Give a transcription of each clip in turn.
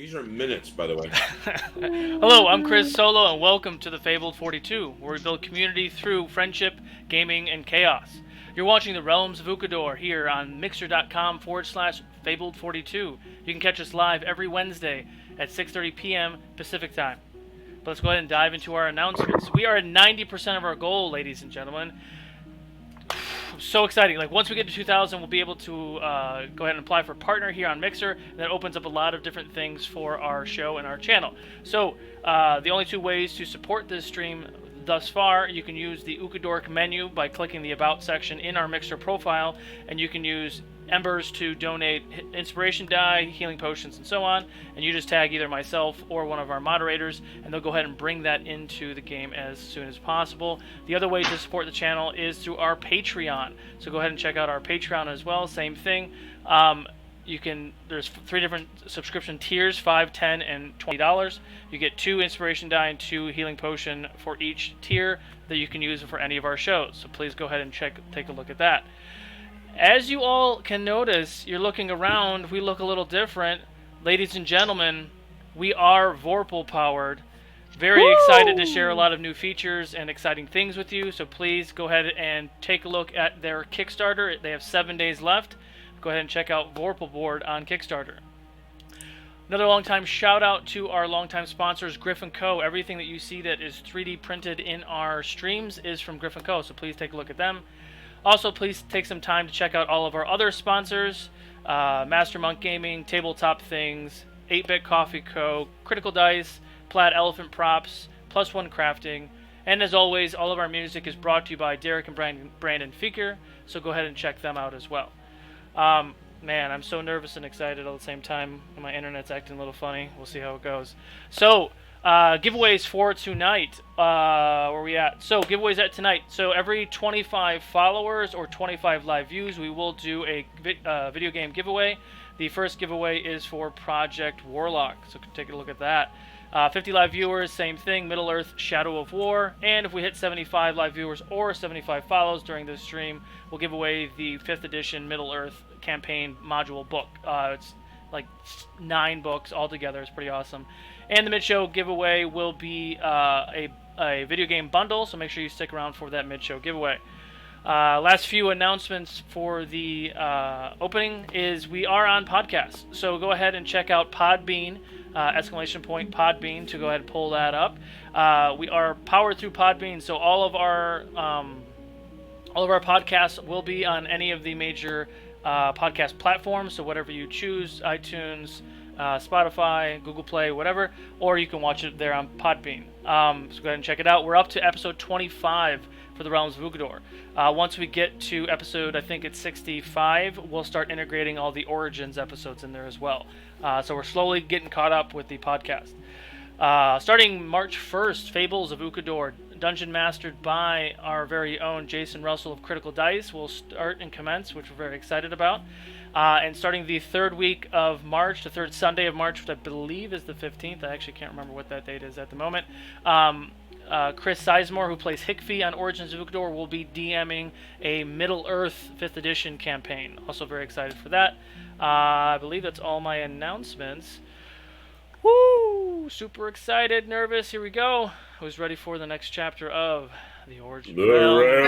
These are minutes, by the way. Hello, I'm Chris Solo, and welcome to the Fabled 42, where we build community through friendship, gaming, and chaos. You're watching the Realms of Ukodor here on mixer.com/Fabled42. You can catch us live every Wednesday at 6:30 p.m. Pacific Time. But let's go ahead and dive into our announcements. We are at 90% of our goal, ladies and gentlemen. So exciting. Like, once we get to 2,000, we'll be able to go ahead and apply for partner here on Mixer. And that opens up a lot of different things for our show and our channel. So the only two ways to support this stream thus far, you can use the Ukodor menu by clicking the About section in our Mixer profile, and you can use Embers to donate inspiration die, healing potions, and so on, and you just tag either myself or one of our moderators, and they'll go ahead and bring that into the game as soon as possible. The other way to support the channel is through our Patreon, so go ahead and check out our Patreon as well. Same thing. There's 3 different subscription tiers, $5, $10, and $20. You get 2 inspiration die and 2 healing potion for each tier that you can use for any of our shows. So please go ahead and take a look at that. As you all can notice, you're looking around, we look a little different. Ladies and gentlemen, we are Vorpal powered. Very excited to share a lot of new features and exciting things with you, so please go ahead and take a look at their Kickstarter. They have 7 days left. Go ahead and check out Vorpal Board on Kickstarter. Another long-time shout-out to our long-time sponsors, Griff & Co. Everything that you see that is 3D printed in our streams is from Griff & Co., so please take a look at them. Also, please take some time to check out all of our other sponsors, Master Monk Gaming, Tabletop Things, 8-Bit Coffee Co., Critical Dice, Plaid Elephant Props, Plus One Crafting, and as always, all of our music is brought to you by Derek and Brandon Feeker, so go ahead and check them out as well. Man, I'm so nervous and excited all at the same time. My internet's acting a little funny. We'll see how it goes. So, giveaways for tonight. Where are we at? So, giveaways at tonight. So, every 25 followers or 25 live views, we will do a video game giveaway. The first giveaway is for Project Warlock. So, take a look at that. 50 live viewers, same thing, Middle-earth Shadow of War. And if we hit 75 live viewers or 75 follows during this stream, we'll give away the 5th edition Middle-earth campaign module book. It's like 9 books altogether. It's pretty awesome. And the mid-show giveaway will be a video game bundle, so make sure you stick around for that mid-show giveaway. Last few announcements for the opening is we are on podcast. So go ahead and check out Podbean, !Podbean, to go ahead and pull that up. We are powered through Podbean, so all of our podcasts will be on any of the major podcast platforms. So whatever you choose, iTunes, Spotify, Google Play, whatever, or you can watch it there on Podbean. So go ahead and check it out. We're up to episode 25 for the Realms of Ukodor. Once we get to episode, I think it's 65, we'll start integrating all the Origins episodes in there as well. So we're slowly getting caught up with the podcast. Starting March 1st, Fables of Ukodor, dungeon mastered by our very own Jason Russell of Critical Dice, will start and commence, which we're very excited about. And starting the 3rd week of March, the 3rd Sunday of March, which I believe is the 15th. I actually can't remember what that date is at the moment. Chris Sizemore, who plays Hickfy on Origins of Ukodor, will be DMing a Middle-earth 5th edition campaign. Also very excited for that. I believe that's all my announcements. Woo! Super excited, nervous. Here we go. Who's ready for the next chapter of the Origins of Ukodor?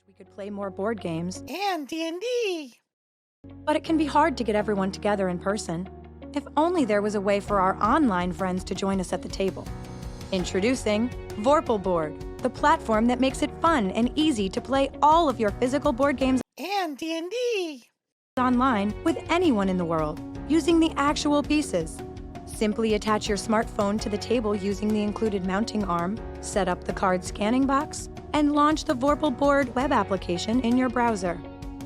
We could play more board games And D&D. but it can be hard to get everyone together in person. If only there was a way for our online friends to join us at the table. Introducing Vorpal Board, the platform that makes it fun and easy to play all of your physical board games And D&D. online with anyone in the world, using the actual pieces. Simply attach your smartphone to the table using the included mounting arm, set up the card scanning box, and launch the Vorpal Board web application in your browser.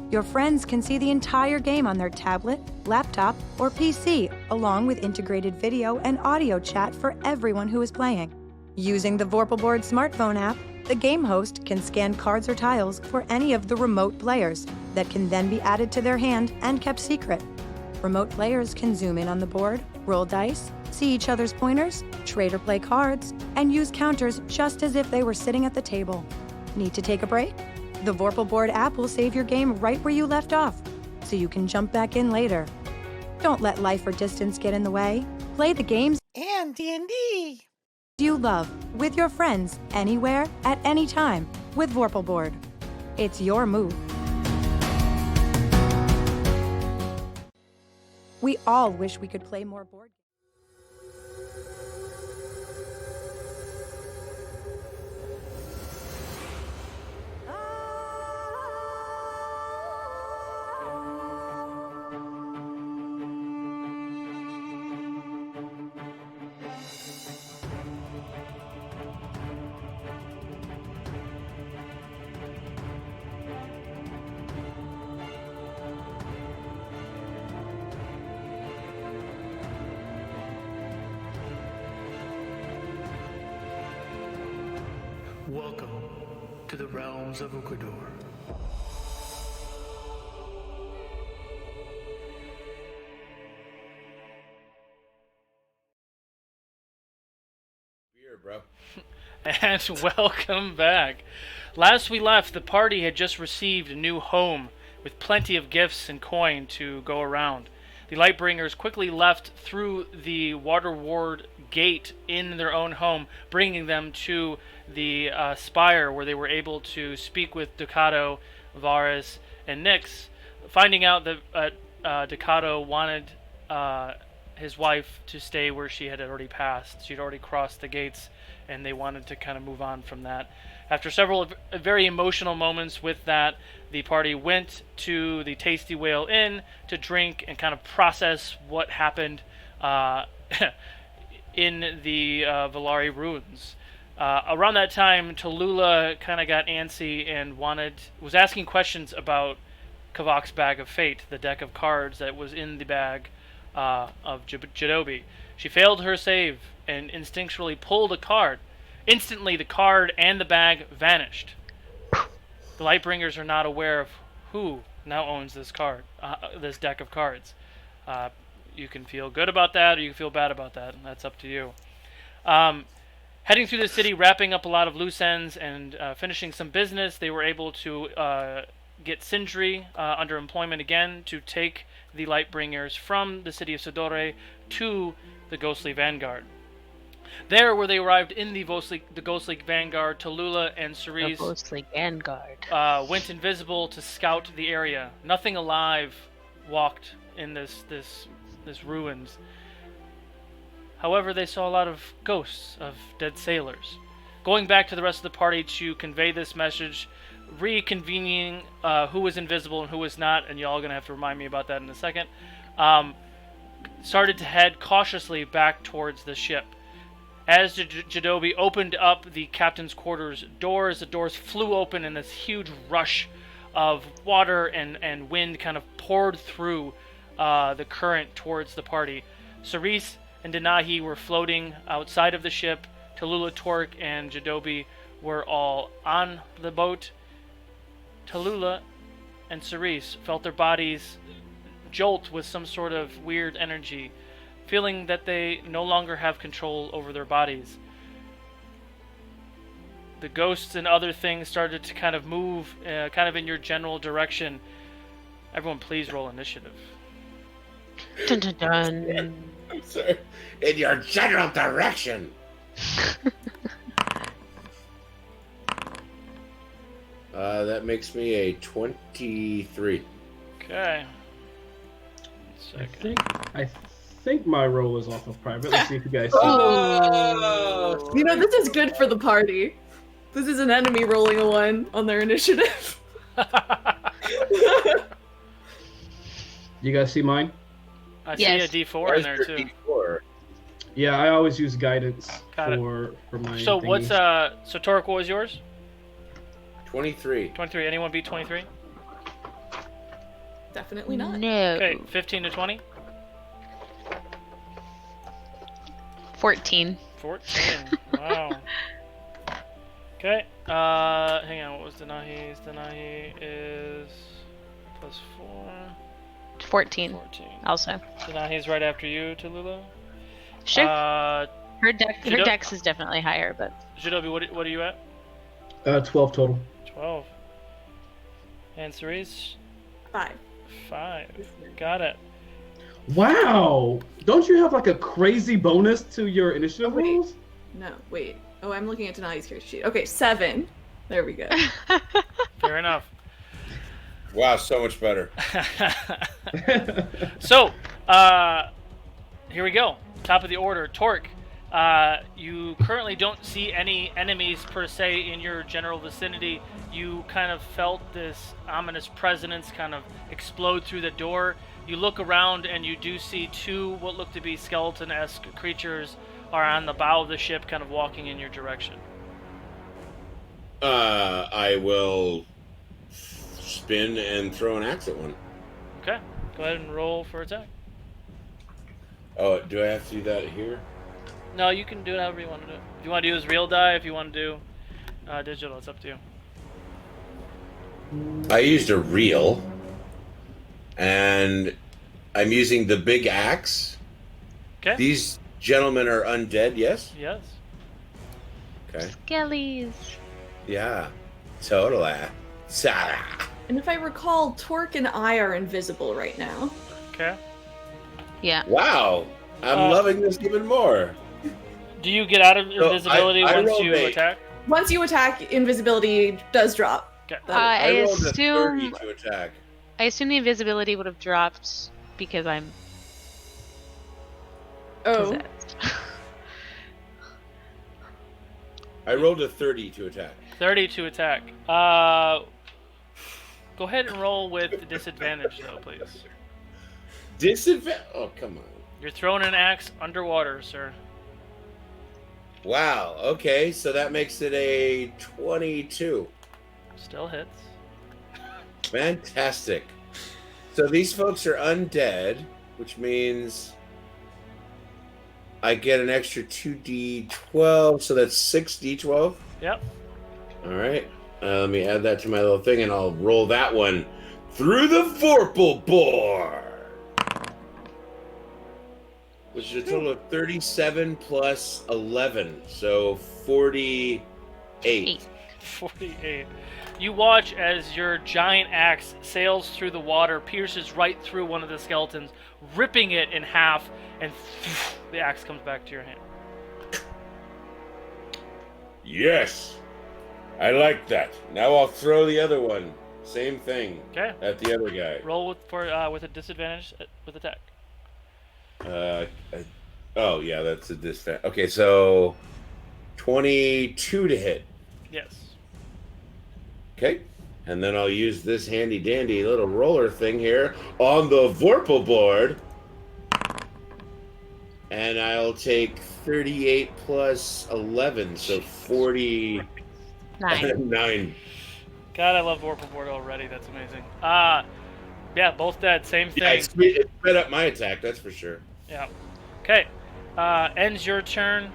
Your friends can see the entire game on their tablet, laptop, or PC, along with integrated video and audio chat for everyone who is playing. Using the Vorpal Board smartphone app, the game host can scan cards or tiles for any of the remote players that can then be added to their hand and kept secret. Remote players can zoom in on the board, roll dice, see each other's pointers, trade or play cards, and use counters just as if they were sitting at the table. Need to take a break? The Vorpal Board app will save your game right where you left off, so you can jump back in later. Don't let life or distance get in the way. Play the games And D&D. you love with your friends anywhere at any time with Vorpal Board. It's your move. We all wish we could play more board games. Welcome to the realms of Ukodor. Beer, bro. And welcome back. Last we left, the party had just received a new home with plenty of gifts and coin to go around. The Lightbringers quickly left through the Water Ward gate in their own home, bringing them to the spire where they were able to speak with Ducato, Varus, and Nyx, finding out that Ducato wanted his wife to stay where she had already passed. She'd already crossed the gates, and they wanted to kind of move on from that. After several very emotional moments with that, the party went to the Tasty Whale Inn to drink and kind of process what happened in the Valari ruins. Around that time, Tallulah kind of got antsy and was asking questions about Kavak's Bag of Fate, the deck of cards that was in the bag of Jidobi. She failed her save and instinctually pulled a card. Instantly, the card and the bag vanished. The Lightbringers are not aware of who now owns this this deck of cards. You can feel good about that, or you can feel bad about that. That's up to you. Heading through the city, wrapping up a lot of loose ends and finishing some business, they were able to get Sindri under employment again to take the Lightbringers from the city of Sodore to the Ghostly Vanguard. There, where they arrived in the Ghostly Vanguard, Tallulah and Cerise The Ghostly Vanguard. went invisible to scout the area. Nothing alive walked in this ruins. However, they saw a lot of ghosts of dead sailors. Going back to the rest of the party to convey this message, reconvening who was invisible and who was not, and y'all are going to have to remind me about that in a second, started to head cautiously back towards the ship. As Jidobi opened up the captain's quarters doors, the doors flew open and this huge rush of water and wind kind of poured through the current towards the party. Cerise and Denahi were floating outside of the ship. Tallulah, Torque, and Jidobi were all on the boat. Tallulah and Cerise felt their bodies jolt with some sort of weird energy, feeling that they no longer have control over their bodies. The ghosts and other things started to kind of move kind of in your general direction. Everyone please roll initiative. Dun dun dun. I'm sorry. In your general direction. That makes me a 23. Okay. I think my roll is off of private. Let's see if you guys see. Oh! You know, this is good for the party. This is an enemy rolling a 1 on their initiative. You guys see mine? I Yes. see a D4 in there Where's your too. D4? Yeah, I always use guidance Got it. for my. So what's thingies. so Torque, what was yours? 23. 23. Anyone beat 23? Definitely not. No. Okay, 15 to 20. 14. 14. Wow. Okay. Hang on. What was Denahi's? Denahi is plus 4. 14. 14. Also. Denahi's right after you, Tallulah. Sure. Her her Jido- dex is definitely higher, but Jidobi, what are you at? 12 total. 12. And Cerise? 5. 5. Got it. Wow! Don't you have like a crazy bonus to your initiative wait. rolls? No, wait. Oh, I'm looking at Denali's character sheet. Okay, 7. There we go. Fair enough. Wow, so much better. So, here we go. Top of the order. Torque. You currently don't see any enemies per se in your general vicinity. You kind of felt this ominous presence kind of explode through the door. You look around and you do see 2 what look to be skeleton-esque creatures are on the bow of the ship kind of walking in your direction. I will spin and throw an axe at one. Okay. Go ahead and roll for attack. Oh, do I have to do that here? No, you can do it however you want to do it. If you want to do his real die, if you want to do digital, it's up to you. I used a reel, and I'm using the big axe. Okay. These gentlemen are undead, yes? Yes. Okay. Skellies. Yeah. Totally. Sarah. And if I recall, Torque and I are invisible right now. Okay. Yeah. Wow. I'm loving this even more. Do you get out of So invisibility I once rolled you a- attack? Once you attack, invisibility does drop. Okay. I rolled a 30 assume to attack. the invisibility would have dropped because I'm Oh. possessed. I rolled a 30 to attack. 30 to attack. Go ahead and roll with disadvantage, though, please. Disadvantage? Oh, come on. You're throwing an axe underwater, sir. Wow. Okay, so that makes it a 22. Still hits. Fantastic. So these folks are undead, which means I get an extra 2d12, so that's 6d12. Yep. All right. Let me add that to my little thing, and I'll roll that one through the Vorpal board, which is a total of 37 plus 11, so 48. 48. You watch as your giant axe sails through the water, pierces right through one of the skeletons, ripping it in half, and the axe comes back to your hand. Yes. I like that. Now I'll throw the other one. Same thing. Okay. At the other guy. Roll with a disadvantage with attack. Oh yeah, that's a disadvantage. Okay, so 22 to hit. Yes. Okay, and then I'll use this handy dandy little roller thing here on the Vorpal board, and I'll take 38 plus 11, so 49. 9. God, I love Vorpal board already. That's amazing. Yeah, both dead. Same Yeah, thing. it sped up my attack, that's for sure. Yeah. Okay. Ends your turn.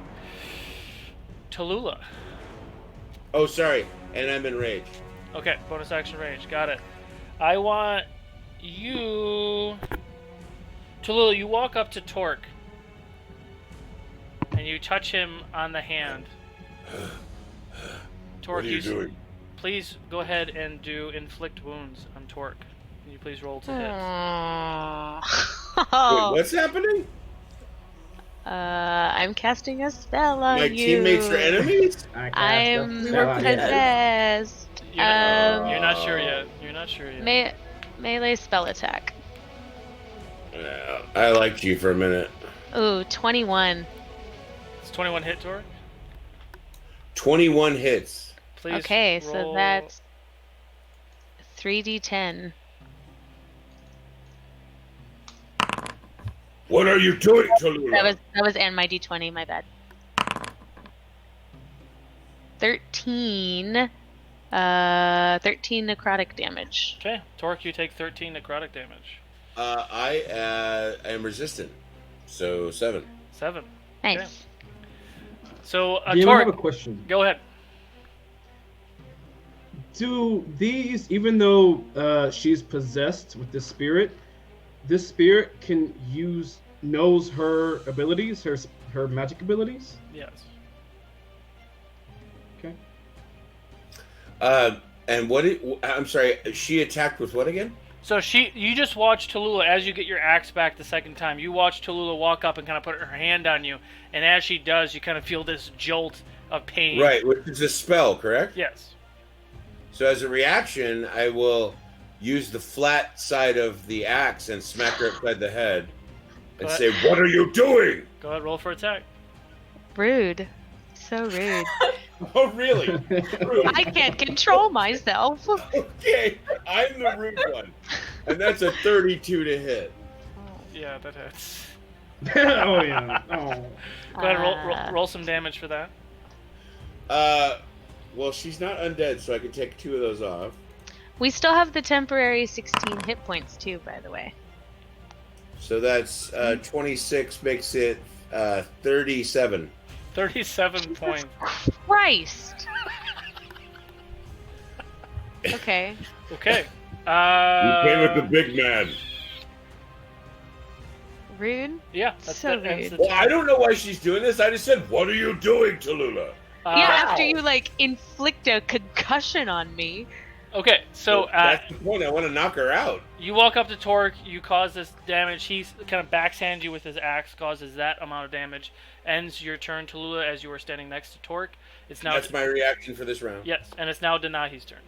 Tallulah. Oh, sorry, and I'm enraged. Okay, bonus action rage. Got it. I want you... Tallulah, you walk up to Torque. And you touch him on the hand. Torque, What are you doing? Please go ahead and do inflict wounds on Torque. Can you please roll to hit? Oh. Wait, what's happening? I'm casting a spell on My you. teammates are enemies? I'm We were possessed. You're not sure yet. You're not sure yet. Melee spell attack. I liked you for a minute. Ooh, 21. It's 21 hit, Torque. 21 hits. Please Okay, roll... so that's 3d10. What are you doing, Tallulah? That was and my d20, my bad. 13. 13 necrotic damage. Okay, Torque, you take 13 necrotic damage. I am resistant, so 7. 7. Nice. Okay. So, DM, I have a Torque, question. go ahead. Do these, even though she's possessed with this spirit can knows her abilities, her magic abilities? Yes. Okay. And I'm sorry, she attacked with what again? So you just watch Tallulah as you get your axe back the second time. You watch Tallulah walk up and kind of put her hand on you, and as she does, you kind of feel this jolt of pain. Right, which is a spell, correct? Yes. So as a reaction, I will use the flat side of the axe and smack her upside the head and say, "What are you doing?" Go ahead, roll for attack. Rude. So rude. Oh, really? Rude. I can't control myself. Okay, I'm the rude one. And that's a 32 to hit. Yeah, that hits. Oh yeah. Oh. Go ahead, roll some damage for that. Well, she's not undead, so I can take 2 of those off. We still have the temporary 16 hit points too, by the way. So that's 26 makes it 37. 37 points. Christ. Okay. Okay. You came with the big man. Rude. Yeah, So that ends rude. the Well, turn. I don't know why she's doing this. I just said, "What are you doing, Tallulah?" Yeah, after you like inflict a concussion on me. Okay, so that's the point. I want to knock her out. you walk up to Torque, you cause this damage. He kind of backhands you with his axe, causes that amount of damage. Ends your turn, Tallulah, as you were standing next to Torque. It's now That's my reaction for this round. Yes, and it's now Denahi's turn.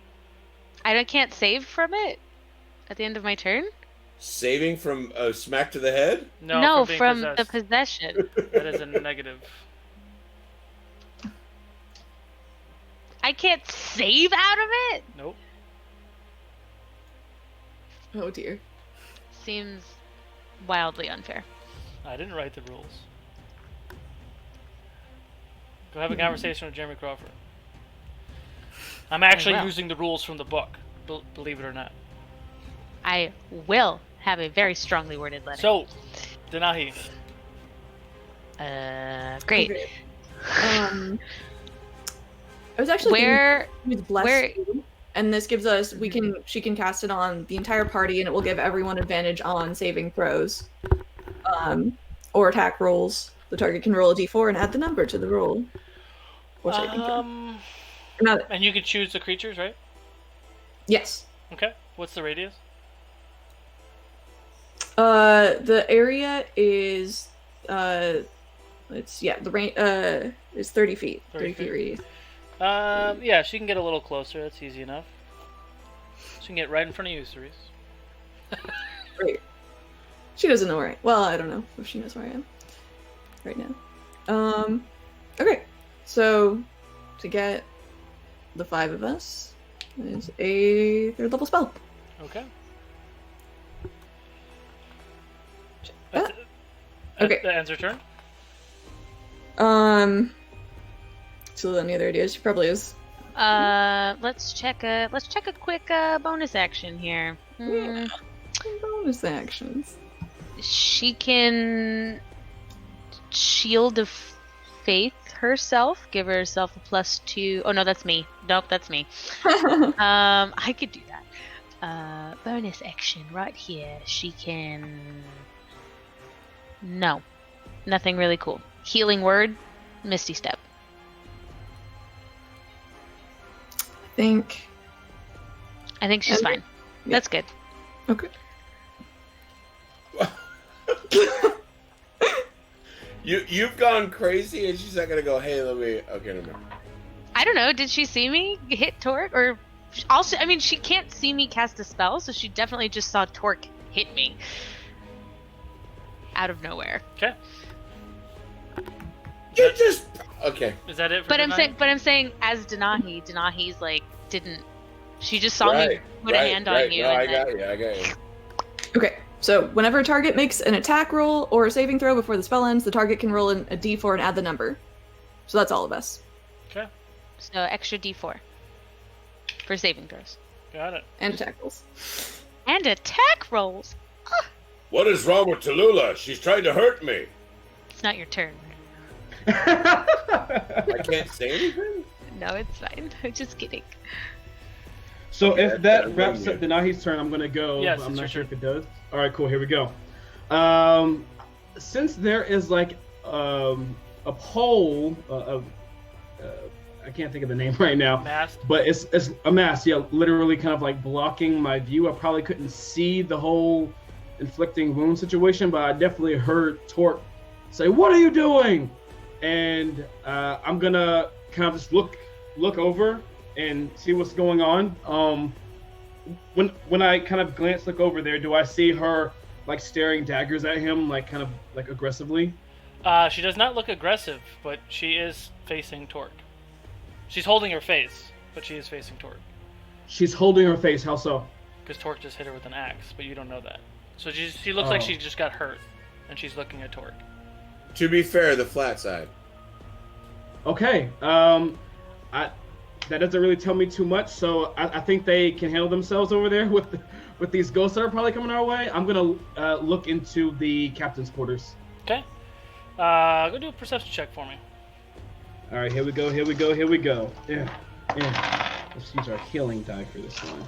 I can't save from it at the end of my turn? Saving from a smack to the head? No, from being the possessed. possession. That is a negative. I can't save out of it? Nope. Oh dear. Seems wildly unfair. I didn't write the rules. Go have a conversation with Jeremy Crawford. I'm actually will. using the rules from the book, believe it or not. I will have a very strongly worded letter. So, Denahi. Great. Okay. I was actually Where thinking with Bless You, and this gives us she can cast it on the entire party, and it will give everyone advantage on saving throws, or attack rolls. The target can roll a d4 and add the number to the roll. Or saving throw. And you can choose the creatures, right? Yes. Okay. What's the radius? The area is the range is 30 feet. 30 feet radius. Yeah, she can get a little closer. That's easy enough. She can get right in front of you, Cerise. Great. She doesn't know where well, I don't know if she knows where I am right now. Okay. So to get the 5 of us is a 3rd level spell. Okay. That. Okay. That ends her turn. So any other ideas? She probably is. let's check a quick bonus action here. Yeah. Bonus actions. She can Shield of Faith herself, give herself a +2. Oh no, that's me. Nope, that's me. I could do that. Bonus action right here. She can. No, nothing really cool. Healing Word, Misty Step. I think she's fine. Yeah. That's good. Okay. You've gone crazy, and she's not gonna go, "Hey, let me." Okay, no. I don't know. Did she see me hit Torque? Or also, I mean, she can't see me cast a spell, so she definitely just saw Torque hit me out of nowhere. Okay. You just okay. Is that it? For But Denahi? I'm saying as Denahi's like didn't. She just saw me put a hand on you. No, and I then- got you. Okay. So whenever a target makes an attack roll or a saving throw before the spell ends, the target can roll a d4 and add the number. So that's all of us. Okay. So extra d4 for saving throws Got it. And attack rolls. and attack rolls. What is wrong with Tallulah? She's trying to hurt me. It's not your turn. I can't say anything. No, it's fine. I'm just kidding. So Okay, if that wraps up Denahi's turn, I'm gonna go. Yes, I'm it's not your sure turn. if it does. All right, cool. Here we go. Since there is like a pole, I can't think of the name right now. Mast? But it's a mast, yeah, literally kind of like blocking my view. I probably couldn't see the whole inflicting wound situation, but I definitely heard Torque say, "What are you doing?" And I'm gonna kind of just look over and see what's going on. When I kind of look over there, do I see her like staring daggers at him, like kind of like aggressively? She does not look aggressive, but she is facing Torque. She's holding her face, but she is facing Torque. She's holding her face. How so? Because Torque just hit her with an axe, but you don't know that. So she looks like she just got hurt, and she's looking at Torque. To be fair, the flat side. Okay. That doesn't really tell me too much, so I think they can handle themselves over there with these ghosts that are probably coming our way. I'm gonna look into the captain's quarters. Okay. Go do a perception check for me. All right, here we go. Yeah. Let's use our healing die for this one,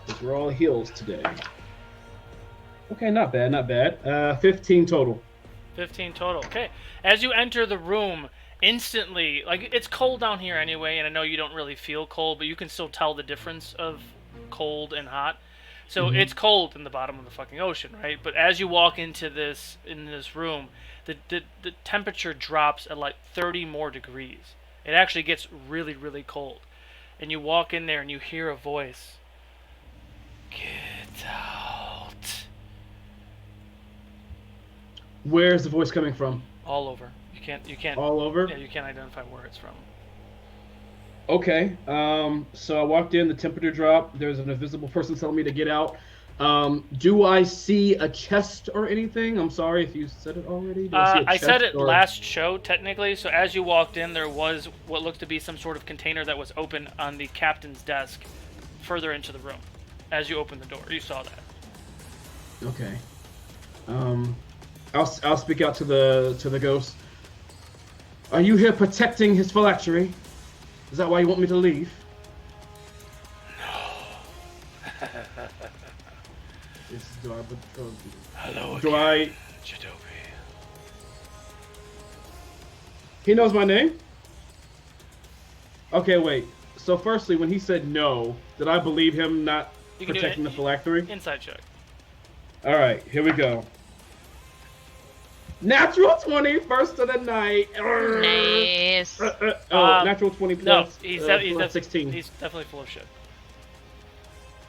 because we're all heals today. Okay, not bad. 15 total. 15 total. Okay. As you enter the room, instantly, like, it's cold down here anyway, and I know you don't really feel cold, but you can still tell the difference of cold and hot. So it's cold in the bottom of the fucking ocean, right? But as you walk into this room, the temperature drops at like 30 more degrees. It actually gets really, really cold. And you walk in there and you hear a voice. Get out. Where's the voice coming from? All over. You can't. All over? Yeah, you can't identify where it's from. Okay. So I walked in, the temperature dropped. There's an invisible person telling me to get out. Do I see a chest or anything? I'm sorry if you said it already. I said it last show, technically. So as you walked in, there was what looked to be some sort of container that was open on the captain's desk further into the room. As you opened the door, you saw that. Okay. I'll speak out to the ghost. Are you here protecting his phylactery? Is that why you want me to leave? No. This is Darba Trophy. Hello Do again, Jadobi. He knows my name? Okay, wait. So firstly, when he said no, did I believe him not protecting the phylactery? Inside check. Alright, here we go. Natural 20, first of the night. Nice. Natural 20 plus. No, he's 16. He's definitely full of shit.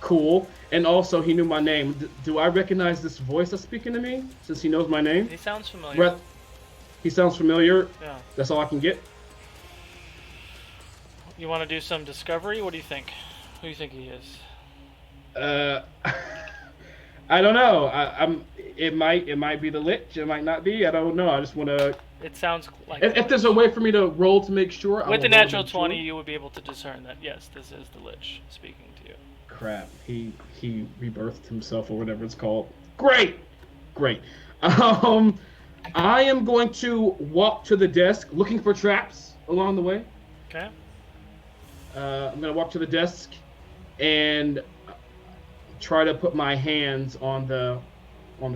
Cool. And also, he knew my name. Do I recognize this voice that's speaking to me, since he knows my name? He sounds familiar. He sounds familiar. Yeah. That's all I can get. You want to do some discovery? What do you think? Who do you think he is? I don't know. It might be the lich. It might not be. I don't know. I just want to. It sounds like. If there's a way for me to roll to make sure. With the natural 20, you would be able to discern that yes, this is the lich speaking to you. Crap. He rebirthed himself or whatever it's called. Great. I am going to walk to the desk looking for traps along the way. Okay. I'm gonna walk to the desk and try to put my hands on the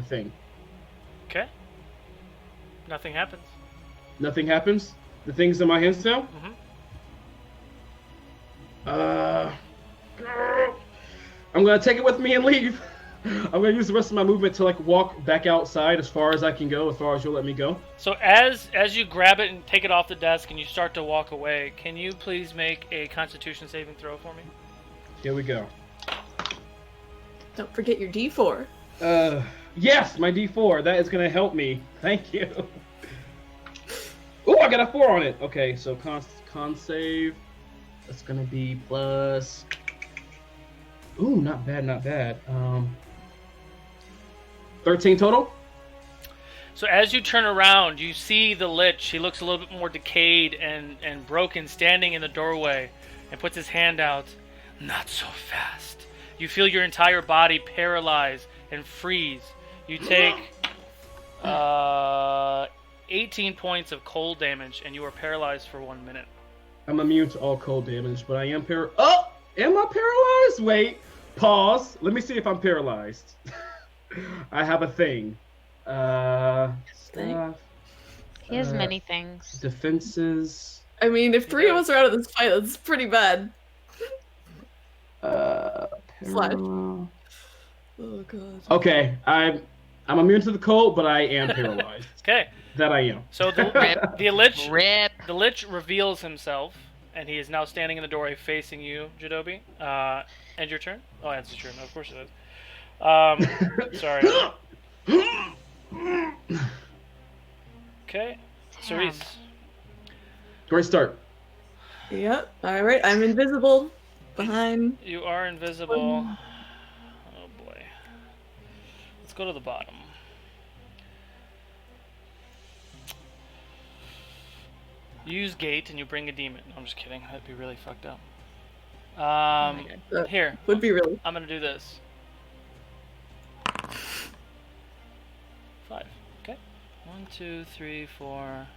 thing. Okay. Nothing happens. Nothing happens? The thing's in my hands now? Mm-hmm. I'm gonna take it with me and leave. I'm gonna use the rest of my movement to like walk back outside as far as I can go, as far as you'll let me go. So as you grab it and take it off the desk and you start to walk away, can you please make a Constitution saving throw for me? Here we go. Don't forget your D4. Yes, my D4. That is gonna help me. Thank you. Oh, I got a 4 on it. Okay, so con save. That's gonna be plus. Ooh, not bad. 13 total. So as you turn around, you see the lich. He looks a little bit more decayed and broken, standing in the doorway, and puts his hand out. Not so fast. You feel your entire body paralyze and freeze. You take 18 points of cold damage, and you are paralyzed for 1 minute. I'm immune to all cold damage, but I am Oh! Am I paralyzed? Wait. Pause. Let me see if I'm paralyzed. I have a thing. He has many things. Defenses. I mean, if 3 of us are out of this fight, that's pretty bad. Slash. Parallel. Oh god. Okay, I'm immune to the cold, but I am paralyzed. Okay. That I am. So the lich Rip. the lich reveals himself, and he is now standing in the doorway facing you, Jadobi. End your turn. Oh, that's your turn. Of course it is. Sorry. Okay. Cerise. Great start. Yep. Alright, I'm invisible. Behind. You are invisible. Oh boy. Let's go to the bottom. Use gate and you bring a demon. No, I'm just kidding. That'd be really fucked up. Here. Would be really. I'm gonna do this. 5. Okay. 1, 2, 3, 4.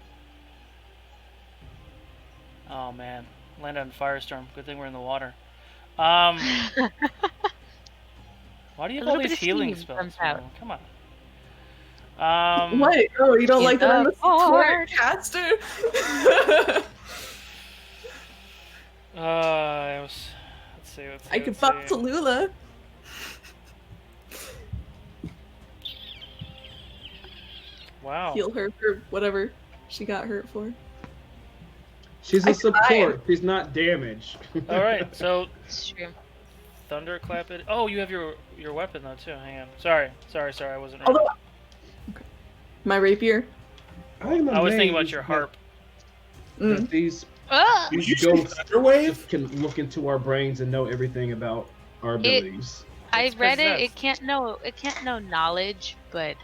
Oh man. Landed on Firestorm. Good thing we're in the water. Why do you have all these healing spells? Come on. Wait, oh, you don't like that I'm a Lord. support caster? Let's see. I could fuck Tallulah. Wow. Heal her for whatever she got hurt for. She's a support. She's not damage. All right, so It's true. thunderclap it. Oh, you have your weapon though too. Hang on. Sorry. I wasn't. Although, Ready. okay. My rapier. I was thinking about your harp. That these Did you say ghosts Thunderwave? can look into our brains and know everything about our abilities. I It's read it. It possessed. can't know knowledge, but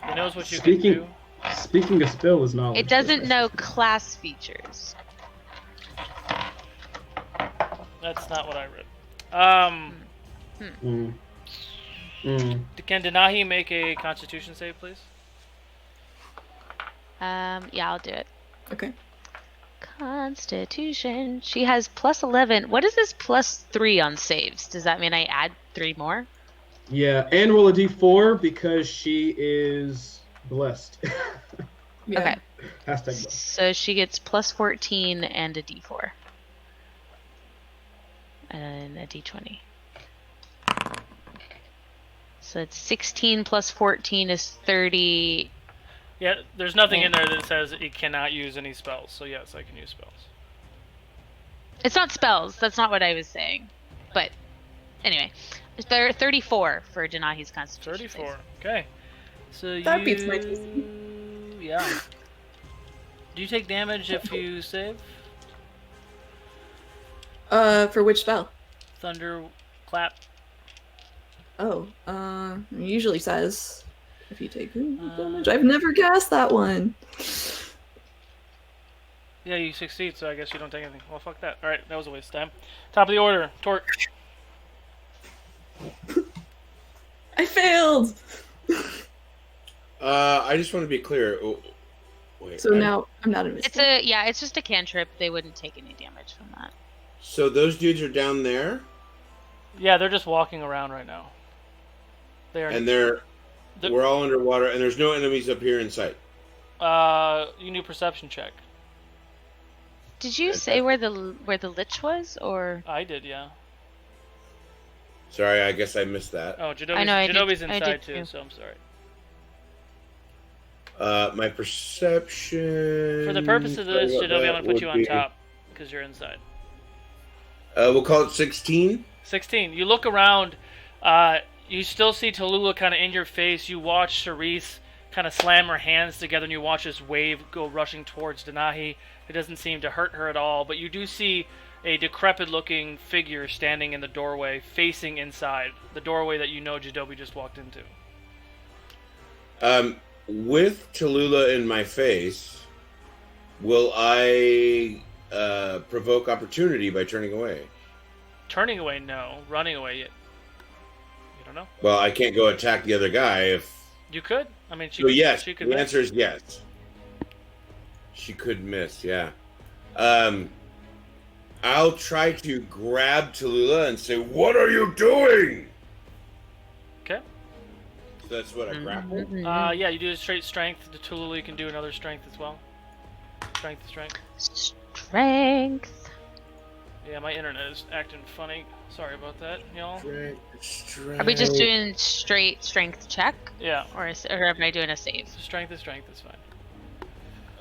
It knows what you Speaking- can do. Speaking of spell is knowledge. it doesn't know class features. That's not what I read. Can Denahi make a Constitution save, please? Yeah, I'll do it. Okay. Constitution. She has plus 11. What is this plus 3 on saves? Does that mean I add 3 more? Yeah, and roll a d4 because she is blessed. Yeah. Okay. Hashtag blessed. So she gets plus 14 and a d4. And a d20. So it's 16 plus 14 is 30. Yeah, there's nothing in there that says it cannot use any spells. So yes, I can use spells. It's not spells. That's not what I was saying. But anyway, it's 34 for Denahi's Constitution. 34. save. Okay. So That beats my DC. Yeah. Do you take damage if you save? For which spell? Thunder clap. Oh, it usually says if you take damage. I've never cast that one. Yeah, you succeed, so I guess you don't take anything. Well, fuck that. Alright, that was a waste of time. Top of the order, Tort. I failed. I just want to be clear. Oh, wait. So now I'm not invisible. It's just a cantrip. They wouldn't take any damage from that. So those dudes are down there, Yeah, they're just walking around right now. They are. and we're all underwater, and there's no enemies up here in sight. You can do perception check. Did you say where the lich was, or? I did, yeah. Sorry, I guess I missed that. Oh, I know, I did- Jadobi's I inside did too, too. so I'm sorry. My perception. For the purpose of this, What Jadobi, I'm that gonna put would you on be- top because you're inside. We'll call it 16. 16. You look around. You still see Tallulah kind of in your face. You watch Cerise kind of slam her hands together, and you watch this wave go rushing towards Denahi. It doesn't seem to hurt her at all, but you do see a decrepit-looking figure standing in the doorway, facing inside. The doorway that you know Jadobi just walked into. With Tallulah in my face, will I provoke opportunity by turning away? Turning away, no. Running away, you don't know. Well, I can't go attack the other guy if. You could. I mean, So yes, she could the miss. answer is yes. She could miss, yeah. I'll try to grab Tallulah and say, "What are you doing?" Okay. So that's what I grapple. Yeah, you do a straight strength. To Tallulah, you can do another strength as well. Strength. Strength. Yeah, my internet is acting funny. Sorry about that, y'all. Strength. Are we just doing straight strength check? Yeah. Or am I doing a save? Strength is fine.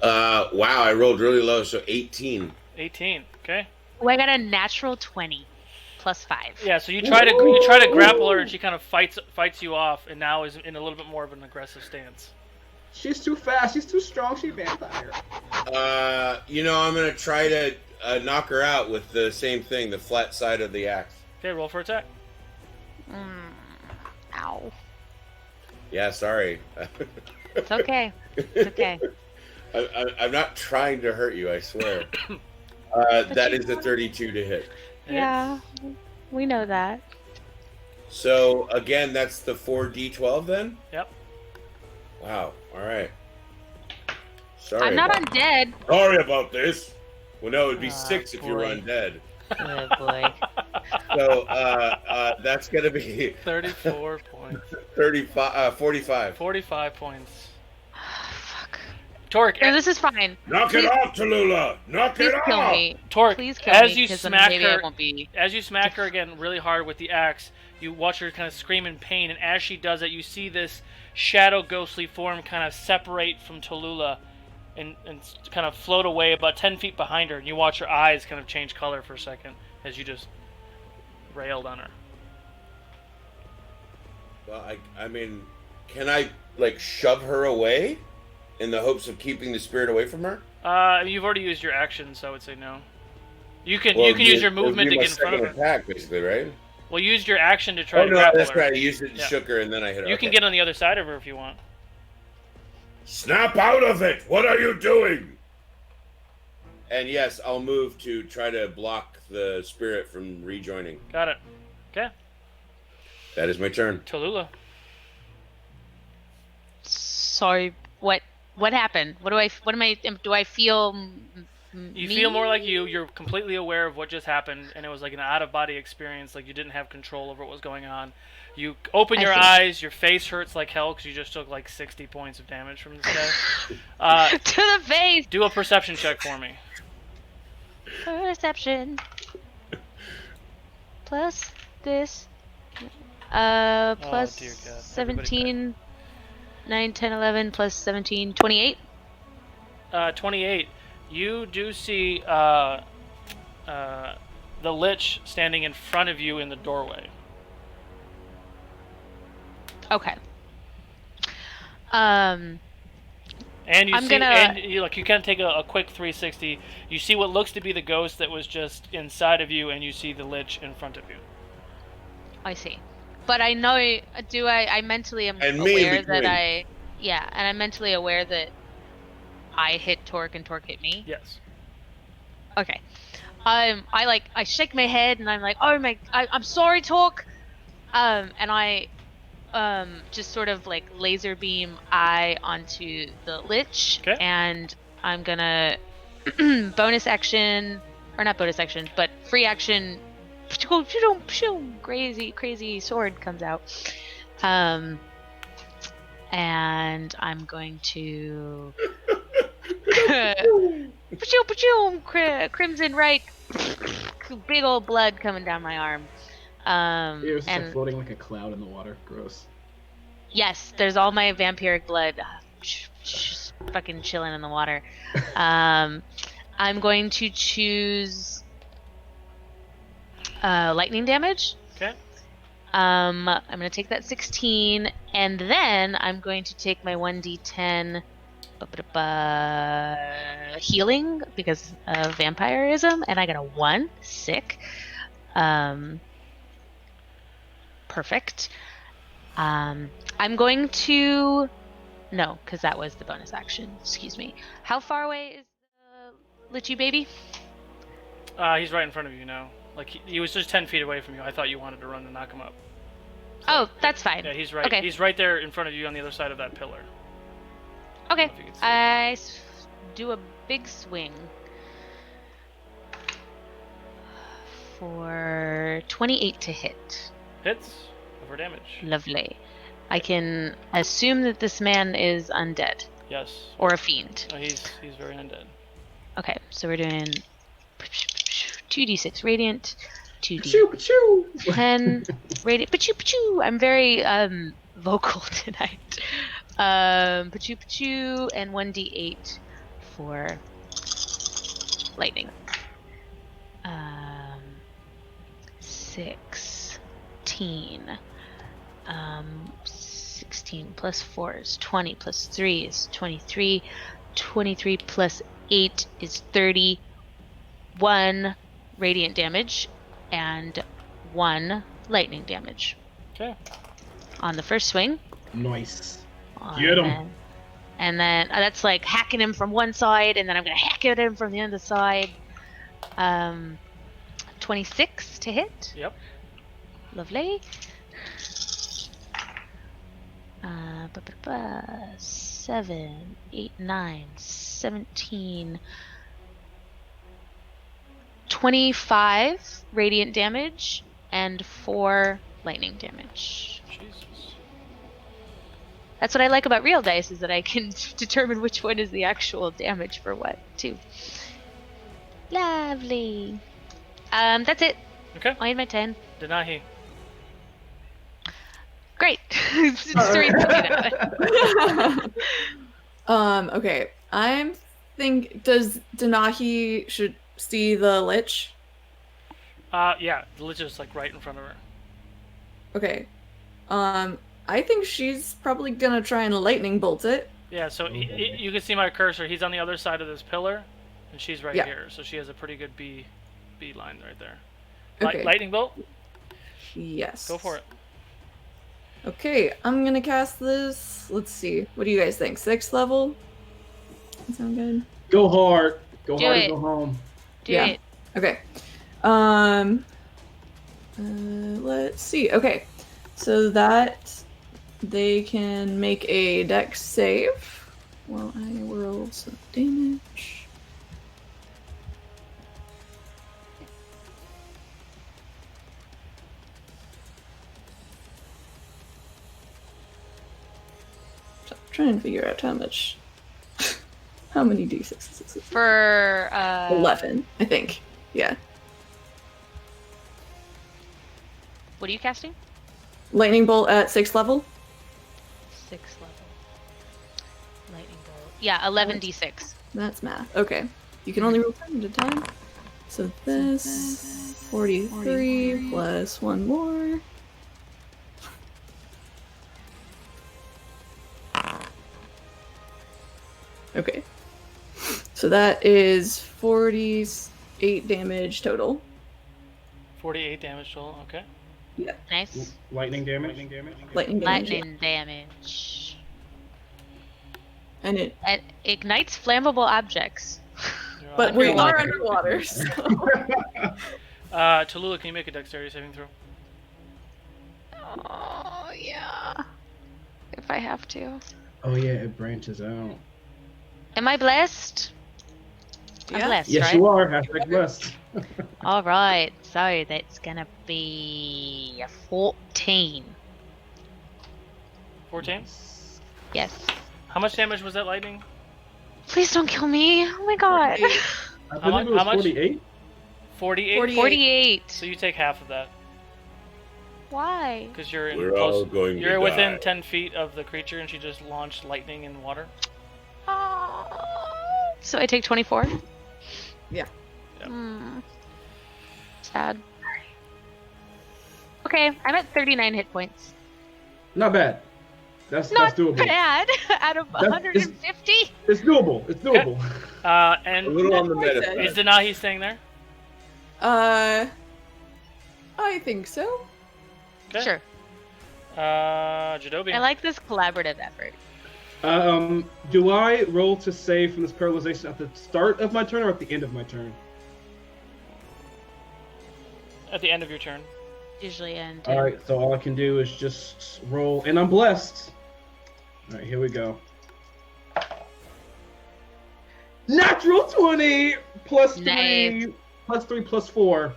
Wow, I rolled really low, so 18. 18. Okay. Oh, I got a natural 20 plus 5. Yeah, so you try to grapple her, and she kind of fights you off, and now is in a little bit more of an aggressive stance. She's too fast. She's too strong. She's vampire. I'm gonna try to knock her out with the same thing, the flat side of the axe. Okay, roll for attack. Ow. Yeah, sorry. It's okay. It's okay. I'm not trying to hurt you, I swear. That is a 32 to hit. Yeah, we know that. So, again, that's the 4d12 then? Yep. Wow, alright. Sorry. I'm not undead. Sorry about this. Well, no, it'd be 6 if you were boy. undead. Oh boy. So, that's gonna be 34 points. 45. 45 points. Fuck. Torque, No, this is fine. Knock it off, Tallulah! Knock Please it kill off! me. Torque, Please kill as me, you 'cause then smack maybe her, I won't be... as you smack her again really hard with the axe, you watch her kind of scream in pain, and as she does it, you see this shadow ghostly form kind of separate from Tallulah and kind of float away about 10 feet behind her, and you watch her eyes kind of change color for a second as you just railed on her. Well, I mean, can I, shove her away in the hopes of keeping the spirit away from her? You've already used your action, so I would say no. You can use your movement to get in front of her. Attack, basically, right? Well, use your action to try to no, grapple that's her. right. I used it and shook her, and then I hit her. You can get on the other side of her if you want. Snap out of it! What are you doing? And yes, I'll move to try to block the spirit from rejoining. Got it. Okay. That is my turn. Tallulah. Sorry, what happened? Do I feel You feel more like you're completely aware of what just happened, and it was like an out-of-body experience, like you didn't have control over what was going on. You open your eyes, your face hurts like hell because you just took like 60 points of damage from this guy. to the face? Do a perception check for me. Perception. Plus this. Plus dear God. 17, 9, 10, 11, plus 17, 28. 28. You do see the lich standing in front of you in the doorway. Okay. And you I'm see, gonna... and you kind of take a quick 360. You see what looks to be the ghost that was just inside of you, and you see the lich in front of you. I see. But I know, I mentally am And me in aware that between. and I'm mentally aware that I hit Torque and Torque hit me. Yes. Okay. I shake my head and I'm like, oh I'm sorry, Torque. And I just sort of like laser beam eye onto the lich. Okay. And I'm gonna bonus action, or not bonus action, but free action. Crazy sword comes out. And I'm going to crimson right, big old blood coming down my arm. It was and floating like a cloud in the water. Gross. yes, there's all my vampiric blood just fucking chilling in the water. I'm going to choose lightning damage. Okay. I'm going to take that 16, and then I'm going to take my 1d10 healing because of vampirism, and I got a 1. Sick. Perfect. I'm going to... No, because that was the bonus action. Excuse me. How far away is the Lichy baby? He's right in front of you now. Like, he was just 10 feet away from you. I thought you wanted to run and knock him up. So, oh, that's fine. Yeah, he's right. Okay. He's right there in front of you on the other side of that pillar. Okay. If you can see. I do a big swing for 28 to hit. Hits over damage. Lovely. I can assume that this man is undead Yes. or a fiend. He's very undead. Okay, so we're doing 2d6 radiant, 2d10 radiant. Pachoo pachoo. I'm very vocal tonight. Pachoo pachoo, and 1d8 for lightning. 16. 16 plus 4 is 20, plus 3 is 23. 23 plus 8 is 31 radiant damage and 1 lightning damage. Okay. On the first swing. Nice. Get him. And then that's like hacking him from one side, and then I'm going to hack at him from the other side. 26 to hit. Yep. Lovely. 7, 8, 9, 17, 25 radiant damage and 4 lightning damage. Jesus. That's what I like about real dice, is that I can determine which one is the actual damage for what, too. Lovely. That's it. Okay. I had my 10. Denahi. Great. It's 3 for me now. Okay. Does Denahi should see the lich? Yeah, the lich is like right in front of her. Okay. I think she's probably gonna try and lightning bolt it. Yeah, so you can see my cursor. He's on the other side of this pillar, and she's right here. So she has a pretty good B line right there. Okay. Lightning bolt? Yes. Go for it. Okay, I'm gonna cast this. Let's see. What do you guys think? 6th level? That sound good? Go hard. Go Do hard it. and go home. Do Yeah. it. Okay. Let's see. Okay. So that they can make a dex save while I roll some damage. So I'm trying to figure out how many d6s is it? For 11, I think. Yeah. What are you casting? Lightning bolt at 6th level. 6th level. Lightning bolt. Yeah, 11d6. That's math. Okay. You can only roll 10 at a time. So this 43 plus 1 more. Okay. So that is 48 damage total. 48 damage total. Okay. Yeah. Nice. Lightning damage. Lightning damage. Lightning damage. And it. It ignites flammable objects. You're But on we underwater. are underwater. So. Tallulah, can you make a dexterity saving throw? Oh, yeah. If I have to. Oh yeah, it branches out. Am I blessed? I'm Yeah. blessed, Yes, right? you are. Hashtag blessed. All right, so that's gonna be a 14. 14? Yes. How much damage was that lightning? Please don't kill me. Oh my god. I How believe it was much? 48. 48? 48. So you take half of that. Why? Because you're We're all going to You're within die. 10 feet of the creature, and she just launched lightning in water. So I take 24? Yeah. Yep. Sad. Okay, I'm at 39 hit points. Not bad. That's Not doable. bad. Out of That's- 150? It's doable. It's doable. And A little on the That's what I meta said. is side. Denahi staying there? I think so. Okay. Sure. Jadobi. I like this collaborative effort. Do I roll to save from this paralyzation at the start of my turn or at the end of my turn? At the end of your turn. Usually end. All right, so all I can do is just roll, and I'm blessed. All right, here we go. Natural 20 plus 3 Nice. plus 3 plus 4.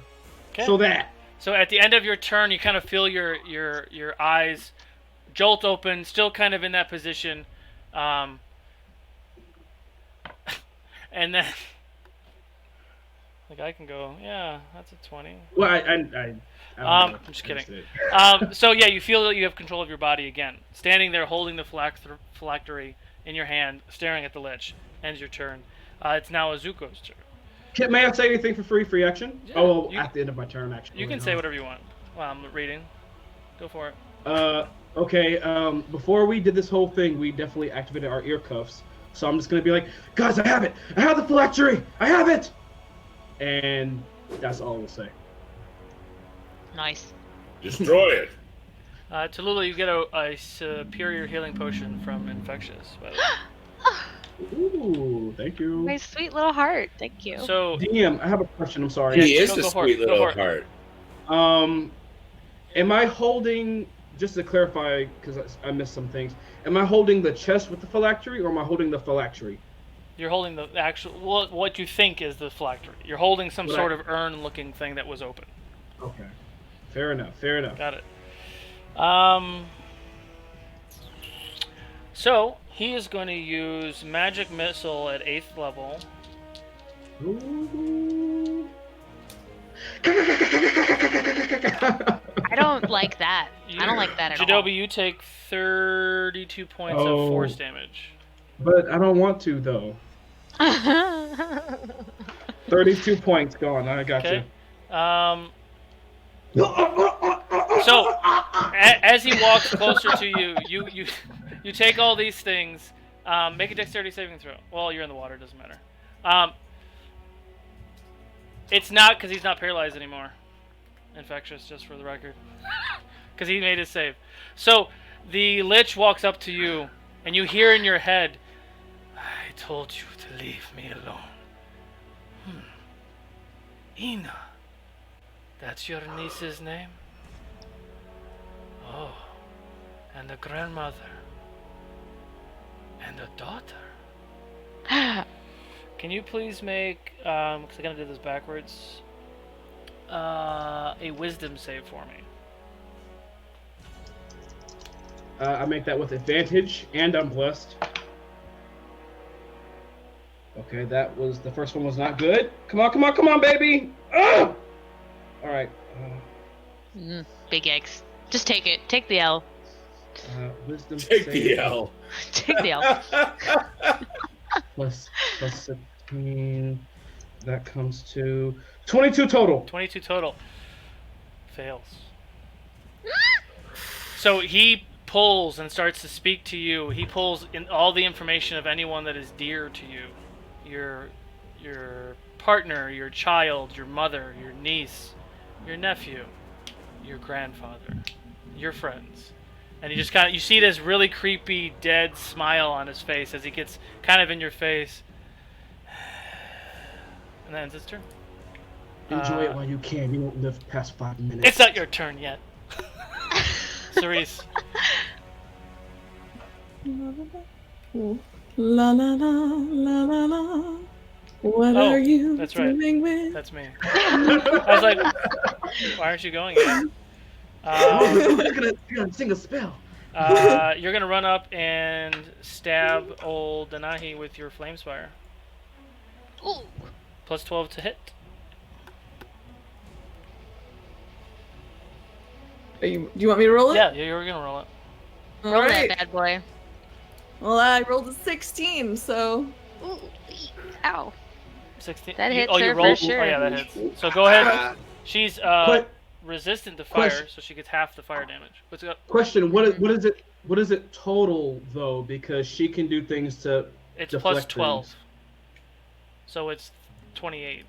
Okay. So that. So at the end of your turn, you kind of feel your eyes jolt open, still kind of in that position, and then Like I can go. Yeah, that's a 20. Well, I don't know. I'm just kidding. So yeah, you feel that you have control of your body again. Standing there, holding the phylactery in your hand, staring at the lich. Ends your turn. It's now Azuko's turn. May I say anything for free action? Yeah, oh, at the end of my turn, actually. You can say whatever you want. Well, I'm reading. Go for it. Okay. Before we did this whole thing, we definitely activated our ear cuffs. So I'm just gonna be like, guys, I have it. I have the phylactery. I have it. And that's all we'll say. Nice. Destroy it. Tallulah, you get a superior healing potion from Infectious. By the way. Ooh, thank you. My sweet little heart. Thank you. So, DM, I have a question. I'm sorry. He is go a for it, sweet go little for it. heart. Am I holding, just to clarify, because I missed some things, am I holding the chest with the phylactery, or am I holding the phylactery? you're holding the actual what you think is the phylactery. You're holding some sort of urn-looking thing that was open. Okay. Fair enough. Fair enough. Got it. So he is going to use magic missile at 8th level. Ooh. I don't like that. I don't like that at all. Jadobi, you take 32 points of force damage. But I don't want to, though. 32 points gone. I got Okay. you. So, as he walks closer to you, you take all these things. Make a dexterity saving throw. Well, you're in the water, doesn't matter. It's not because he's not paralyzed anymore. Infectious, just for the record. Because he made his save. So, the lich walks up to you, and you hear in your head, I told you to leave me alone. Ina. That's your niece's name? Oh. And a grandmother. And a daughter. Can you please make, because I'm going to do this backwards, a wisdom save for me? I make that with advantage, and I'm blessed. Okay, that was the first one was not good. Come on, baby! Oh! All right. Big eggs. Just take it. Take the L. Wisdom. Take save. the L. Take the L. plus 16. That comes to 22 total. 22 total. Fails. So he pulls and starts to speak to you. He pulls in all the information of anyone that is dear to you. Your partner, your child, your mother, your niece, your nephew, your grandfather, your friends. And you just you see this really creepy, dead smile on his face as he gets kind of in your face. And that ends his turn. Enjoy it while you can. You won't live past 5 minutes. It's not your turn yet. Cerise. La la la la la la. What Oh, are you that's right. doing with? That's me. I was like, why aren't you going yet? You're gonna sing a spell. You're gonna run up and stab old Danahi with your Flamespire. Ooh. Plus 12 to hit. Do you want me to roll it? Yeah, you're gonna roll it. All Roll right. that bad boy. Well, I rolled a 16, so Ooh. Ow. 16. That hits oh, you her for rolled? sure. Oh, yeah, that hits. So go ahead. She's resistant to fire, Question. so she gets half the fire damage. What's up? Question: What is it total though? Because she can do things to It's deflect plus 12. things. So it's 28.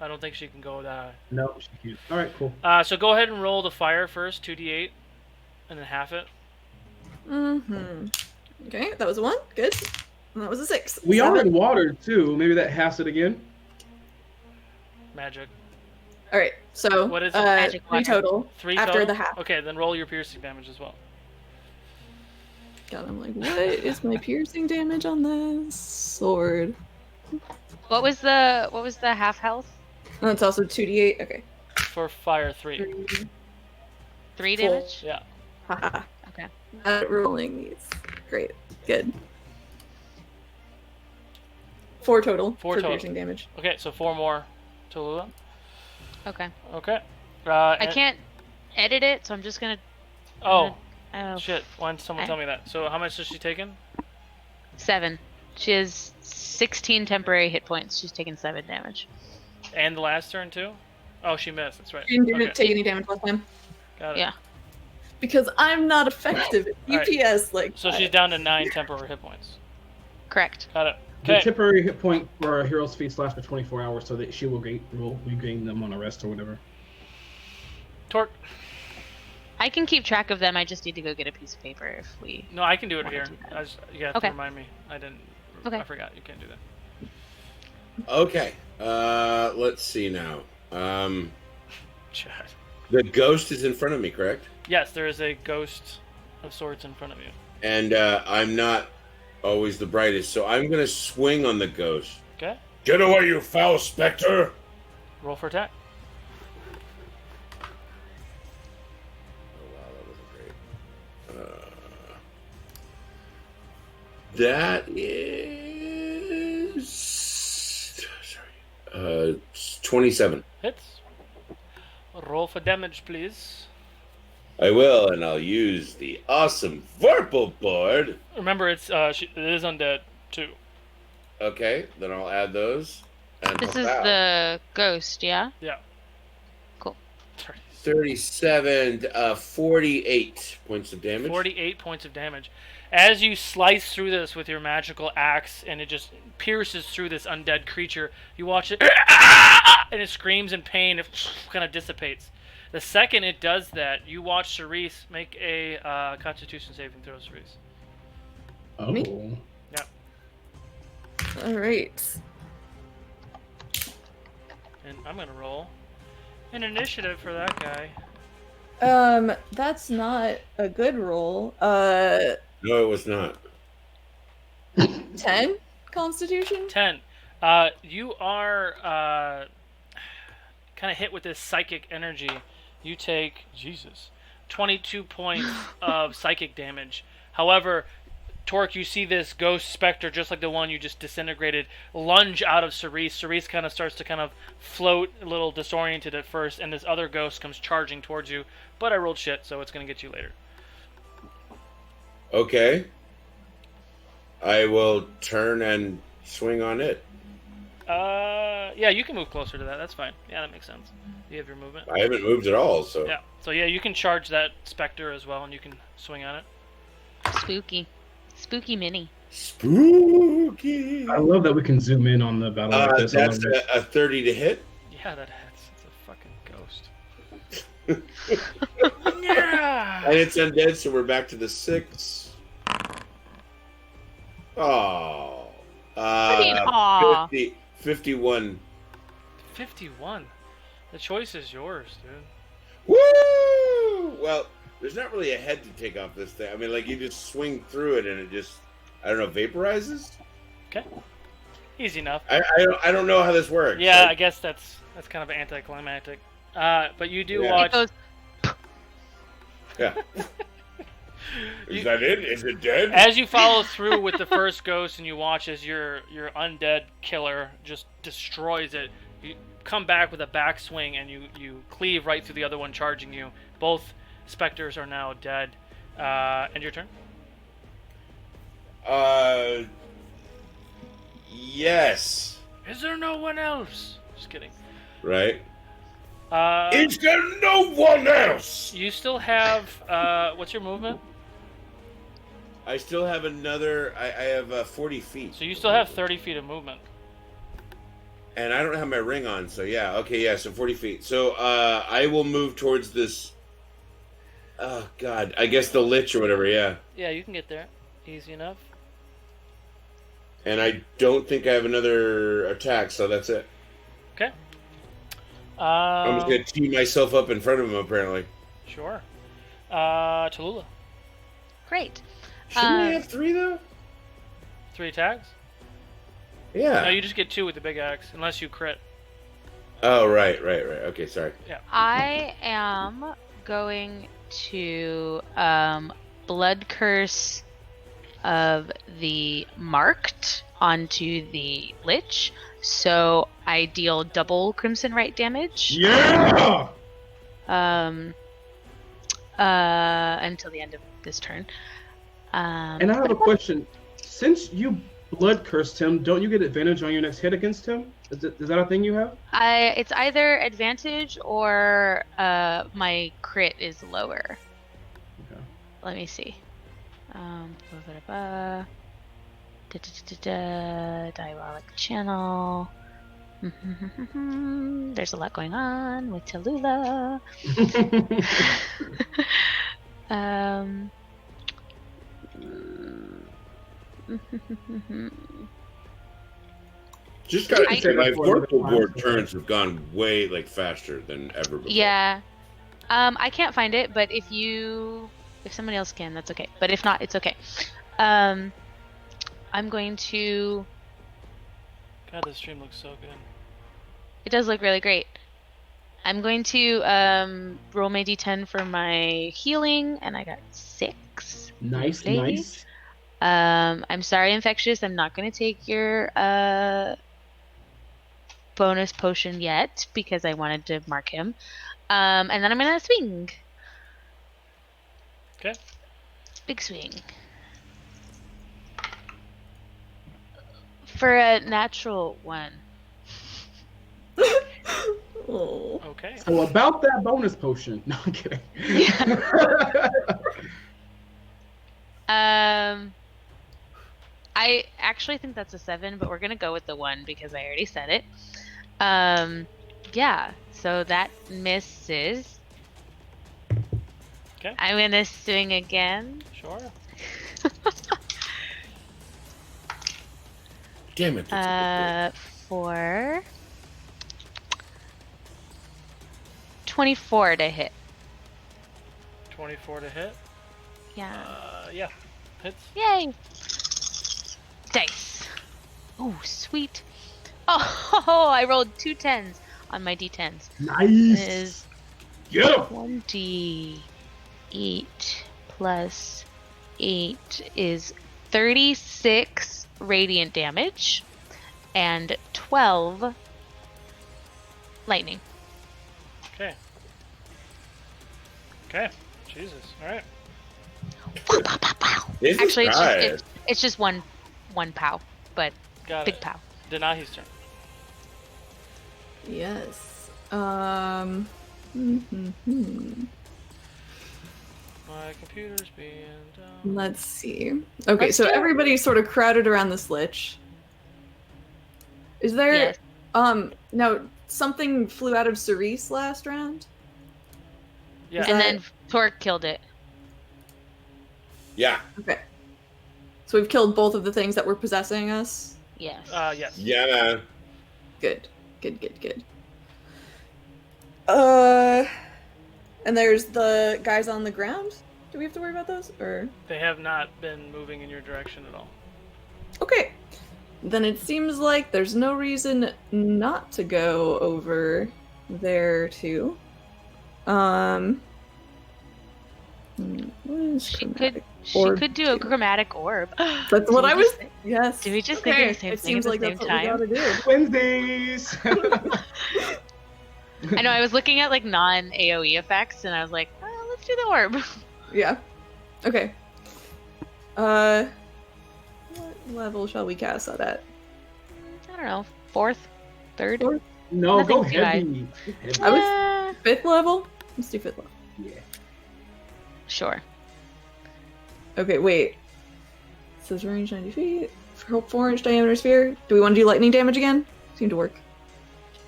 I don't think she can go that high. No, she can't. All right, cool. So go ahead and roll the fire first, 2d8, and then half it. Okay, that was a 1. Good. And that was a 6. We are 7. in water too. Maybe that halves it again. Magic. All right, so What is it? Magic 3 water. total 3 after total? the half. Okay, then roll your piercing damage as well. God, I'm like, what is my piercing damage on this sword? What was the half health? Oh, it's also 2d8. Okay. For fire, 3. 3 Full. damage? Yeah. Haha. Okay. Rolling these. Great. Good. 4 total 4 for total. piercing damage. Okay, so 4 more Tallulah. Okay. Okay. I can't edit it, so I'm just gonna. Oh. Oh, Shit. Why didn't someone tell me that? So how much has she taken? 7. She has 16 temporary hit points. She's taken 7 damage. And the last turn too? Oh, she missed. That's right. She didn't Okay. take any damage last time. Got it. Yeah. Because I'm not effective at Alright. DPS like So that. she's down to 9 temporary hit points. Correct. Got it. The Okay. temporary hit point for a hero's feast lasts for 24 hours, so that she will regain them on a rest or whatever. Torque. I can keep track of them. I just need to go get a piece of paper if we. No, I can do it wanna here. do that. You have Okay. to remind me. I didn't. Okay. I forgot. You can't do that. Okay. Let's see now. Chad. The ghost is in front of me, correct? Yes, there is a ghost of sorts in front of you. And I'm not always the brightest, so I'm gonna swing on the ghost. Okay. Get away, you foul specter! Roll for attack. Oh wow, that wasn't great. That is 27. Hits. Roll for damage, please. I will, and I'll use the awesome Vorpal board. Remember, it is undead too. Okay, then I'll add those. And This is wow. the ghost, yeah? Yeah. Cool. 37, 48 points of damage. 48 points of damage. As you slice through this with your magical axe and it just pierces through this undead creature, you watch it and it screams in pain. It kind of dissipates. The second it does that, you watch Cerise make a Constitution saving throw, Cerise. Oh. Me? Yep. Alright. And I'm going to roll an initiative for that guy. That's not a good roll. No, it was not. 10 Constitution? 10. You are kind of hit with this psychic energy. You take, 22 points of psychic damage. However, Torque, you see this ghost specter, just like the one you just disintegrated, lunge out of Cerise. Cerise kind of starts to kind of float, a little disoriented at first, and this other ghost comes charging towards you. But I rolled shit, so it's going to get you later. Okay. I will turn and swing on it. Yeah, you can move closer to that. That's fine. Yeah, that makes sense. You have your movement. I haven't moved at all, so. Yeah. So yeah, you can charge that specter as well, and you can swing on it. Spooky. Spooky mini. Spooky. I love that we can zoom in on the battle like this. I That's love it. a 30 to hit. Yeah, that hits. It's a fucking ghost. Yeah. And it's undead, so we're back to the 6. Oh. I mean, aw. 51. 51. The choice is yours, dude. Woo! Well, there's not really a head to take off this thing. I mean, like, you just swing through it and it just, I don't know, vaporizes? Okay. Easy enough. I don't know how this works. Yeah, Like, I guess that's kind of anticlimactic. But you do Yeah. watch. It goes. yeah. Is that it? Is it dead? As you follow through with the first ghost and you watch as your undead killer just destroys it, you come back with a backswing and you cleave right through the other one charging you. Both specters are now dead. And your turn? Yes. Is there no one else? Just kidding. Right? Uh, Is there no one else? you still have, what's your movement? I still have another, I have 40 feet. So you still have 30 feet of movement. And I don't have my ring on, so yeah. Okay, yeah, so 40 feet. So I will move towards this, oh god, I guess the lich or whatever, yeah. Yeah, you can get there. Easy enough. And I don't think I have another attack, so that's it. Okay. I'm just going to tee myself up in front of him, apparently. Sure. Tallulah. Great. Shouldn't I have 3, though? 3 attacks? Yeah. No, you just get 2 with the big axe, unless you crit. Oh, right. Okay, sorry. I am going to blood curse of the marked onto the lich. So I deal double Crimson Right damage. Yeah! Until the end of this turn. And I have a question. Since you blood cursed him, don't you get advantage on your next hit against him? Is that a thing you have? It's either advantage or my crit is lower. Okay. Let me see. Diabolic channel. There's a lot going on with Tallulah. Just gotta I- say, my vorpal board turns have gone way faster than ever before. Yeah. I can't find it, but if someone else can, that's okay. But if not, it's okay. I'm going to. God, this stream looks so good. It does look really great. I'm going to roll my d10 for my healing, and I got 6. Nice, Lovely. nice. I'm sorry, Infectious. I'm not going to take your bonus potion yet because I wanted to mark him. And then I'm going to swing. Okay. Big swing. For a natural 1. Oh. Okay. So about that bonus potion. No, I'm kidding. I actually think that's a 7, but we're gonna go with the 1 because I already said it. Yeah. So that misses. Okay. I'm gonna swing again. Sure. Damn it. For 24 to hit. 24 to hit. Yeah. Yeah. Hits. Yay! Dice. Oh, sweet. Oh, I rolled 2 10s on my d10s. Nice. It is Yeah. 28 plus 8 is 36 radiant damage and 12 lightning. Okay. Okay. Jesus. All right. Jesus Actually, Christ. it's just one pow, but Got big it. pow. Denahi's turn. Yes. My computer's being down. Let's see. Okay, so everybody's sort of crowded around this lich. Is there Yes. now something flew out of Cerise last round? Yeah. Is And that- then Torque killed it. Yeah. Okay. So we've killed both of the things that were possessing us. Yes. Yes. Yeah, man. Good. And there's the guys on the ground. Do we have to worry about those? Or They have not been moving in your direction at all. okay. Then it seems like there's no reason not to go over there too. What is She chromatic She orb could do a too? chromatic orb. That's what Did I we was. just- Yes. Did we just okay. think of the same It thing seems at like the that's same what we time? gotta do. Wednesdays. I know, I was looking at like non-AoE effects and I was like, oh, let's do the orb. Yeah. Okay. What level shall we cast that at? I don't know, 4th? 3rd? Fourth? No, Nothing go too high. heavy. I was 5th level? Let's do 5th level. Yeah. Sure. Okay, wait. It says range 90 feet. 4-inch diameter sphere. Do we want to do lightning damage again? Seemed to work.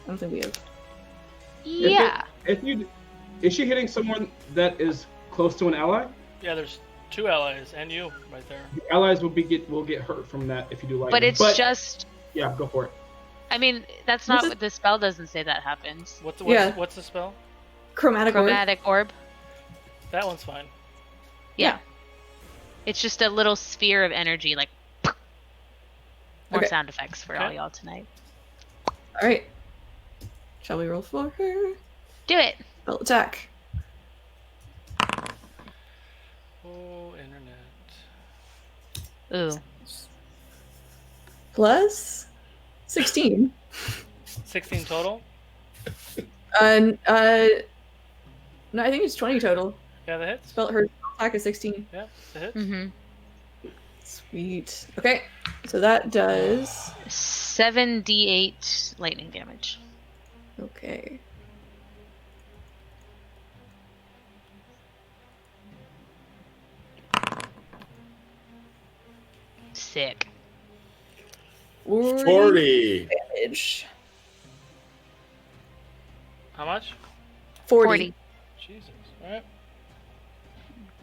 I don't think we have. Yeah. Is she hitting someone that is close to an ally? Yeah, there's 2 allies and you right there. The allies will get hurt from that if you do lightning. But it's just, yeah, go for it. I mean, that's not What's what the spell doesn't say that happens. What's Yeah. what's the spell? Chromatic orb. Chromatic orb. That one's fine. Yeah. It's just a little sphere of energy, like more Okay. sound effects for all Okay. y'all tonight. Alright. Shall we roll for her? Do it. Spell attack. Oh, internet. Ooh. Plus 16. 16 total? No, I think it's 20 total. Yeah, that hits. Spell her attack is 16. Yeah, that hits. Mm-hmm. Sweet. Okay, so that does. 7d8 lightning damage. Okay. Sick. 40. Damage. How much? 40. Jesus. Alright.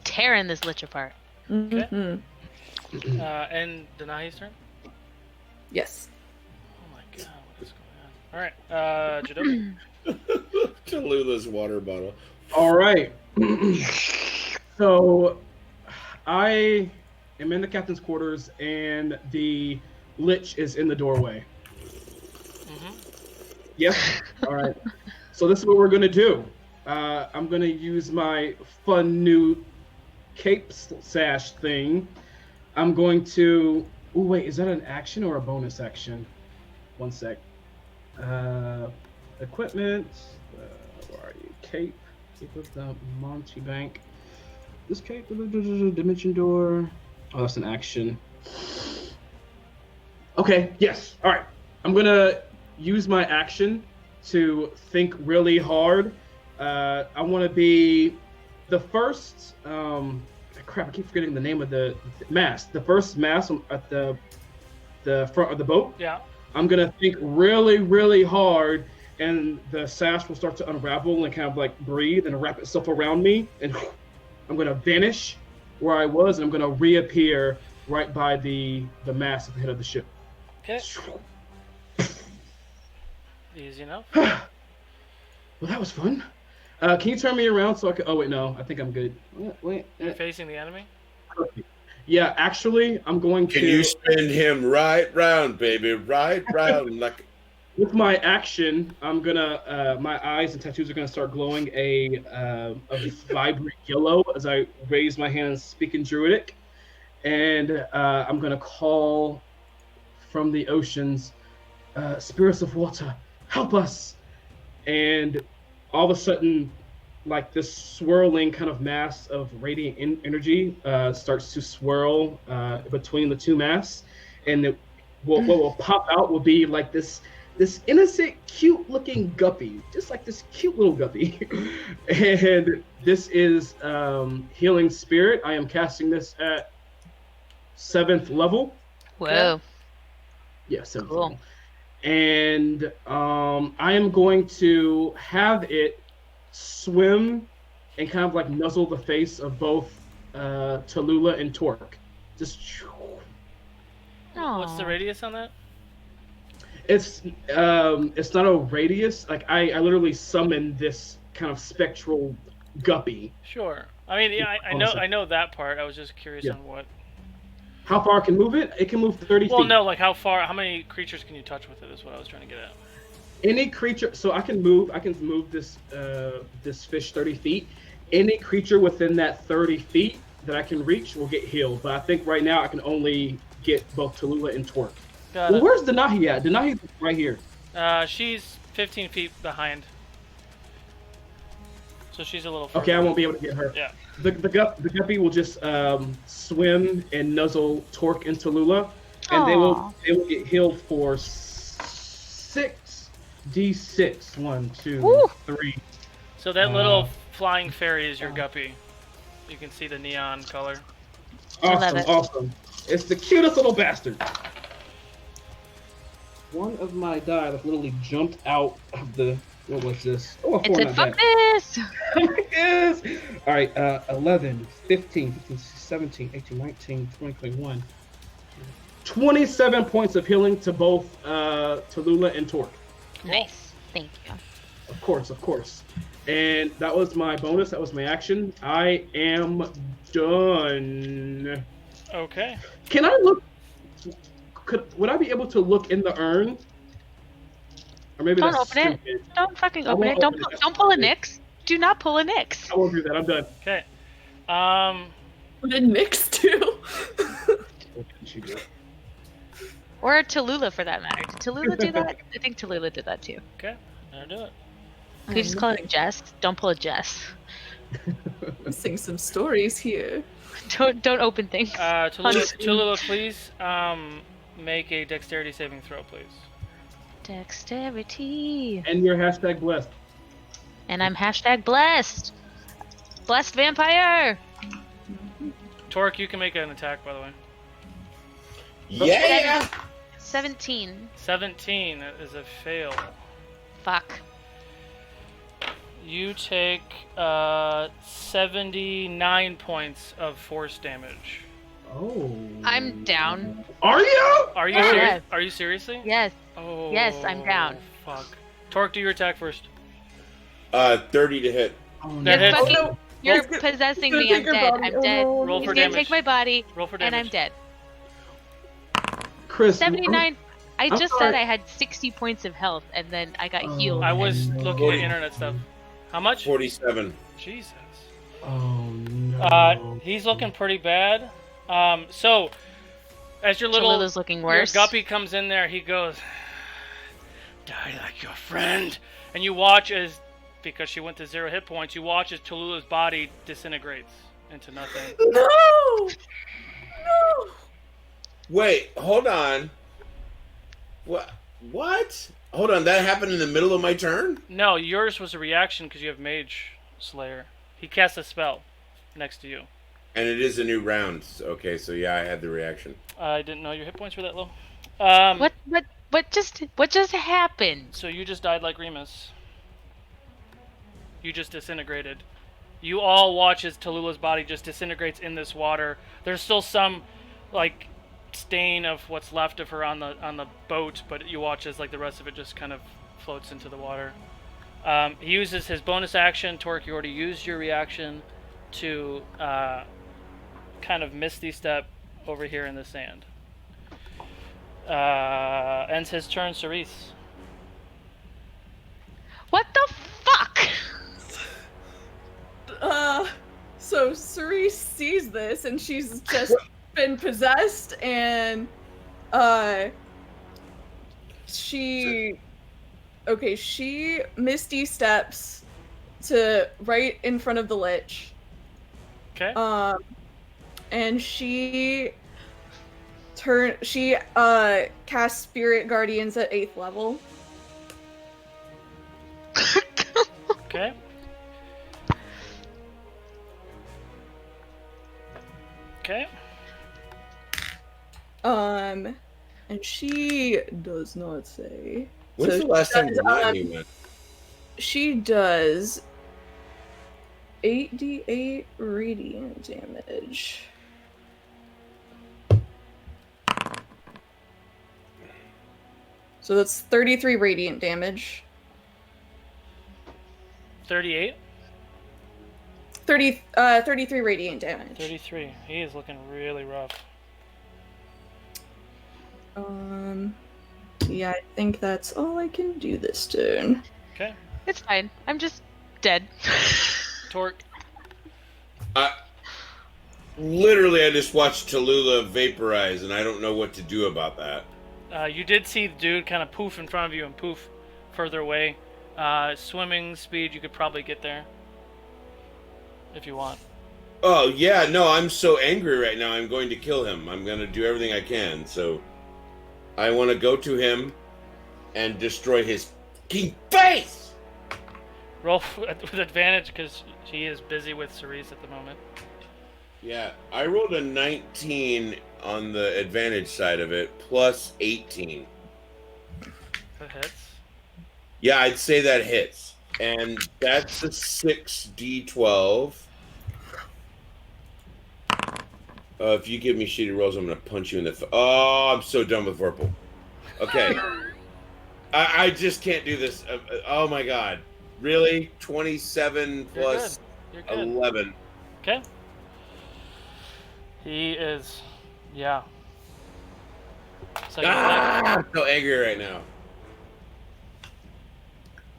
Tearing this lich apart. Mm-hmm. And Denahi's turn? Yes. Oh my god, what is going on? Alright, Jadobi. Tallulah's water bottle. All right. So, I am in the captain's quarters, and the lich is in the doorway. Mm-hmm. Yes. All right. So this is what we're gonna do. I'm gonna use my fun new cape sash thing. I'm going to. Oh wait, is that an action or a bonus action? One sec. Equipment. Where are you? Cape. Cape of the Monty Bank. This cape. Dimension door. Oh, that's an action. Okay. Yes. All right. I'm gonna use my action to think really hard. I want to be the first. Crap! I keep forgetting the name of the mast. The first mast at the front of the boat. Yeah. I'm gonna think really, really hard, and the sash will start to unravel and kind of like breathe and wrap itself around me, and I'm gonna vanish where I was, and I'm gonna reappear right by the mast at the head of the ship. Okay. Easy enough. Well, that was fun. Can you turn me around so I can? Oh wait, no. I think I'm good. Wait. You're facing the enemy? Perfect. Yeah, actually, I'm going to. Can you spin him right round, baby? Right round. Like. With my action, I'm gonna. My eyes and tattoos are gonna start glowing a vibrant yellow as I raise my hand and speak in Druidic, and I'm gonna call from the oceans, spirits of water, help us! And all of a sudden, like this swirling kind of mass of radiant energy starts to swirl between the two masses, and what will pop out will be like this innocent, cute-looking guppy, just like this cute little guppy. And this is Healing Spirit. I am casting this at 7th level. Whoa. Yeah, 7th Cool. level. And I am going to have it swim and kind of like nuzzle the face of both Tallulah and Torque. Just. What's the radius on that? It's not a radius. Like I literally summon this kind of spectral guppy. Sure. I mean, yeah, I know that part. I was just curious on what. How far can move it? It can move 30 feet. Well, no, like how many creatures can you touch with it is what I was trying to get at. Any creature, so I can move this this fish 30 feet. Any creature within that 30 feet that I can reach will get healed. But I think right now I can only get both Tallulah and Torque. Well, where's Denahi at? Denahi's right here. She's 15 feet behind. So she's a little further. Okay, I won't be able to get her. Yeah. The guppy will just swim and nuzzle Torque and Tallulah, and they will get healed for 6d6. 1, 2, 3. So that little flying fairy is your guppy. You can see the neon color. Awesome. It's the cutest little bastard. One of my die like literally jumped out of the. What was this? Oh, It said, fuck this! Yes! Alright, 11, 15, 17, 18, 19, 20, 21. 27 points of healing to both Tallulah and Torque. Nice. Thank you. Of course. And that was my bonus. That was my action. I am done. Okay. Can I look? Would I be able to look in the urn? Or maybe Don't that's open it. stupid. Don't fucking I open won't it. open it. Don't pull a Nyx. Do not pull a Nyx. I won't do that. I'm done. Okay. What did Nyx do? What did she do? Or Tallulah, for that matter. Did Tallulah do that? I think Tallulah did that too. Okay, I'll do it. Can you just call it Jess? Don't pull a Jess. Missing some stories here. Don't open things. Tallulah, please make a dexterity saving throw, please. Dexterity. And your hashtag blessed. And I'm hashtag blessed. Blessed vampire. Torque, you can make an attack, by the way. Yeah. 17. 17 that is a fail. Fuck. You take 79 points of force damage. Oh. I'm down. Are you? Are you Oh, serious? yes. Are you seriously? Yes. Oh. Yes, I'm down. Fuck. Torque, do your attack first. 30 to hit. Oh, That no. hits. Fucking, Oh, no. you're He's possessing gonna me. take I'm your dead. body. I'm dead. Oh, Roll He's for gonna damage. take my body, Roll for and damage. I'm dead. Chris. 79. I I'm just sorry. said I had 60 points of health, and then I got Oh. healed. I was no. looking at internet stuff. How much? 47. Jesus. Oh no. He's looking pretty bad. So, as your little Tallulah's looking worse. your guppy comes in there, he goes, "Die like your friend," and you watch as, because she went to 0 hit points, you watch as Tallulah's body disintegrates into nothing. No! No! Wait, hold on. What? Hold on, that happened in the middle of my turn? No, yours was a reaction because you have Mage Slayer. He cast a spell next to you. And it is a new round. Okay, so yeah, I had the reaction. I didn't know your hit points were that low. What just happened? So you just died like Remus. You just disintegrated. You all watch as Tallulah's body just disintegrates in this water. There's still some, like, stain of what's left of her on the boat, but you watch as, like, the rest of it just kind of floats into the water. He uses his bonus action. Torque, you already used your reaction to kind of misty step over here in the sand. Ends his turn, Cerise. What the fuck? So Cerise sees this and she's just been possessed and she misty steps to right in front of the lich. Okay. And she casts Spirit Guardians at 8th level. Okay. Okay. And she does not say. When's So the last time she you does, went? She does 8d8 radiant damage. So that's 33 radiant damage. 38? 33 radiant damage. 33. He is looking really rough. Yeah, I think that's all I can do this turn. Okay. It's fine. I'm just dead. Torque. Literally, I just watched Tallulah vaporize, and I don't know what to do about that. You did see the dude kind of poof in front of you and poof further away. Swimming speed, you could probably get there. If you want. Oh, yeah, no, I'm so angry right now, I'm going to kill him. I'm going to do everything I can, so... I want to go to him and destroy his fucking face! Roll with advantage because she is busy with Cerise at the moment. Yeah, I rolled a 19 on the advantage side of it, plus 18. That hits. Yeah, I'd say that hits. And that's a 6d12. If you give me shitty rolls, I'm going to punch you in the Oh, I'm so done with Vorpal. Okay. I just can't do this. Oh my god. Really? 27 plus You're good. 11. Okay. He is... Yeah. So I'm so angry right now.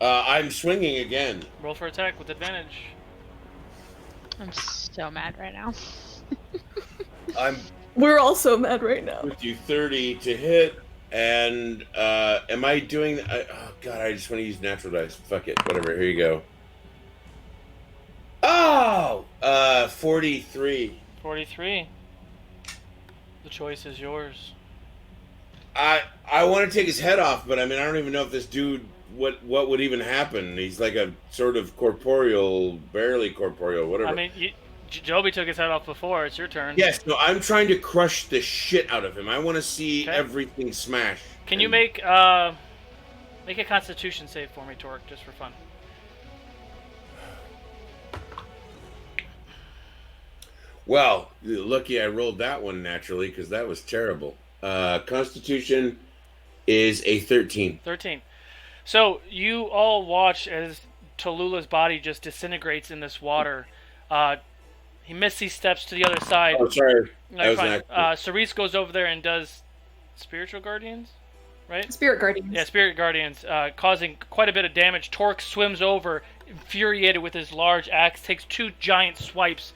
I'm swinging again. roll for attack with advantage. I'm so mad right now. I'm We're all so mad right now. with you 30 to hit. And am I doing? Oh God, I just want to use natural dice. Fuck it, whatever. Here you go. Oh, 43. 43. The choice is yours. I want to take his head off, but I mean, I don't even know if this dude what would even happen. He's like a sort of corporeal, barely corporeal, whatever. I mean, Joby took his head off before. It's your turn. Yes, no, I'm trying to crush the shit out of him. I want to see everything smash. Can you make a Constitution save for me, Torque, just for fun? Well, lucky I rolled that one naturally because that was terrible. Constitution is a 13. 13. So you all watch as Tallulah's body just disintegrates in this water. He missed these steps to the other side. Oh, sorry. No, fine. Cerise goes over there and does Spiritual Guardians, right? Spirit Guardians. Yeah, Spirit Guardians, causing quite a bit of damage. Torque swims over, infuriated with his large axe, takes 2 giant swipes.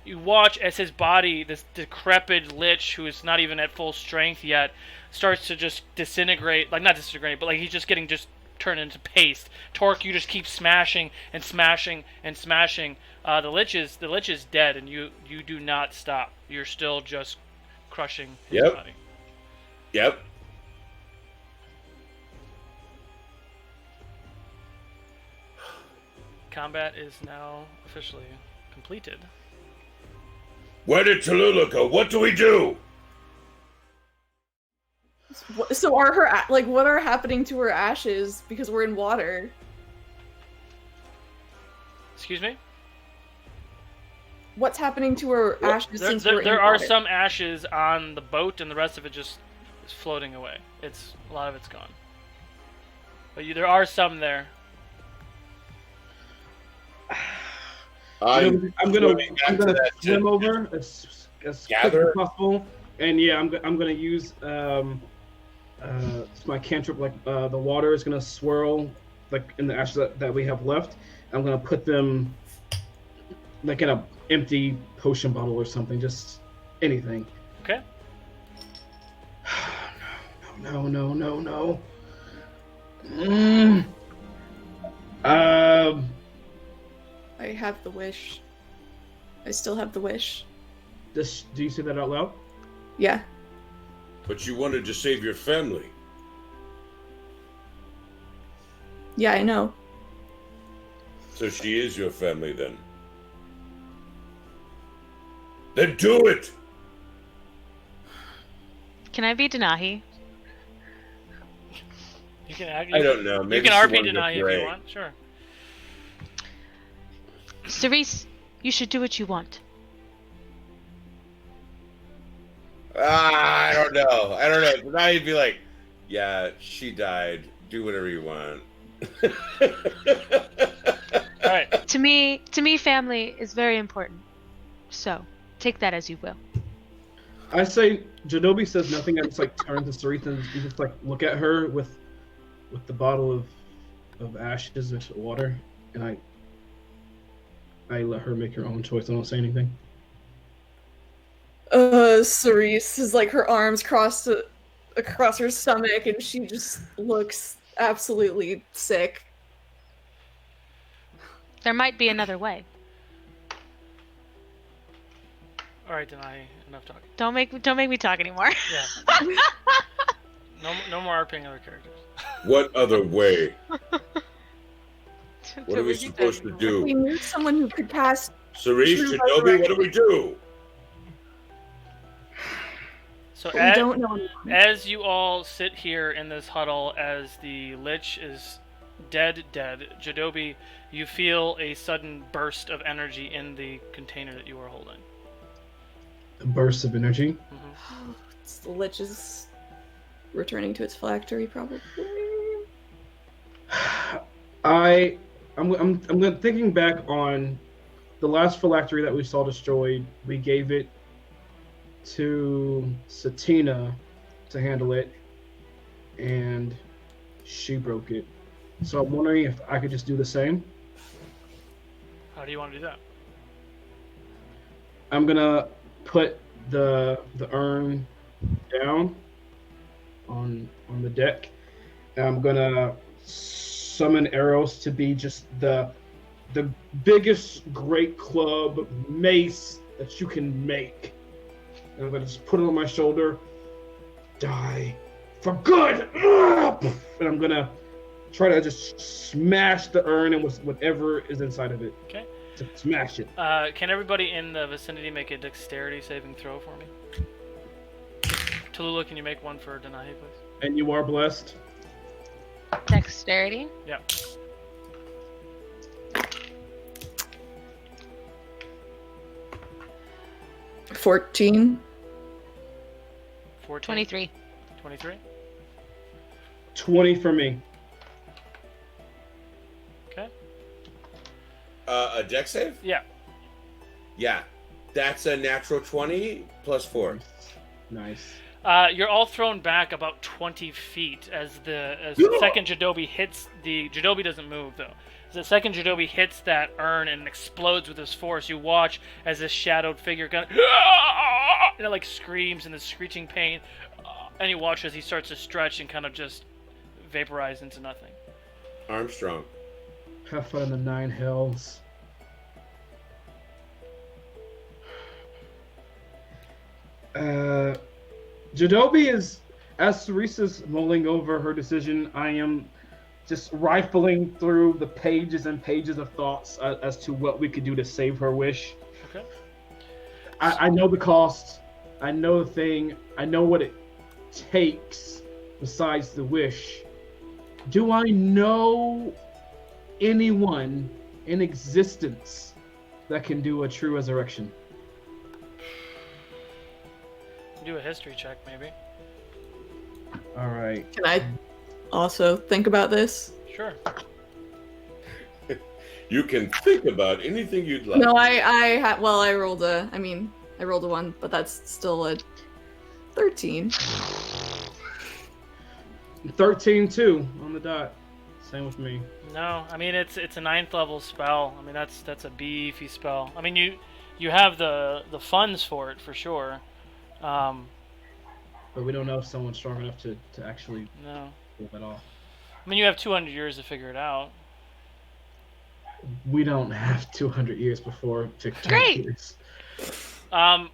You watch as his body, this decrepit lich, who is not even at full strength yet, starts to just disintegrate. Like, not disintegrate, but like he's just getting turned into paste. Torque, you just keep smashing and smashing and smashing. The lich is dead, and you do not stop. You're still just crushing his body. Yep. Combat is now officially completed. Where did Tallulah go? What do we do? So are what are happening to her ashes because we're in water? Excuse me? What's happening to her ashes since we're in water? There are some ashes on the boat, and the rest of it just is floating away. A lot of it's gone. But there are some there. I'm gonna swim over as quick as possible, and yeah, I'm gonna use my cantrip. Like the water is gonna swirl like in the ashes that we have left. I'm gonna put them like in a empty potion bottle or something, just anything. Okay. No. I have the wish. I still have the wish. Do you say that out loud? Yeah. But you wanted to save your family. Yeah, I know. So she is your family then. Then do it! Can I be Denahi? You can. I don't know. Maybe you can she RP wanted Denahi to if you pray. want. Sure. Cerise, you should do what you want. I don't know. Now you'd be like, yeah, she died. Do whatever you want. All right. To me, family is very important. So, take that as you will. I say Janobi says nothing. I just like turn to Cerise and just like look at her with the bottle of ashes and water, and I let her make her own choice. I don't say anything. Cerise is like her arms crossed across her stomach, and she just looks absolutely sick. There might be another way. All right, Denahi. Enough talking. Don't make me talk anymore. Yeah. No more RPing other characters. What other way? What are we supposed to do? We need someone who could cast. Cerise, Shinobi, what do we do? So We don't know anyone. as you all sit here in this huddle, as the lich is dead, Jadobi, you feel a sudden burst of energy in the container that you are holding. A burst of energy. Mm-hmm. It's the lich is returning to its phylactery, probably. I'm thinking back on the last phylactery that we saw destroyed. We gave it to Satina to handle it, and she broke it. So I'm wondering if I could just do the same. How do you want to do that? I'm gonna put the urn down on the deck. And I'm gonna summon arrows to be just the biggest great club mace that you can make. And I'm gonna just put it on my shoulder. Die for good. And I'm gonna try to just smash the urn and whatever is inside of it. Okay. To smash it. Can everybody in the vicinity make a dexterity saving throw for me? Tallulah, can you make one for Denahi, please? And you are blessed. Dexterity. Yeah. $14. 14? 23. 23? 20 for me. Okay. A deck save? Yeah. Yeah. That's a natural 20 plus 4. Nice. You're all thrown back about 20 feet as the second Jadobi hits the... Jadobi doesn't move, though. As the second Jadobi hits that urn and explodes with his force, you watch as this shadowed figure kind of... And it, like, screams in this screeching pain. And you watch as he starts to stretch and kind of just vaporize into nothing. Armstrong. Have fun in the 9 hells. Jadobi is, as Teresa's mulling over her decision, I am just rifling through the pages and pages of thoughts as to what we could do to save her wish. Okay. I know the cost. I know the thing. I know what it takes besides the wish. Do I know anyone in existence that can do a true resurrection? Do a history check, maybe. All right. Can I also think about this? Sure. You can think about anything you'd like. No, I rolled a 1, but that's still a 13. 13 too on the dot. Same with me. No, I mean it's a 9th level spell. I mean that's a beefy spell. I mean you have the funds for it for sure. But we don't know if someone's strong enough to actually No. pull that off. I mean you have 200 years to figure it out. We don't have 200 years before victory. Great.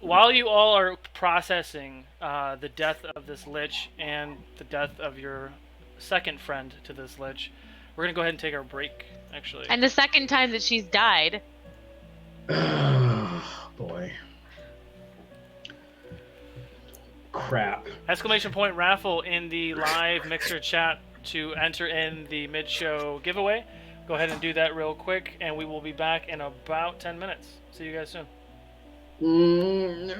While you all are processing the death of this lich and the death of your second friend to this lich, we're gonna go ahead and take our break. Actually. And the second time that she's died. Boy. Crap. Exclamation point raffle in the live Mixer chat to enter in the mid-show giveaway. Go ahead and do that real quick, and we will be back in about 10 minutes. See you guys soon. No.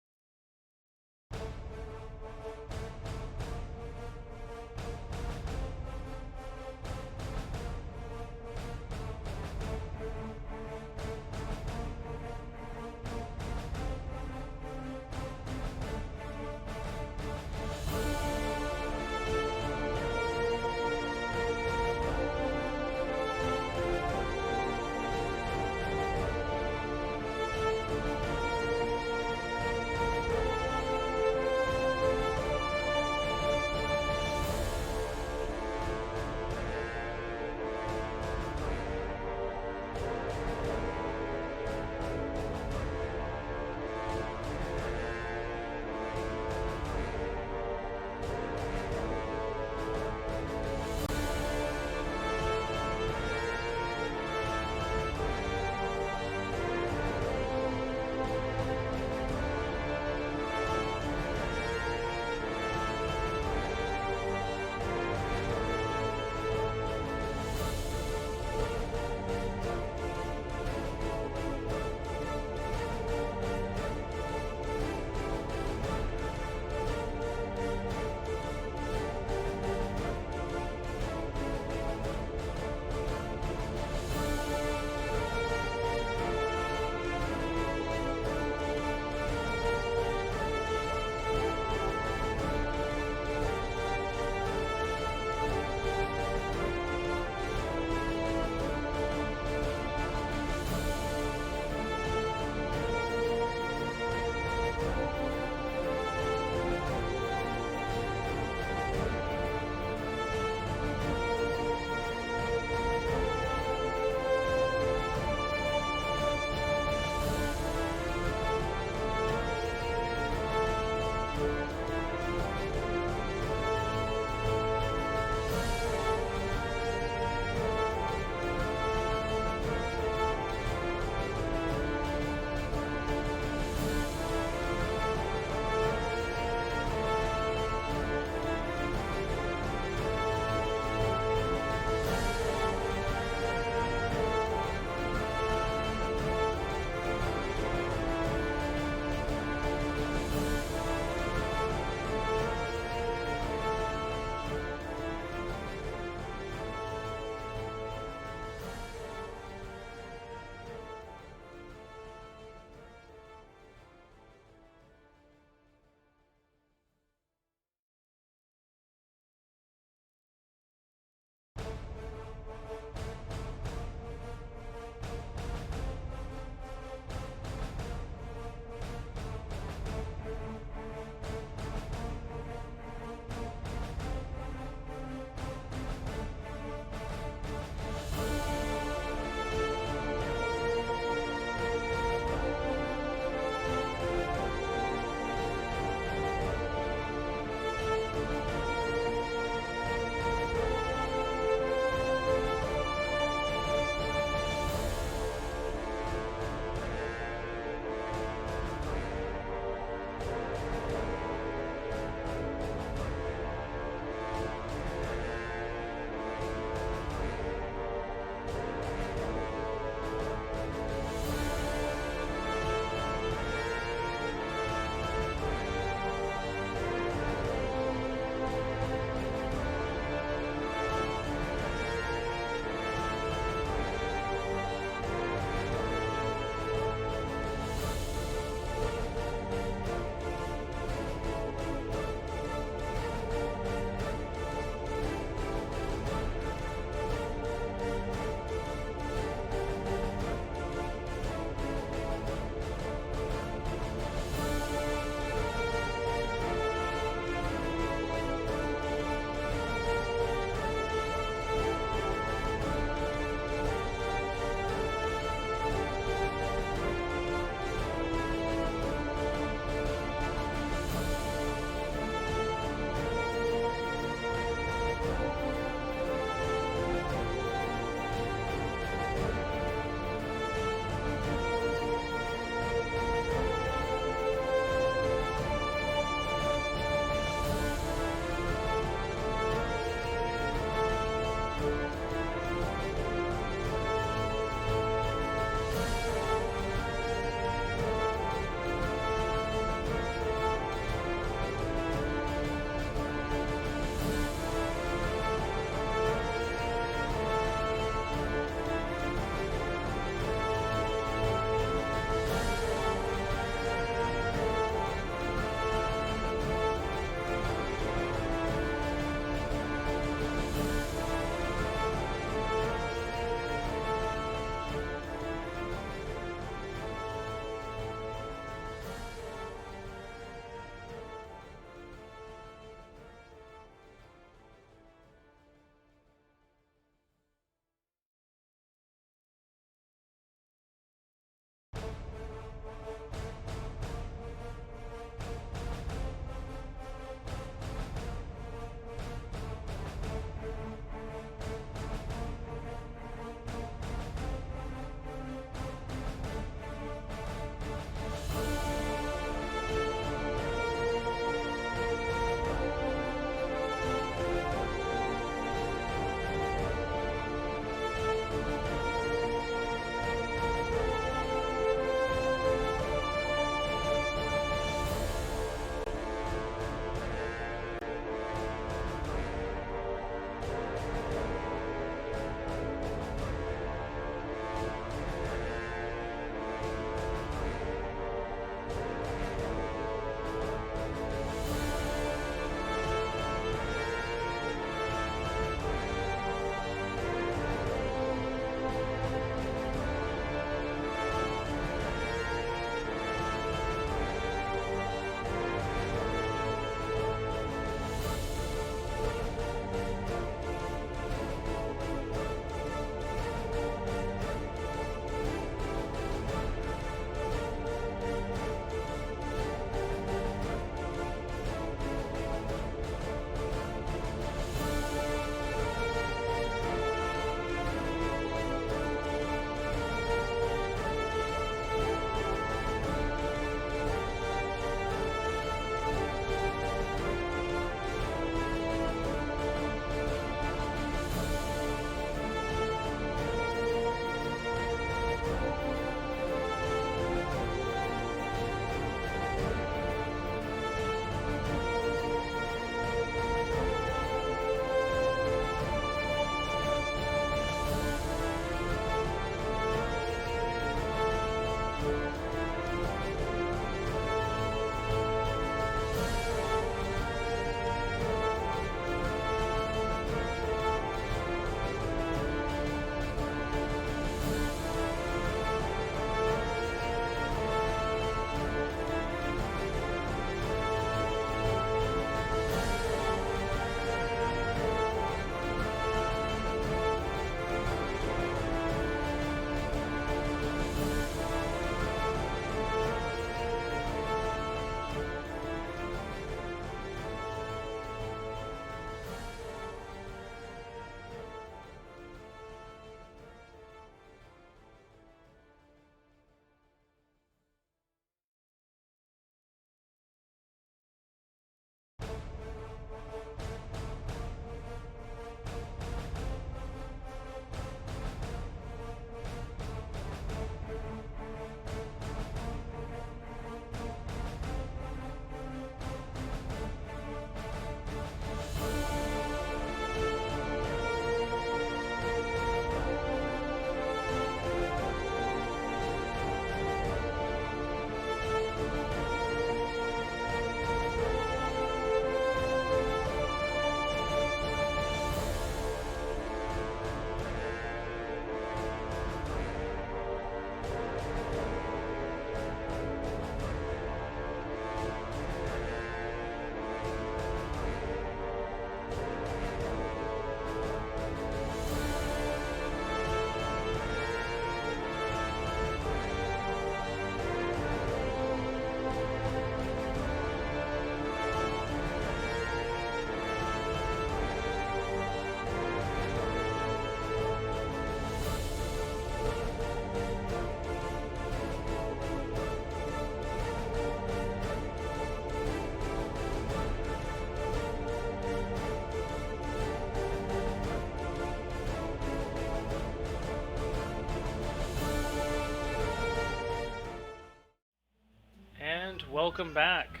welcome back.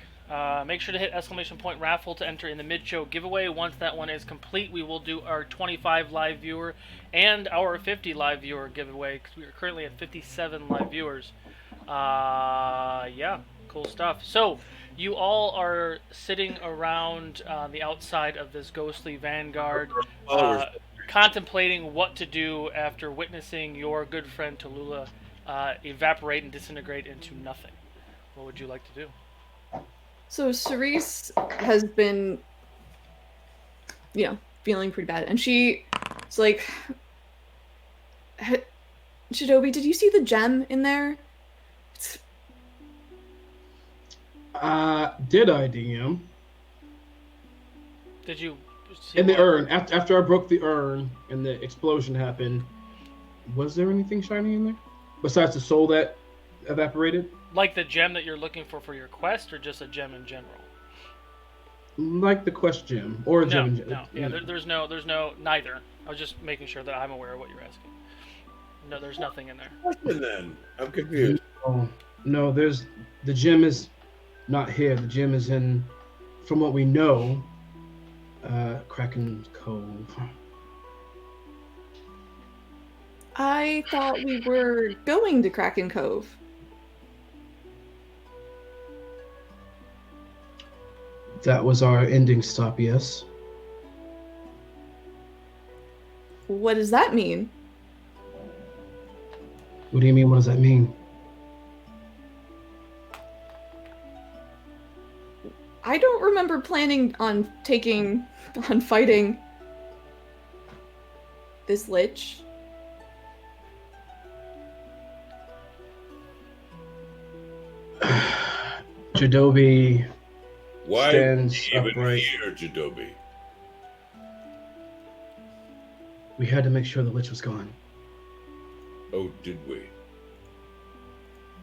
Make sure to hit exclamation point raffle to enter in the mid-show giveaway. Once that one is complete, we will do our 25 live viewer and our 50 live viewer giveaway, because we are currently at 57 live viewers. Yeah, cool stuff. So, you all are sitting around the outside of this ghostly Vanguard, contemplating what to do after witnessing your good friend Tallulah evaporate and disintegrate into nothing. What would you like to do? So Cerise has been, feeling pretty bad, and she's like, Shidobi, did you see the gem in there? Did I, DM? Did you see In the urn, after I broke the urn and the explosion happened, was there anything shiny in there? Besides the soul that evaporated? Like the gem that you're looking for your quest, or just a gem in general? Like the quest gem, or a gem in general. No. Yeah, there's no neither. I was just making sure that I'm aware of what you're asking. No, there's nothing in there. And then I'm confused. Oh, no, the gem is not here. The gem is in, from what we know, Kraken Cove. I thought we were going to Kraken Cove. That was our ending stop, yes. What does that mean? What do you mean, what does that mean? I don't remember planning on fighting this lich. Jadobi Why stands even upright. here, Jadobi? We had to make sure the lich was gone. Oh, did we?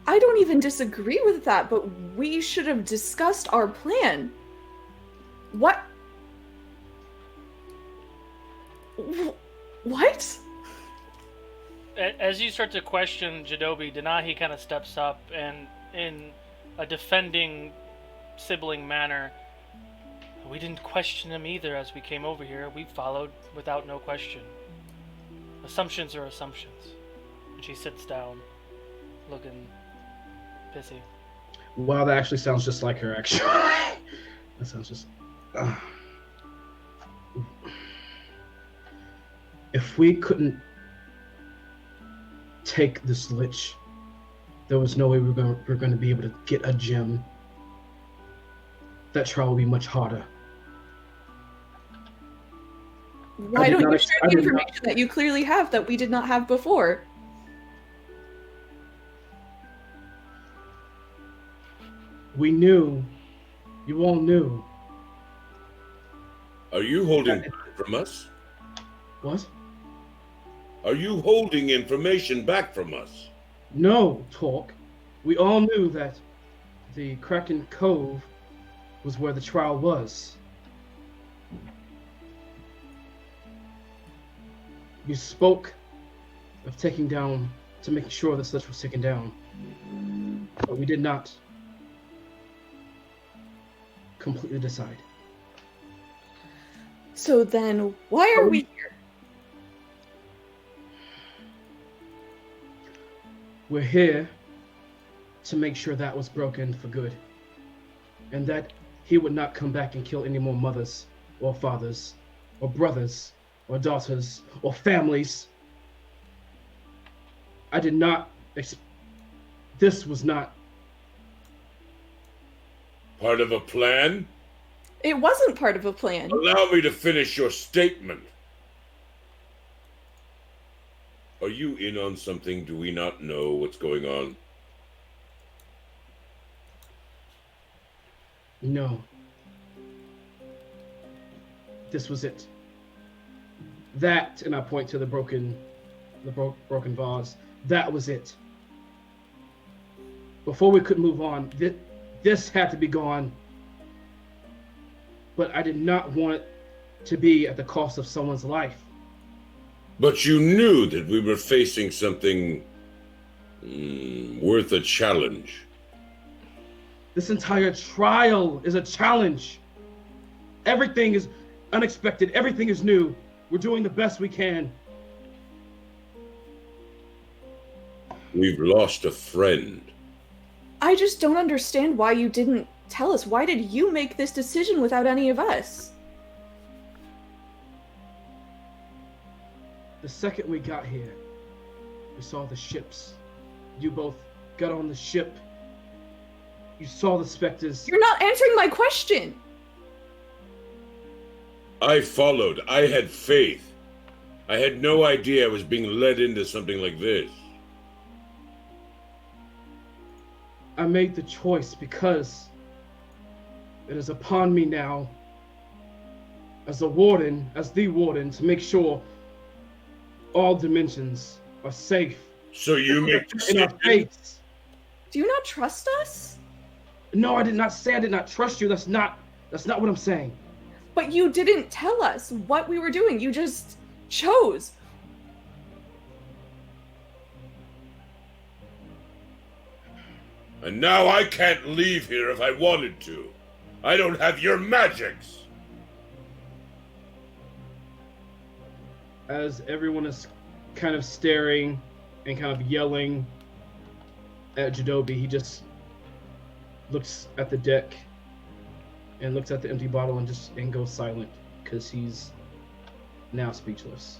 I don't even disagree with that, but we should have discussed our plan. What? What? As you start to question Jadobi, Denahi kind of steps up and, in a defending sibling manner, we didn't question him either as we came over here. We followed without no question. Assumptions are assumptions. And she sits down, looking pissy. Wow, that actually sounds just like her, actually. That sounds just... If we couldn't take this lich, there was no way we're going to be able to get a gem. That trial will be much harder. Why don't you share the information that you clearly have that we did not have before? We knew. You all knew. Are you holding back from us? What? Are you holding information back from us? No, Talk. We all knew that the Kraken Cove was where the trial was. You spoke of taking down, to make sure this lich was taken down. But we did not completely decide. So then, why are we here? We're here to make sure that was broken for good. And that he would not come back and kill any more mothers, or fathers, or brothers, or daughters, or families. I did not... This was not... Part of a plan? It wasn't part of a plan. Allow me to finish your statement. Are you in on something? Do we not know what's going on? No. This was it. That, and I point to the broken vase. That was it. Before we could move on, this had to be gone. But I did not want it to be at the cost of someone's life. But you knew that we were facing something worth a challenge. This entire trial is a challenge. Everything is unexpected. Everything is new. We're doing the best we can. We've lost a friend. I just don't understand why you didn't tell us. Why did you make this decision without any of us? The second we got here, we saw the ships. You both got on the ship. You saw the specters. You're not answering my question. I followed. I had faith. I had no idea I was being led into something like this. I made the choice because it is upon me now, as the warden, to make sure all dimensions are safe. So you make in our fates. Do you not trust us? No, I did not say I did not trust you. That's not what I'm saying. But you didn't tell us what we were doing. You just chose. And now I can't leave here if I wanted to. I don't have your magics. As everyone is kind of staring and kind of yelling at Jadobi, he just looks at the deck and looks at the empty bottle and goes silent because he's now speechless.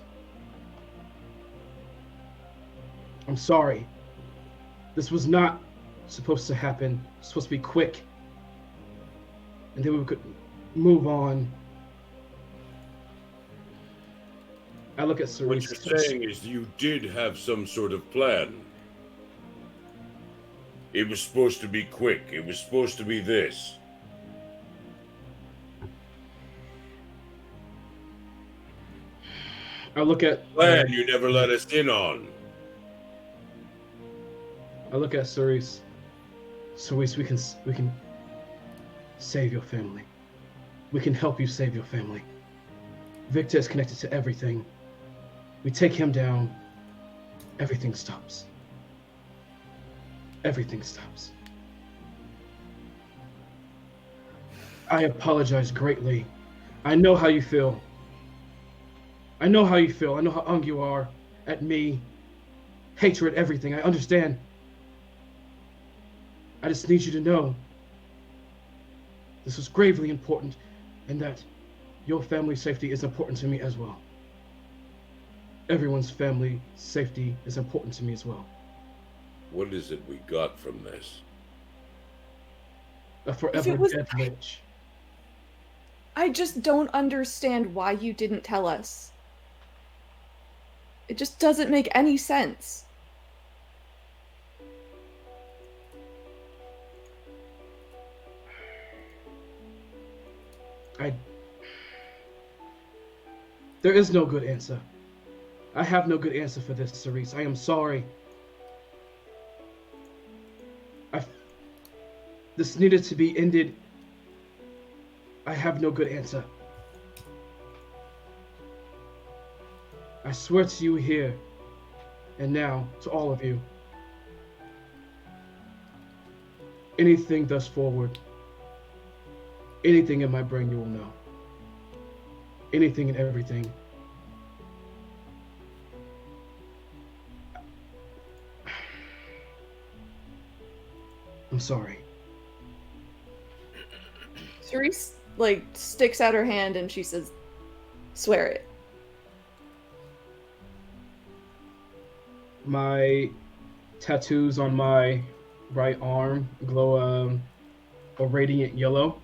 I'm sorry. This was not supposed to happen. It's supposed to be quick. And then we could move on. I look at Cerise. What you're saying is you did have some sort of plan. It was supposed to be quick. It was supposed to be this. I look at Plan you never let us in on. I look at Cerise. Cerise, we can save your family. We can help you save your family. Victor is connected to everything. We take him down, everything stops. Everything stops. I apologize greatly. I know how you feel. I know how you feel. I know how hung you are at me. Hatred, everything. I understand. I just need you to know this is gravely important and that your family's safety is important to me as well. Everyone's family safety is important to me as well. What is it we got from this? A forever dead lich. I just don't understand why you didn't tell us. It just doesn't make any sense. There is no good answer. I have no good answer for this, Cerise. I am sorry. This needed to be ended. I have no good answer. I swear to you here, and now to all of you, anything thus forward, anything in my brain you will know. Anything and everything. I'm sorry. Cerise, sticks out her hand and she says, swear it. My tattoos on my right arm glow a radiant yellow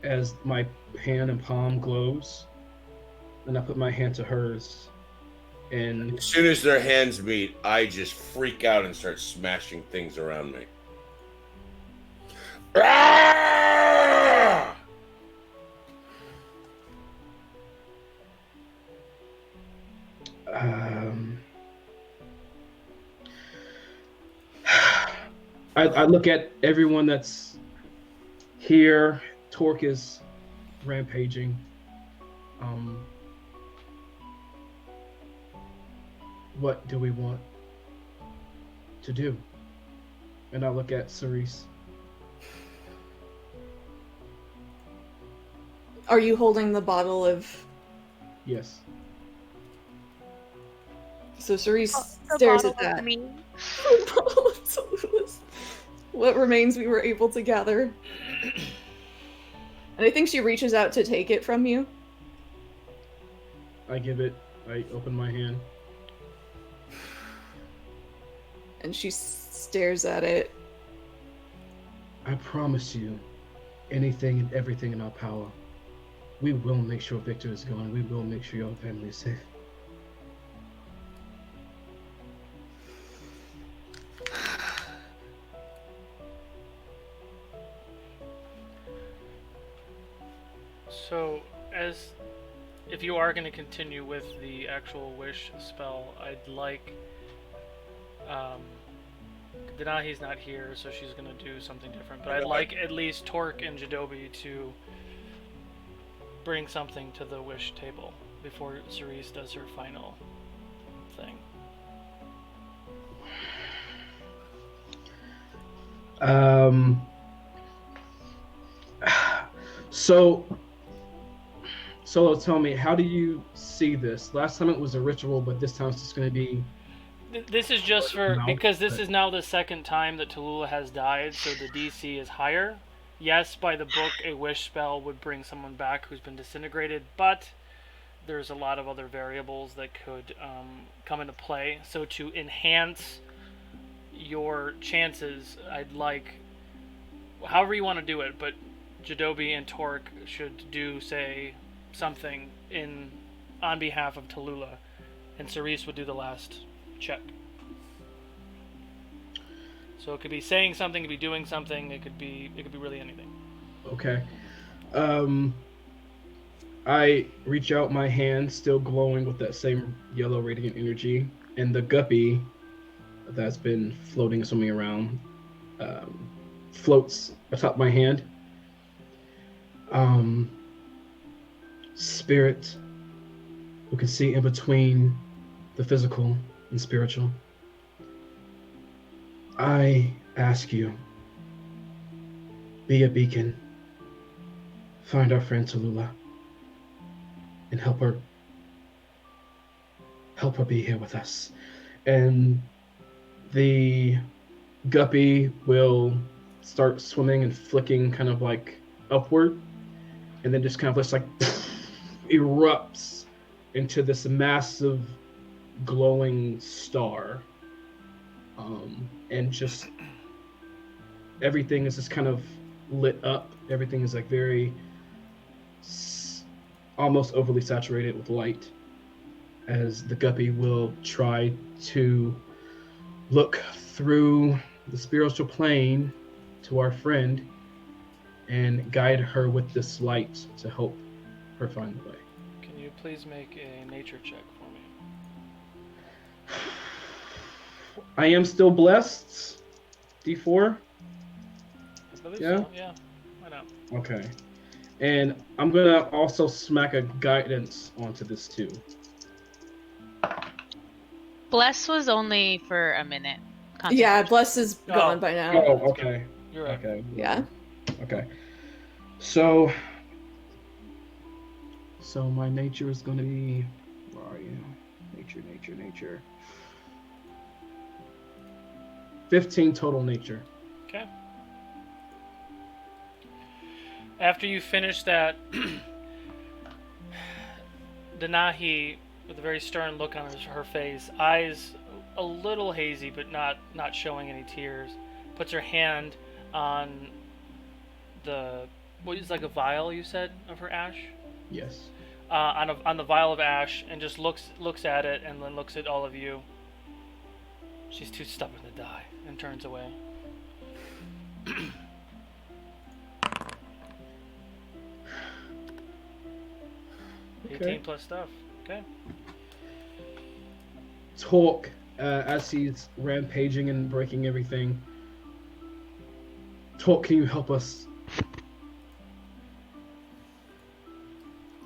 as my hand and palm glows. And I put my hand to hers. And as soon as their hands meet, I just freak out and start smashing things around me. Ah! I look at everyone that's here. Torque is rampaging. What do we want to do? And I look at Cerise. Are you holding the bottle of... Yes. So Cerise The stares bottle at that. of me. The bottle of Tallulah's. What remains we were able to gather. And I think she reaches out to take it from you. I give it. I open my hand. And she stares at it. I promise you, anything and everything in our power, we will make sure Victor is gone. We will make sure your family is safe. So, if you are going to continue with the actual wish spell, I'd like, Denahi's not here, so she's going to do something different, but I'd like at least Torque and Jadobi to bring something to the wish table before Cerise does her final thing. So tell me, how do you see this? Last time it was a ritual, but this time it's just going to be... This is just for, No, because this but- is now the second time that Tallulah has died, so the DC is higher. Yes, by the book, a wish spell would bring someone back who's been disintegrated, but there's a lot of other variables that could come into play. So to enhance your chances, I'd like, however you want to do it, but Jadobi and Torque should do, say, something on behalf of Tallulah, and Cerise would do the last check. So it could be saying something, it could be doing something, it could be really anything. Okay. I reach out my hand, still glowing with that same yellow radiant energy, and the guppy that's been floating, swimming around, floats atop my hand. Spirit, who can see in between the physical and spiritual, I ask you, be a beacon, find our friend Tallulah, and help her be here with us. And the guppy will start swimming and flicking kind of like upward, and then just kind of just like erupts into this massive glowing star. And just everything is just kind of lit up. Everything is like very almost overly saturated with light, as the guppy will try to look through the spiritual plane to our friend and guide her with this light to help her find the way. Can you please make a nature check for me? I am still blessed. D4? I believe Yeah? so, yeah. Why not? Okay. And I'm gonna also smack a guidance onto this too. Bless was only for a minute. Yeah, Bless is gone by now. Oh, okay. You're right. Okay. Yeah. Okay. So my nature is gonna be, where are you? Nature. 15 total nature. Okay. After you finish that, Denahi, with a very stern look on her face, eyes a little hazy but not showing any tears, puts her hand on the, what is like a vial, you said, of her ash? Yes. On the vial of ash, and just looks at it and then looks at all of you. She's too stubborn to die, and turns away. 18 plus stuff. Okay. Talk as he's rampaging and breaking everything. Talk, can you help us?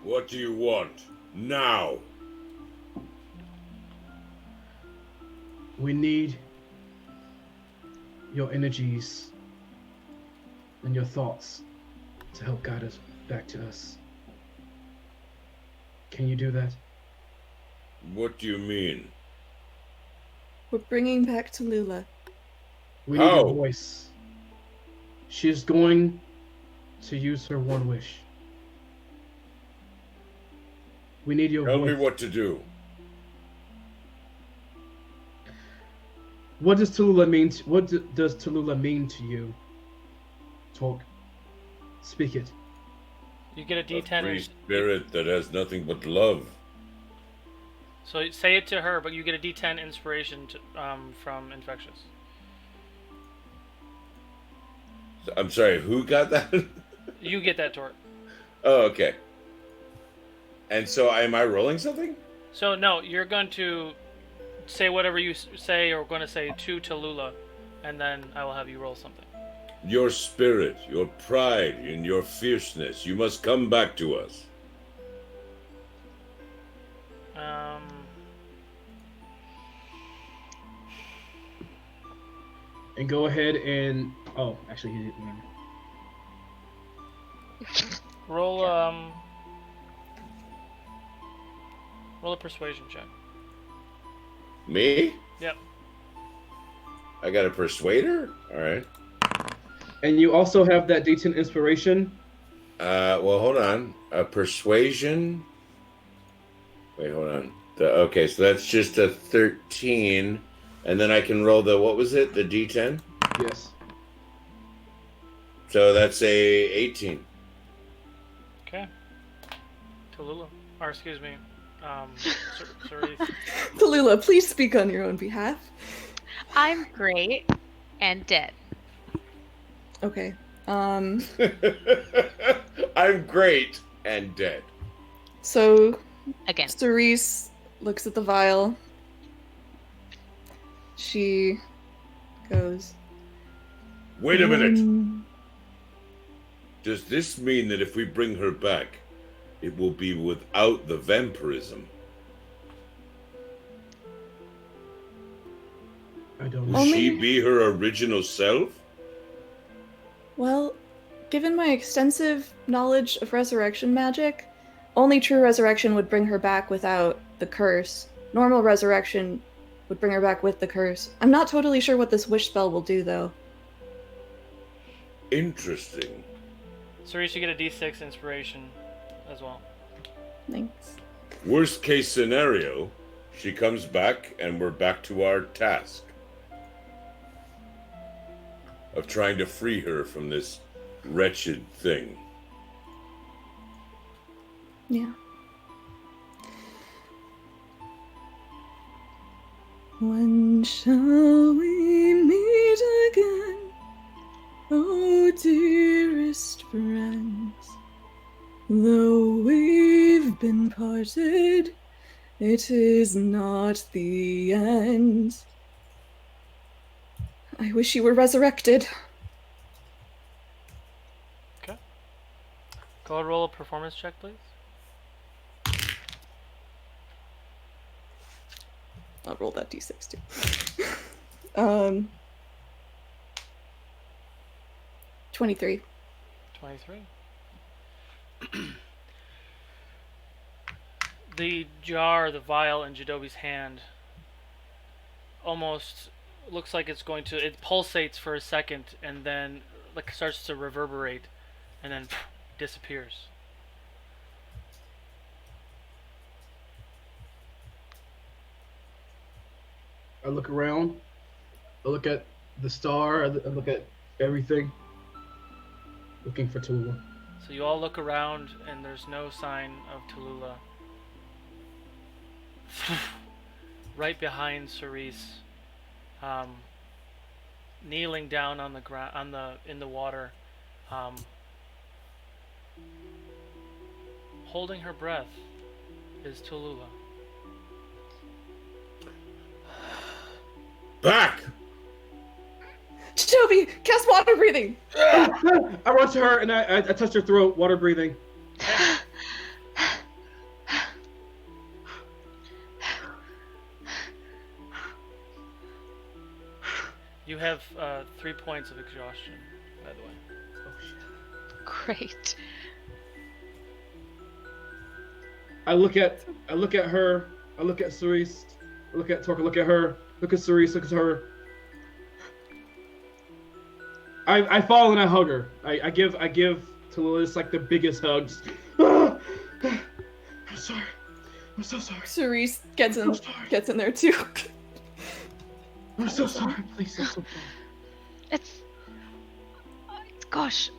What do you want? Now! We need your energies and your thoughts to help guide us back to us. Can you do that? What do you mean? We're bringing back Tallulah. We need How? your voice. She is going to use her one wish. We need your Tell voice. me what to do. What does Tallulah mean? Does Tallulah mean to you? Talk. Speak it. You get a A D10. free spirit that has nothing but love. So say it to her, but you get a D10 inspiration from infectious. I'm sorry, who got that? You get that, Tort. Oh, okay. And so am I rolling something? So no, you're going to say whatever you say or going to say to Tallulah, and then I will have you roll something. Your spirit, your pride, and your fierceness, you must come back to us. And go ahead and... Oh, actually, he didn't remember. Roll roll a persuasion check. Me? Yep. I got a persuader? Alright. And you also have that D10 inspiration. Well, hold on. A persuasion. Wait, hold on. Okay, so that's just a 13. And then I can roll the, what was it? The D10? Yes. So that's a 18. Okay. Tallulah. Or excuse me. Cerise. Tallulah, please speak on your own behalf. I'm great and dead. Okay. I'm great and dead. So Again. Cerise looks at the vial. She goes, Wait a minute. "Mm, Does this mean that if we bring her back, it will be without the vampirism? I don't Will know. she Only- be her original self? Well, given my extensive knowledge of resurrection magic, only true resurrection would bring her back without the curse. Normal resurrection would bring her back with the curse. I'm not totally sure what this wish spell will do, though. Interesting. Cerise, you get a D6 inspiration as well. Thanks. Worst case scenario, she comes back and we're back to our task of trying to free her from this wretched thing. Yeah. When shall we meet again, oh dearest friends? Though we've been parted, it is not the end. I wish you were resurrected. Okay. Go ahead and roll a performance check, please. I'll roll that d6 too. 23. 23. The jar, the vial in Jadobi's hand almost looks like it's going to, it pulsates for a second and then like starts to reverberate and then disappears. I look around. I look at the star. I look at everything. Looking for Tallulah. So you all look around and there's no sign of Tallulah. Right behind Cerise, kneeling down on the ground, in the water, holding her breath, is Tallulah. Back! Jadobi, cast water breathing! I run to her and I touch her throat, water breathing. You have 3 points of exhaustion, by the way. Oh shit. Great. I look at her. I look at Cerise. I look at Torque. I look at her. Look at Cerise. Look at her. I fall and I hug her. I give Tallulah like the biggest hugs. I'm sorry. I'm so sorry. Cerise gets in there too. I'm so sorry. Please, I'm so sorry. It's. Gosh,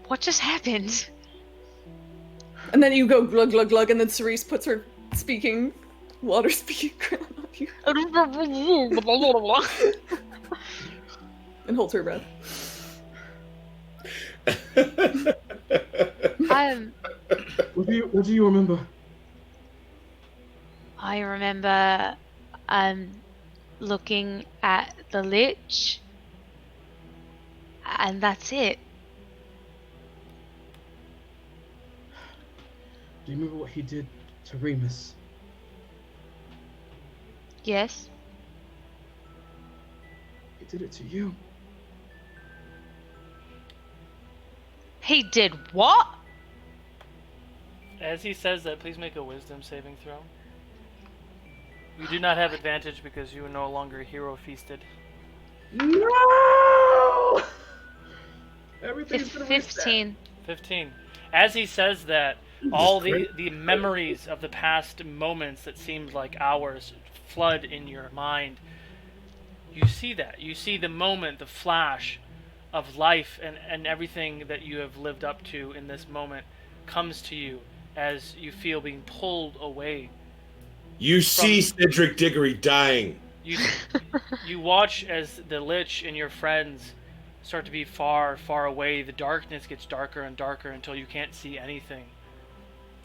what just happened? And then you go glug glug glug, and then Cerise puts her water speaking crown on you. And holds her breath. What do you remember? I remember looking at the lich, and that's it. Do you remember what he did to Remus? Yes. He did it to you. He did what? As he says that, please make a wisdom saving throw. You do not have advantage because you are no longer hero feasted. No! Everything's It's gonna 15. 15. As he says that, all the memories of the past moments that seemed like hours flood in your mind. You see that. You see the moment, the flash of life and everything that you have lived up to in this moment comes to you as you feel being pulled away. You see Cedric Diggory dying. You watch as the Lich and your friends start to be far, far away. The darkness gets darker and darker until you can't see anything.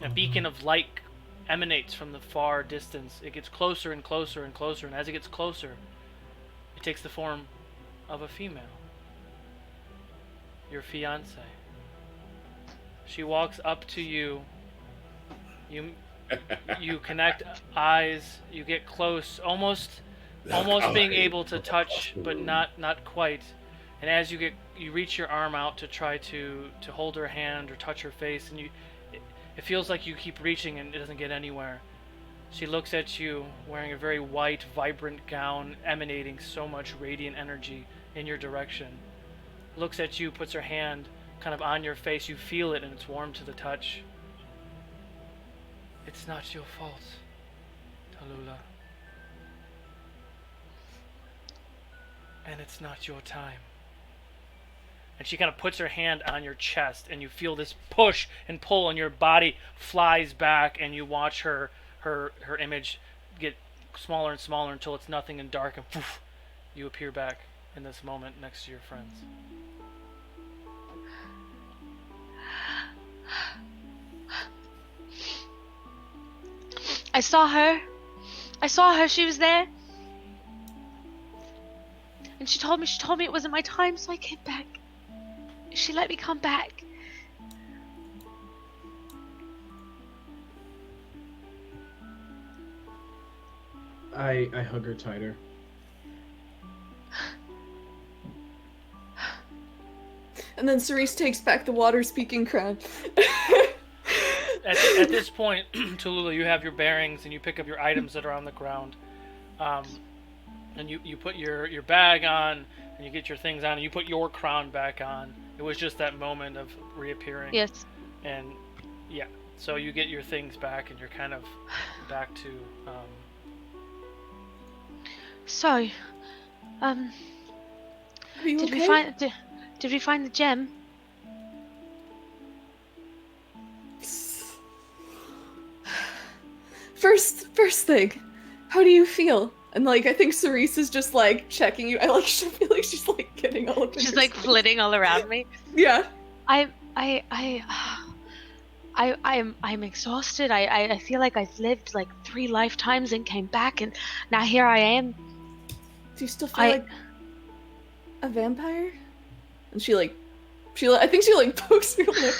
A beacon of light emanates from the far distance. It gets closer and closer and closer, and as it gets closer, it takes the form of a female. Your fiancée. She walks up to you. You connect eyes. You get close, almost being able to touch, but not quite. And as you reach your arm out to try to hold her hand or touch her face, and it feels like you keep reaching and it doesn't get anywhere. She looks at you wearing a very white, vibrant gown, emanating so much radiant energy in your direction. Looks at you, puts her hand kind of on your face. You feel it and it's warm to the touch. It's not your fault, Tallulah. And it's not your time. And she kind of puts her hand on your chest, and you feel this push and pull, and your body flies back, and you watch her image get smaller and smaller until it's nothing and dark, and poof, you appear back in this moment next to your friends. I saw her. She was there. And she told me it wasn't my time, so I came back. She let me come back. I hug her tighter. And then Cerise takes back the water-speaking crown. At this point, Tallulah, you have your bearings and you pick up your items that are on the ground. And you put your bag on and you get your things on and you put your crown back on. It was just that moment of reappearing. Yes. And yeah, so you get your things back and you're kind of back to So, Are you did okay? we find the gem? First thing, how do you feel? And like, I think Cerise is just like checking you. I feel like she's like getting all up in She's your like skin. flitting all around me. Yeah. I'm exhausted. I feel like I've lived like 3 lifetimes and came back, and now here I am. Do you still feel like a vampire? And I think she like pokes your lip.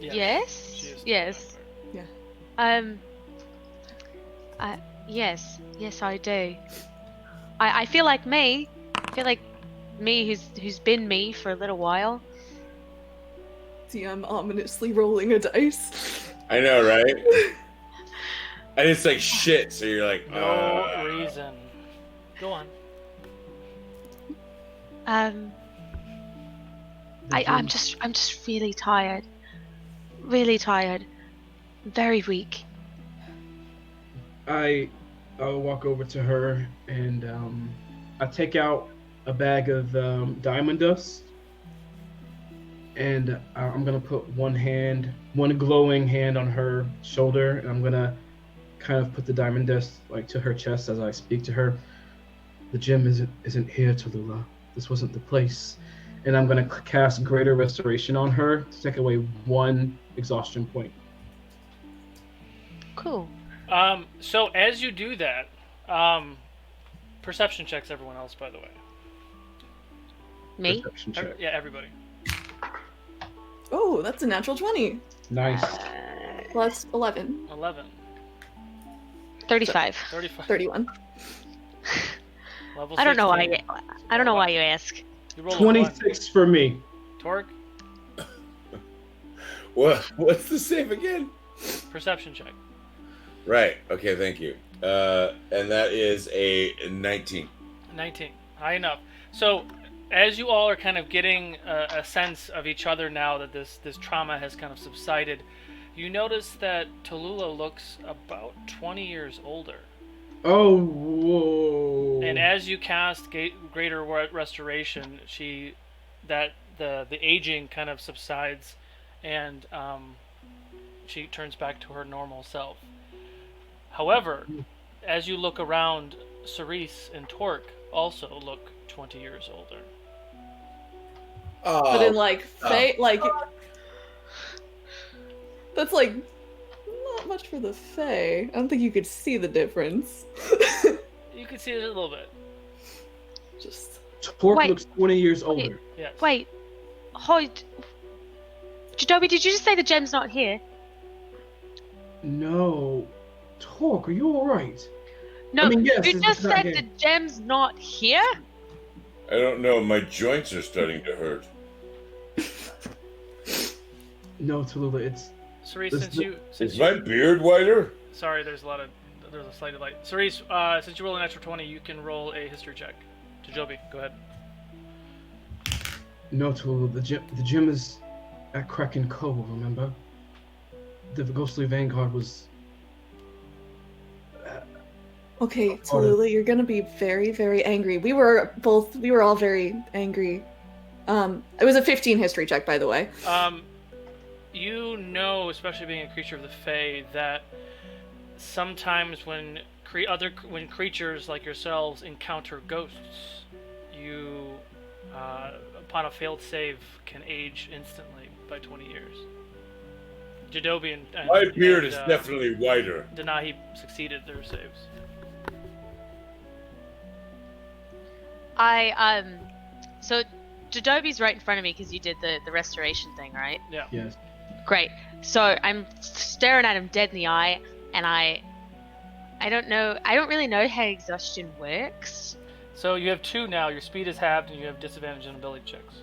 Yes. She is Yes. Yeah. Yes, I do. I feel like me. I feel like Me, who's been me for a little while. See, I'm ominously rolling a dice. I know, right? And it's like shit, so you're like, No reason. Go on. I'm just really tired. Really tired. Very weak. I'll walk over to her and I take out a bag of diamond dust, and I'm gonna put one glowing hand on her shoulder, and I'm gonna kind of put the diamond dust like to her chest as I speak to her. The gym isn't here, Tallulah. This wasn't the place. And I'm gonna cast Greater Restoration on her to take away 1 exhaustion point. Cool. So as you do that, perception checks everyone else, by the way. Me? Perception check. Yeah, everybody. Oh, that's a natural 20. Nice. Plus 11. 11. 35. 35. 31. Level I don't know why. 16. I don't know why you ask. You roll a 26 for me. 1. Torque, what's the save again? perception check. Right. Okay. Thank you. And that is a 19. 19. High enough. So, as you all are kind of getting a sense of each other now that this trauma has kind of subsided, you notice that Tallulah looks about 20 years older. Oh, whoa. And as you cast Greater Restoration, the aging kind of subsides, and she turns back to her normal self. However, as you look around, Cerise and Torque also look 20 years older. Oh, But in like like that's like not much for the Fae. I don't think you could see the difference. You can see it a little bit. Just Torque Wait. looks 20 years older. Yes. Wait. Hold. Jadobi, did you just say the gem's not here? No. Torque, are you alright? No, I mean, yes, you it's just not said here. the gem's not here? I don't know. My joints are starting to hurt. No, Tallulah, it's... Cerise, This- since Is you my beard whiter? sorry, there's a slight delay. Cerise, since you roll a natural 20, you can roll a history check. To Joby, go ahead. No, Tallulah, the gym is at Kraken Cove, remember? The ghostly Vanguard was... okay, Tallulah, you're gonna be very, very angry. We were all very angry. It was a 15 history check, by the way. You know, especially being a creature of the Fae, that sometimes when creatures like yourselves encounter ghosts, you, upon a failed save, can age instantly by 20 years. Jadobi and My beard is definitely whiter. Denahi succeeded their saves. So Jadobi's right in front of me because you did the restoration thing, right? Yeah. Yes. Great. So I'm staring at him dead in the eye, and I don't really know how exhaustion works. So you have 2 now. Your speed is halved, and you have disadvantage on ability checks.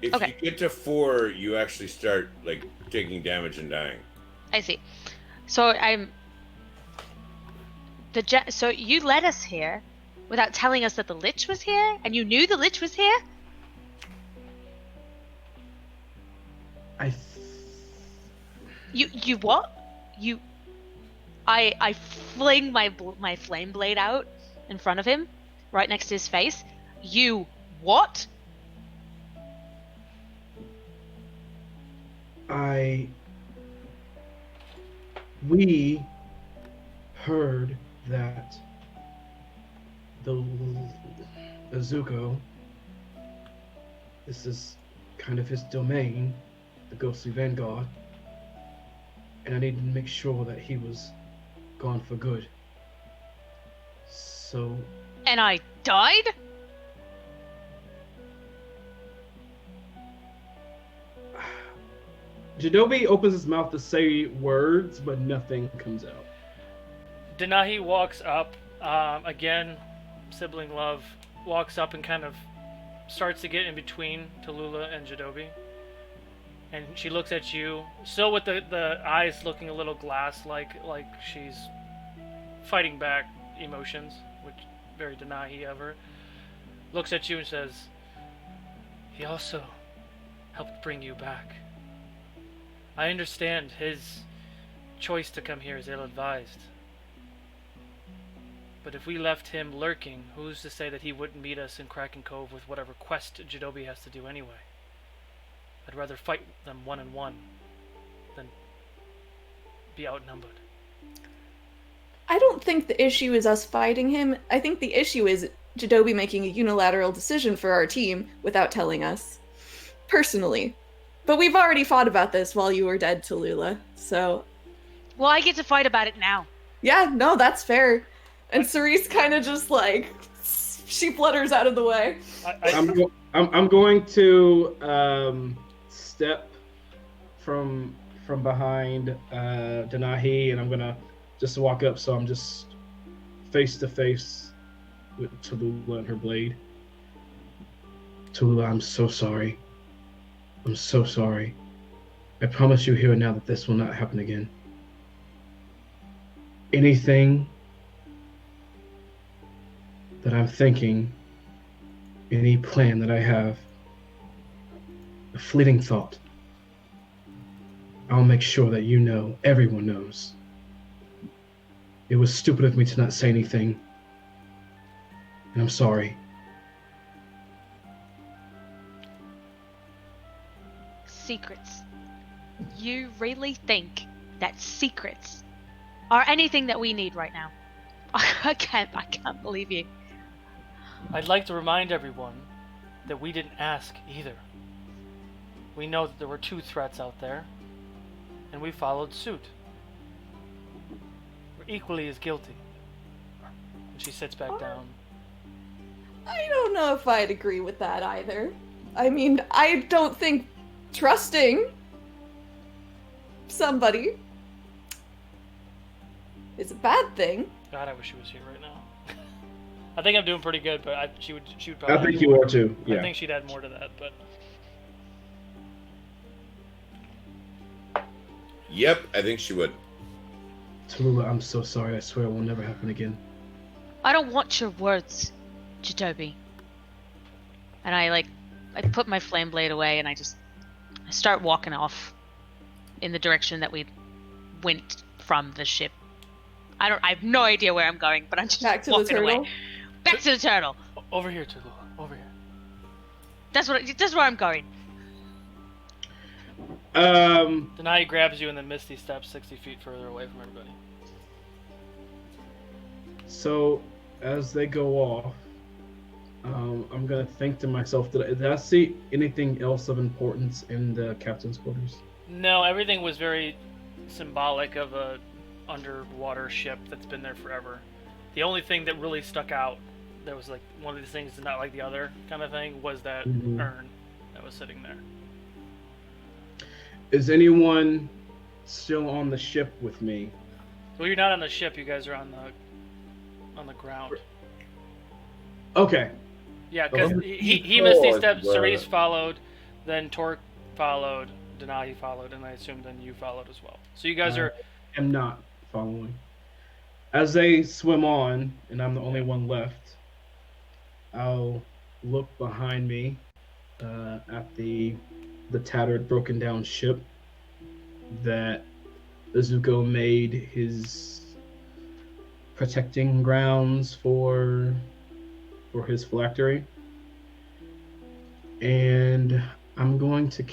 If Okay. you get to 4, you actually start like taking damage and dying. I see. So so you led us here without telling us that the lich was here, and you knew the lich was here? You what? I fling my flame blade out in front of him, right next to his face. You what? We heard that the Azuko, this is kind of his domain, the ghostly Vanguard, and I needed to make sure that he was gone for good. So, And I died? Jadobi opens his mouth to say words, but nothing comes out. Denahi walks up, again, sibling love, walks up and kind of starts to get in between Tallulah and Jadobi. And she looks at you, still with the eyes looking a little glass-like, like she's fighting back emotions, which very Denahi of her. Looks at you and says, "He also helped bring you back. I understand his choice to come here is ill-advised. But if we left him lurking, who's to say that he wouldn't meet us in Kraken Cove with whatever quest Jadobi has to do anyway? I'd rather fight them 1-on-1 than be outnumbered." I don't think the issue is us fighting him. I think the issue is Jadobi making a unilateral decision for our team without telling us. Personally. But we've already fought about this while you were dead, Tallulah, so... Well, I get to fight about it now. Yeah, no, that's fair. And Cerise kind of just, like, she flutters out of the way. I'm going to step from behind Denahi, and I'm gonna just walk up, so I'm just face to face with Tallulah and her blade. Tallulah, I'm so sorry. I'm so sorry. I promise you here and now that this will not happen again. Anything that I'm thinking, any plan that I have, a fleeting thought, I'll make sure that you know, everyone knows. It was stupid of me to not say anything, and I'm sorry. Secrets. You really think that secrets are anything that we need right now? I can't believe you. I'd like to remind everyone that we didn't ask either. We know that there were 2 threats out there, and we followed suit. We're equally as guilty. And she sits back down. I don't know if I'd agree with that either. I mean, I don't think trusting somebody is a bad thing. God, I wish she was here right now. I think I'm doing pretty good, but she would probably. I think you are too. Yeah. I think she'd add more to that, but. Yep, I think she would. Tallulah, I'm so sorry. I swear it will never happen again. I don't want your words, Jadobi. And I put my flame blade away and I start walking off in the direction that we went from the ship. I have no idea where I'm going, but I'm just Back to the walking turtle? away. Back to the turtle. Over here, Tallulah. Over here. That's where I'm going. Denai grabs you and then Misty steps 60 feet further away from everybody. So, as they go off, I'm gonna think to myself, did I see anything else of importance in the captain's quarters? No, everything was very symbolic of a underwater ship that's been there forever. The only thing that really stuck out, that was like one of these things not like the other kind of thing, was that urn that was sitting there. Is anyone still on the ship with me? Well, you're not on the ship. You guys are on the ground. Okay. Yeah, because he Misty stepped, Cerise followed, then Torque followed, Denahi followed, and I assume then you followed as well. So you guys are. I'm not following. As they swim on, and I'm the only one left, I'll look behind me at the tattered, broken down ship that Azuko made his protecting grounds for his phylactery. And I'm going to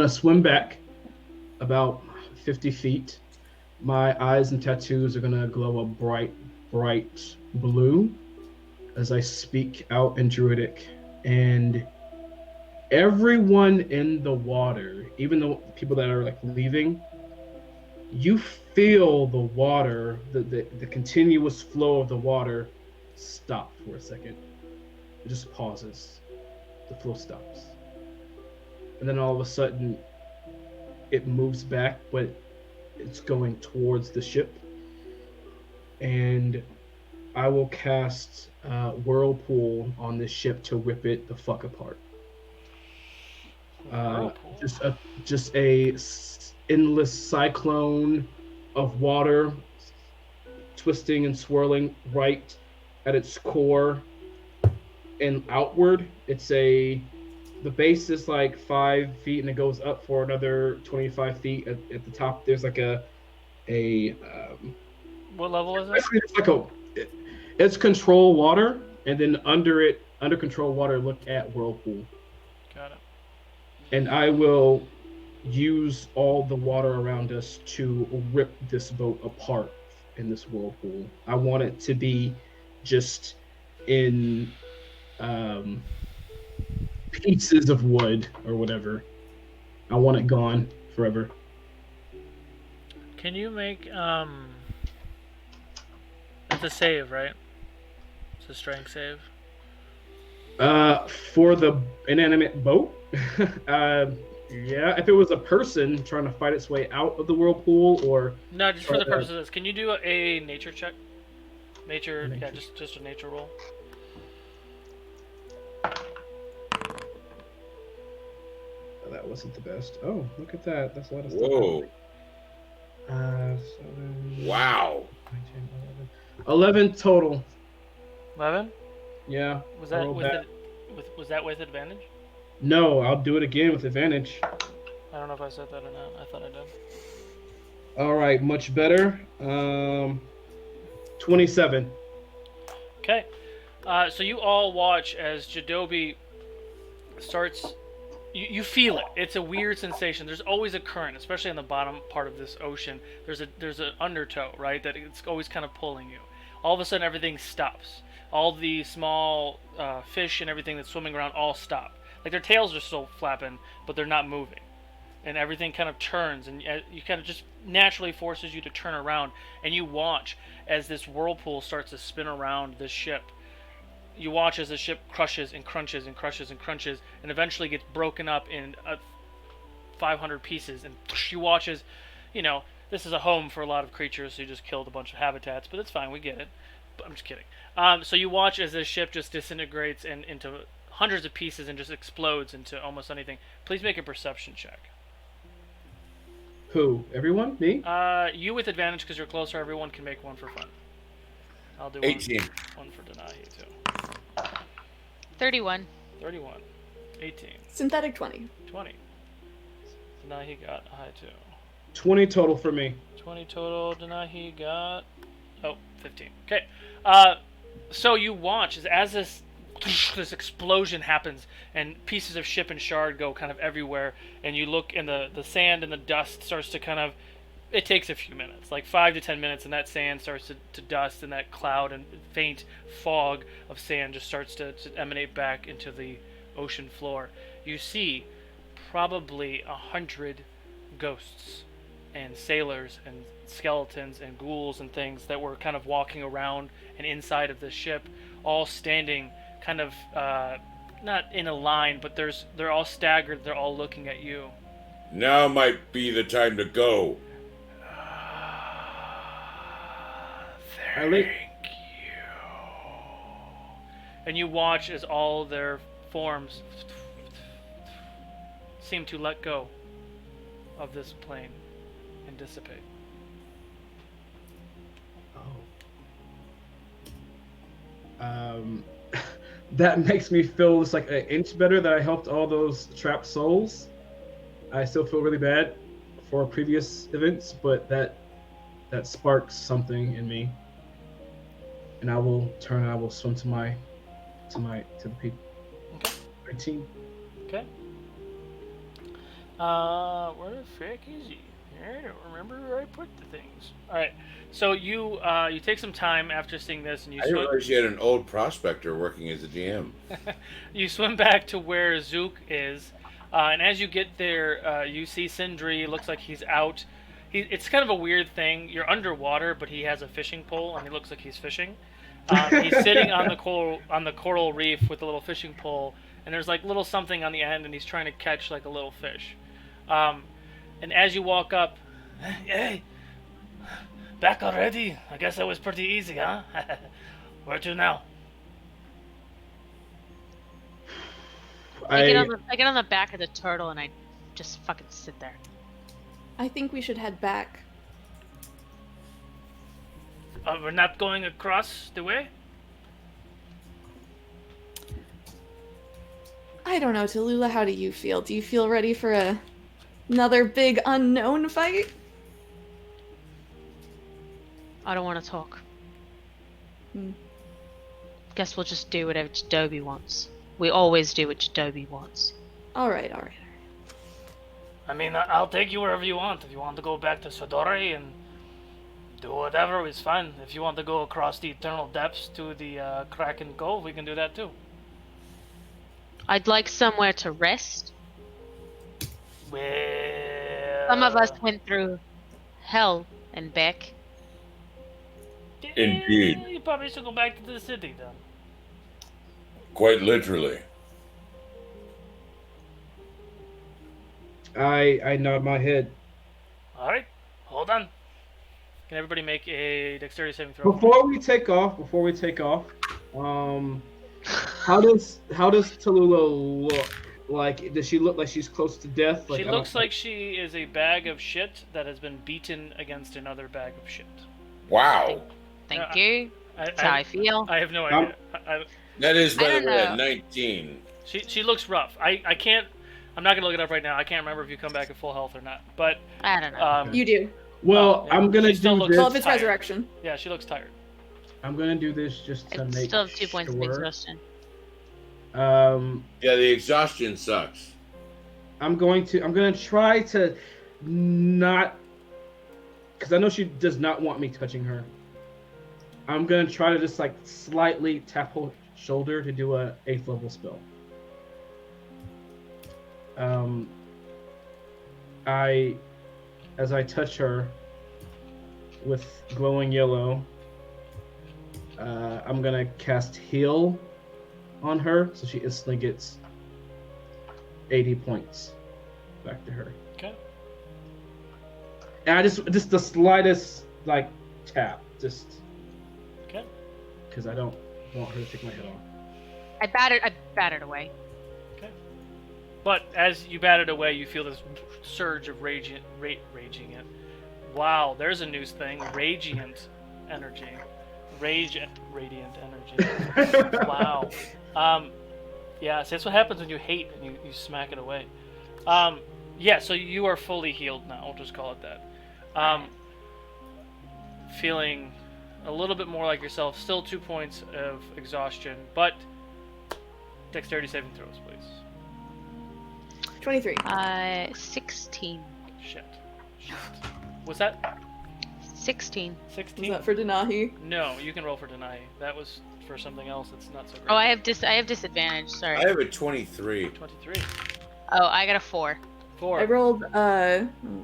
swim back about 50 feet. My eyes and tattoos are going to glow a bright, bright blue as I speak out in Druidic. And everyone in the water, even the people that are like leaving, you feel the water, the continuous flow of the water stop for a second. It just pauses. The flow stops. And then all of a sudden, it moves back, but it's going towards the ship. And I will cast Whirlpool on this ship to rip it the fuck apart. Whirlpool. Just a endless cyclone of water, twisting and swirling right at its core and outward. The base is like 5 feet and it goes up for another 25 feet. At the top, there's like What level is it? It's control water, and then under control water, look at Whirlpool. Got it. And I will use all the water around us to rip this boat apart in this whirlpool. I want it to be just in pieces of wood or whatever. I want it gone forever. Can you make it's a save, right? It's a strength save. For the inanimate boat, yeah. If it was a person trying to fight its way out of the whirlpool, or No, just for the purpose of this. Can you do a nature check? Nature. Yeah, just a nature roll. Oh, that wasn't the best. Oh, look at that. That's a lot of stuff. Whoa. 7, Wow. 19, 11 total. 11. Yeah. Was I that rolled with that. was that with advantage? No, I'll do it again with advantage. I don't know if I said that or not. I thought I did. All right, much better. 27. Okay. So you all watch as Jadobi starts. You feel it. It's a weird sensation. There's always a current, especially on the bottom part of this ocean. There's an undertow, right? That it's always kind of pulling you. All of a sudden, everything stops. All the small fish and everything that's swimming around all stop. Like their tails are still flapping, but they're not moving. And everything kind of turns, and you kind of just naturally forces you to turn around, and you watch as this whirlpool starts to spin around this ship. You watch as the ship crushes and crunches and crushes and crunches, and eventually gets broken up in 500 pieces. And you watch as, this is a home for a lot of creatures, so you just killed a bunch of habitats, but it's fine, we get it. But I'm just kidding. So you watch as this ship just disintegrates into hundreds of pieces and just explodes into almost anything. Please make a perception check. Who? Everyone? Me? You with advantage because you're closer. Everyone can make one for fun. I'll do 18. one for Denahi too. 31. 31. 18. Synthetic 20. 20. Denahi got a high too. 20 total for me. 20 total. Denahi got 15. Okay. So you watch as this explosion happens and pieces of ship and shard go kind of everywhere, and you look and the sand and the dust starts to kind of, it takes a few minutes, like 5 to 10 minutes, and that sand starts to dust, and that cloud and faint fog of sand just starts to emanate back into the ocean floor. You see probably 100 ghosts and sailors and skeletons and ghouls and things that were kind of walking around and inside of the ship, all standing kind of not in a line, but they're all staggered. They're all looking at you. Now might be the time to go. Thank you. And you watch as all their forms seem to let go of this plane and dissipate. That makes me feel just like an inch better that I helped all those trapped souls. I still feel really bad for previous events, but that sparks something in me, and I will swim to the people. Okay. 19. Okay. Where the frick is he? I don't remember where I put the things. All right. So you take some time after seeing this, and you I didn't realize you had an old prospector working as a GM. you swim back to where Zook is, and as you get there, you see Sindri. Looks like he's out. It's kind of a weird thing. You're underwater, but he has a fishing pole, and he looks like he's fishing. He's sitting on the coral reef with a little fishing pole, and there's like little something on the end, and he's trying to catch like a little fish. And as you walk up, hey, back already? I guess that was pretty easy, huh? Where to now? I get on the back of the turtle and I just fucking sit there. I think we should head back. We're not going across the way? I don't know, Tallulah, how do you feel? Do you feel ready for another big unknown fight? I don't want to talk. Hmm. Guess we'll just do whatever Jadobi wants. We always do what Jadobi wants. Alright. I mean, I'll take you wherever you want. If you want to go back to Sodori and do whatever, it's fine. If you want to go across the eternal depths to the Kraken Cove, we can do that too. I'd like somewhere to rest. Well... Some of us went through hell and back. Indeed. You probably should go back to the city then. Quite literally. I nod my head. Alright, hold on. Can everybody make a dexterity saving throw? Before we take off, how does Tallulah look? Like, does she look like she's close to death? She looks like she is a bag of shit that has been beaten against another bag of shit. Wow. Thank you. That's how I feel. I have no idea. That is, by I the don't way, know. 19. She looks rough. I can't... I'm not going to look it up right now. I can't remember if you come back at full health or not. But I don't know. You do. Well, yeah. I'm gonna She still do looks- this. Well, if it's tired. resurrection. yeah, she looks tired. I'm gonna do this just to I make still have 2 points of sure. exhaustion. Yeah, the exhaustion sucks. I'm gonna try to not, because I know she does not want me touching her. I'm gonna try to just like slightly tap her shoulder to do a 8th level spell. As I touch her with glowing yellow, I'm gonna cast heal on her, so she instantly gets 80 points back to her. Okay. And I just the slightest like tap, just Okay. because I don't want her to take my head off. I battered away. But as you bat it away, you feel this surge of raging it. Wow, there's a news thing. Radiant energy. Radiant energy. Wow. Yeah, so that's what happens when you hate and you smack it away. Yeah, so you are fully healed now. We'll just call it that. Feeling a little bit more like yourself. Still 2 points of exhaustion, but dexterity saving throws, please. 23. 16. Shit. Was that 16. 16? Was that for Denahi? No, you can roll for Denai. That was for something else that's not so great. Oh, I have disadvantage. Sorry. I have a 23. 23. Oh, I got a 4. 4. I rolled,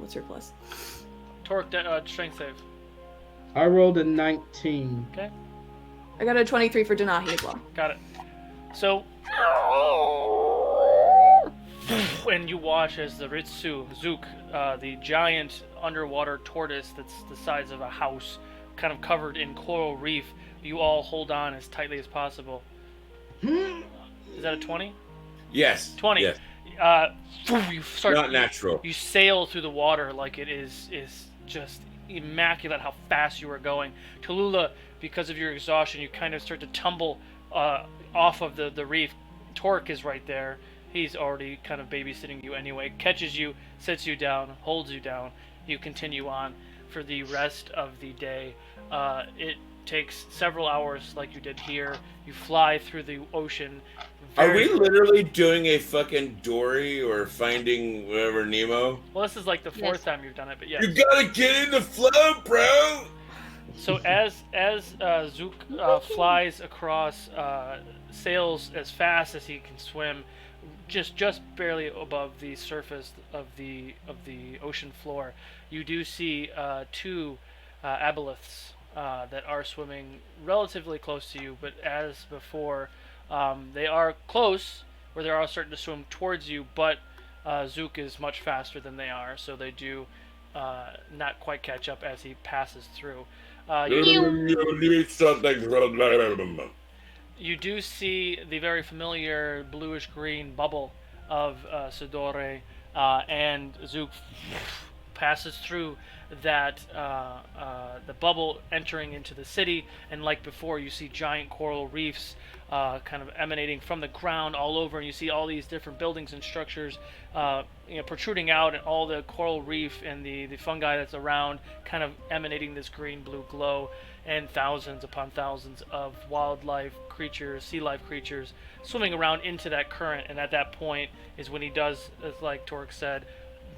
what's her plus? Torque, strength save. I rolled a 19. Okay, I got a 23 for Denahi as well. got it. So, when you watch as the Zook, the giant underwater tortoise that's the size of a house, kind of covered in coral reef, you all hold on as tightly as possible. Is that a 20? Yes. 20. Yes. You start. Not natural. You sail through the water like it is just immaculate how fast you are going. Tallulah, because of your exhaustion, you kind of start to tumble off of the reef. Torque is right there. He's already kind of babysitting you anyway. Catches you, sits you down, holds you down. You continue on for the rest of the day. It takes several hours like you did here. You fly through the ocean. Are we literally doing a fucking Dory or Finding whatever Nemo? Well, this is like the 4th Yes. time you've done it, but yes. You gotta get in the flow, bro! So as Zook flies across, sails as fast as he can swim, just barely above the surface of the ocean floor, you do see 2 aboleths that are swimming relatively close to you, but as before, they are close, where they are starting to swim towards you, but Zook is much faster than they are, so they do not quite catch up as he passes through. You need something. You do see the very familiar bluish-green bubble of Sidore, and Zook passes through that the bubble entering into the city, and like before, you see giant coral reefs kind of emanating from the ground all over, and you see all these different buildings and structures protruding out, and all the coral reef and the fungi that's around kind of emanating this green-blue glow, and thousands upon thousands of wildlife creatures, sea life creatures, swimming around into that current. And at that point is when he does, as like Torque said,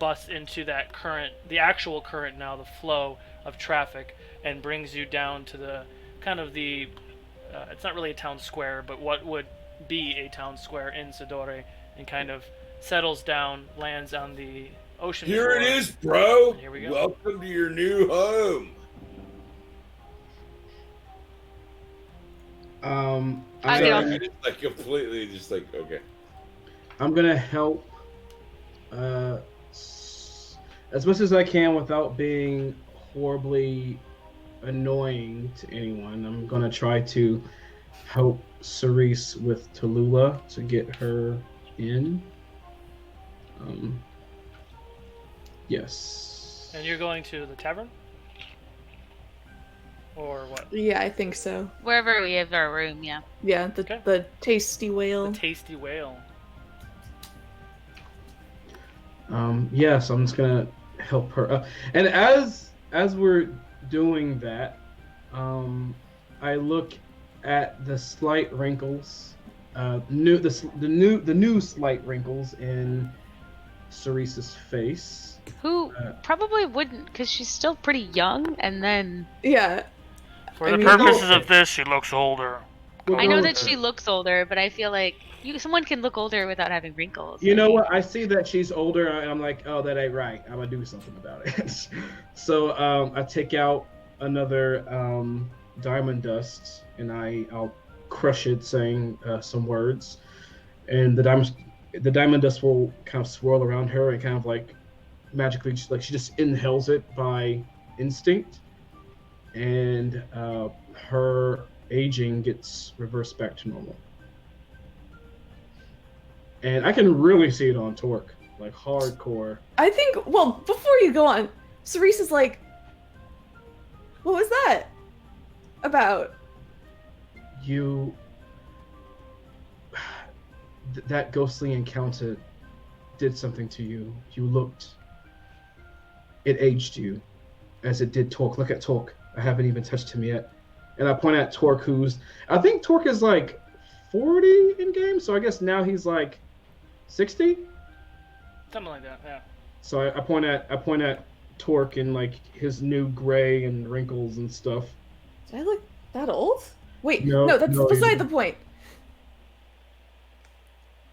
bust into that current, the actual current now, the flow of traffic, and brings you down to the kind of the it's not really a town square, but what would be a town square in Sidore, and kind of settles down, lands on the ocean Here floor. it is, bro. Here we go. Welcome to your new home. I get off. It's like completely just like, okay. I'm gonna help as much as I can without being horribly annoying to anyone. I'm gonna try to help Cerise with Tallulah to get her in. Yes. And you're going to the tavern? Or what? Yeah, I think so. Wherever we have our room, yeah. Yeah, Okay. the tasty whale. The Tasty Whale. Yes, I'm just gonna help her. And as we're doing that, I look at the slight wrinkles, the new slight wrinkles in Cerise's face. Who probably wouldn't, because she's still pretty young, and then... Yeah. For I the mean, purposes no- of this, she looks older. I know that she looks older, but I feel like someone can look older without having wrinkles. You know what? I see that she's older, and I'm like, oh, that ain't right. I'm gonna do something about it. So I take out another diamond dust, and I'll crush it, saying some words, and the diamond dust will kind of swirl around her and kind of like magically, like she just inhales it by instinct, and her aging gets reversed back to normal. And I can really see it on Torque, like hardcore. I think, well, before you go on, Cerise is like, what was that about? You... that ghostly encounter did something to you. You looked... It aged you, as it did Torque. Look at Torque. I haven't even touched him yet. And I point at Torque, who's... I think Torque is like 40 in game, so I guess now he's like 60? Something like that, yeah. So I point at Torque and like his new gray and wrinkles and stuff. Did I look that old? Wait, No, no, that's no, you beside the didn't. point.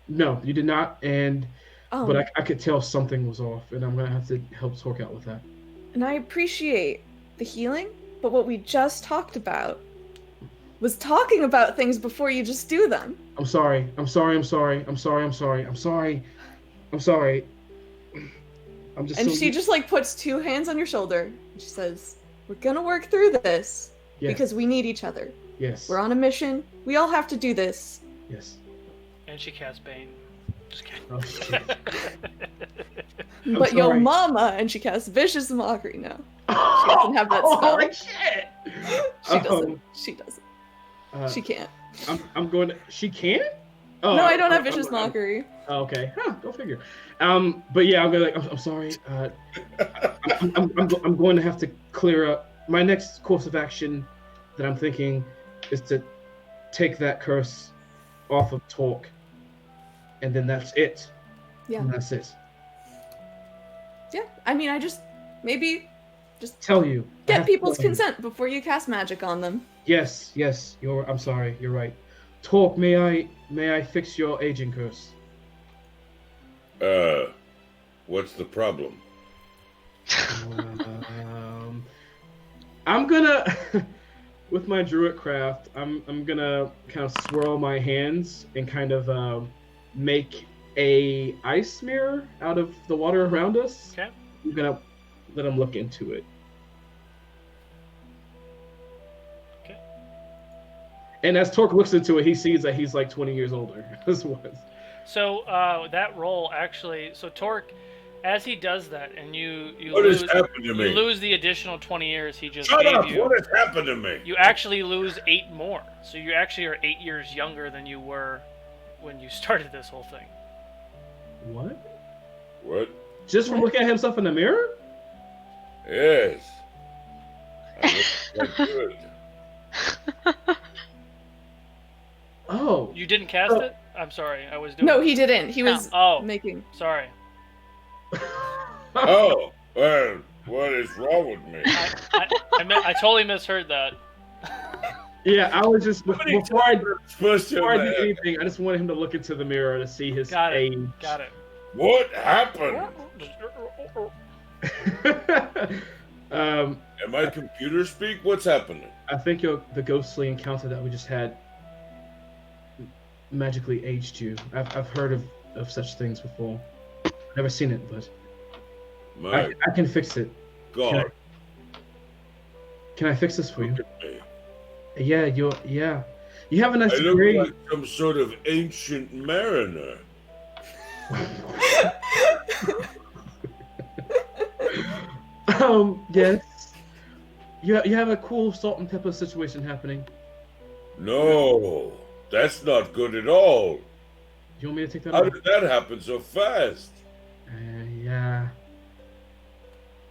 No, you did not, and Oh, but I could tell something was off, and I'm gonna have to help Torque out with that. and I appreciate the healing, but what we just talked about was talking about things before you just do them. I'm sorry. I'm sorry. I'm sorry. I'm sorry. I'm sorry. I'm sorry. I'm sorry. I'm just. And so... she just like puts two hands on your shoulder and she says, "We're gonna work through this Yes. because we need each other. Yes. We're on a mission. We all have to do this." Yes. And she casts Bane. Just kidding. Oh, shit. I'm But yo sorry. mama, and she casts vicious mockery now. She doesn't have that spell. Holy shit! She doesn't. She doesn't. She can't. I'm going to. She can't? Oh, No, I don't have vicious mockery. Oh, okay. Huh, go figure. But yeah, I'm gonna. I'm sorry. I'm going to have to clear up. My next course of action that I'm thinking is to take that curse off of Torque, and then that's it. Yeah. And that's it. Yeah. I mean, I just maybe Tell you. I get have people's to tell you. consent before you cast magic on them. Yes. Yes. I'm sorry. You're right. Torque, may I fix your aging curse? What's the problem? I'm gonna, with my druid craft, I'm gonna kind of swirl my hands and kind of make a ice mirror out of the water around us. Okay. I'm gonna let him look into it. And as Torque looks into it, he sees that he's like 20 years older. This was. So that roll actually, so Torque, as he does that, and you What lose, has happened to me? you lose the additional 20 years he just Shut gave up! you. What has happened to me? You actually lose 8 more. So you actually are 8 years younger than you were when you started this whole thing. What? What? Just from looking at himself in the mirror? Yes. I look quite good. Oh. You didn't cast it? I'm sorry, I was doing. No, he didn't. He was Oh. making. Sorry. Oh, well, what is wrong with me? I totally misheard that. Yeah, I was just before I Supposed to before I do have- anything, I just wanted him to look into the mirror to see his Got it. age. Got it. What happened? Am my computer speak? What's happening? I think the ghostly encounter that we just had magically aged you. I've heard of such things before. Never seen it, but My I can fix it. God. Can I fix this for you? Look at me. Yeah, you have a nice I look degree. like some sort of ancient mariner. Yes. You have a cool salt and pepper situation happening. No, that's not good at all. You want me to take that How off? did that happen so fast? Yeah.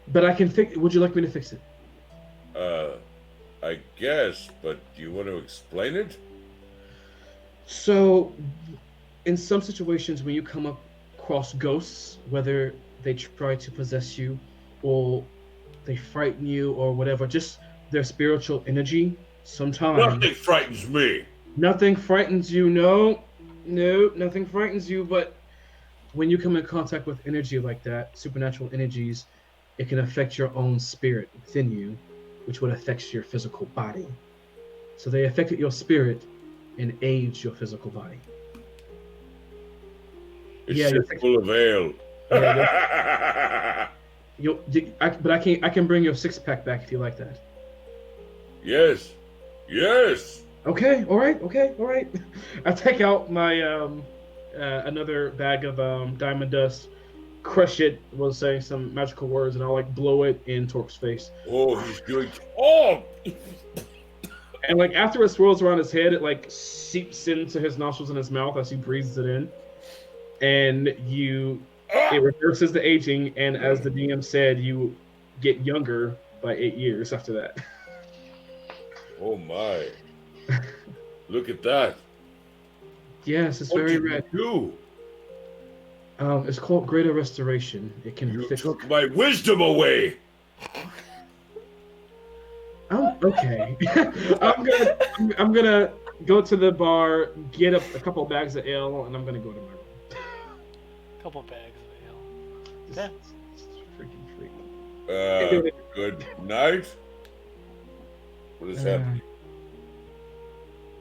But I can fix. Would you like me to fix it? I guess, but do you want to explain it? So, in some situations, when you come across ghosts, whether they try to possess you, or they frighten you, or whatever, just their spiritual energy, sometimes Nothing frightens me. nothing frightens you. No, nothing frightens you. But when you come in contact with energy like that, supernatural energies, it can affect your own spirit within you, which would affect your physical body. So they affected your spirit and aged your physical body. It's Yeah, just full of ale. Yeah, I can bring your 6-pack back if you like that. Yes. Yes. Okay, all right. I take out my another bag of diamond dust, crush it, was saying some magical words, and I'll like blow it in Torque's face. Oh, he's doing. Oh. And like after it swirls around his head, it like seeps into his nostrils and his mouth as he breathes it in, and it reverses the aging. And as the DM said, you get younger by 8 years after that. Oh my! Look at that. Yes, it's What very did you rare. do? It's called Greater Restoration. It can You fix. took my wisdom away. Okay. I'm gonna go to the bar, get a couple bags of ale, and I'm gonna go to my room. Couple bags of ale. Yeah. Freaking. Good night. What is happening?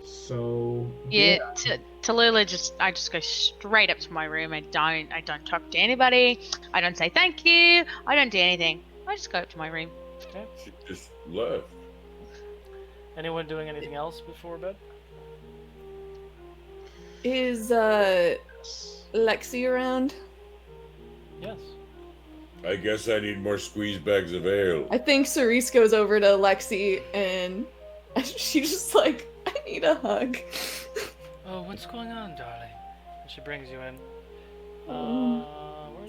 So Yeah, Tallulah I just go straight up to my room. I don't talk to anybody. I don't say thank you. I don't do anything. I just go up to my room. She just left. Anyone doing anything else before bed? Is Lexi around? Yes. I guess I need more squeeze bags of ale. I think Cerise goes over to Lexi and she's just like, I need a hug. Oh, what's going on, darling? And she brings you in.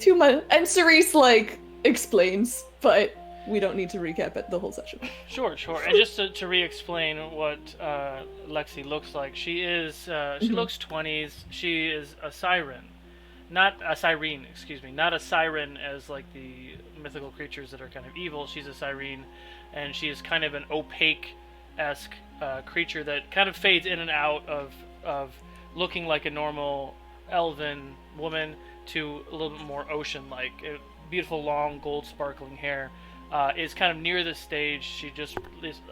Too much. And Cerise like explains, but we don't need to recap it the whole session. Sure. And just to re-explain what Lexi looks like, she looks 20s. She is a siren. Not a siren, excuse me. Not a siren as like the mythical creatures that are kind of evil. She's a siren, and she is kind of an opaque-esque creature that kind of fades in and out of looking like a normal elven woman to a little bit more ocean-like. Beautiful, long, gold sparkling hair. Is kind of near the stage. She just,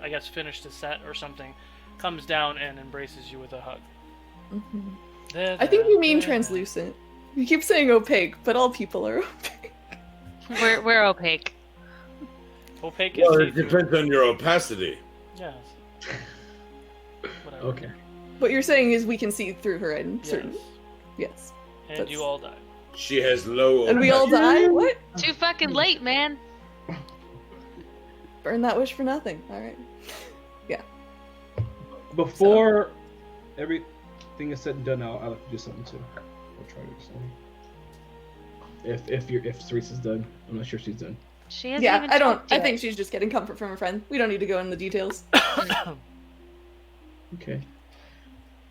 I guess, finished a set or something. Comes down and embraces you with a hug. Mm-hmm. I think you mean translucent. You keep saying opaque, but all people are opaque. We're opaque. Opaque is Well, it see-through. depends on your opacity. Yes. Whatever. Okay. What you're saying is we can see through her in Yes. certain. Yes. And That's- you all die. She has low. And we all die? What? Too fucking late, man. Burn that wish for nothing. Alright. Before everything is said and done, I'll have to do something too. I'll try to do something. If Ceresa's done, I'm not sure she's done. She hasn't Yeah, even I don't. talked I yet. think she's just getting comfort from her friend. We don't need to go into the details. Okay.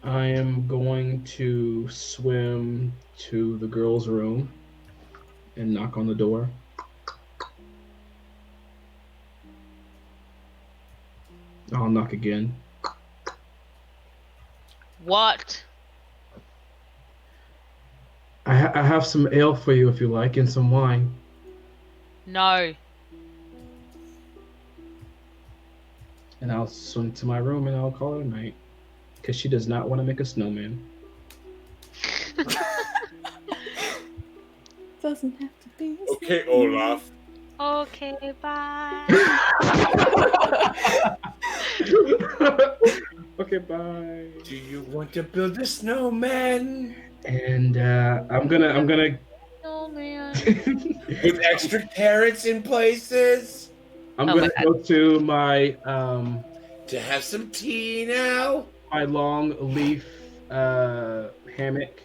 I am going to swim to the girls' room and knock on the door. I'll knock again. What? I have some ale for you if you like, and some wine. No. And I'll swim to my room and I'll call it a night. Because she does not want to make a snowman. Doesn't have to be. Okay, Olaf. Okay, bye. Okay, bye. Do you want to build a snowman And I'm gonna Oh man. with extra carrots in places I'm Oh gonna my go to my to have some tea now? my long leaf hammock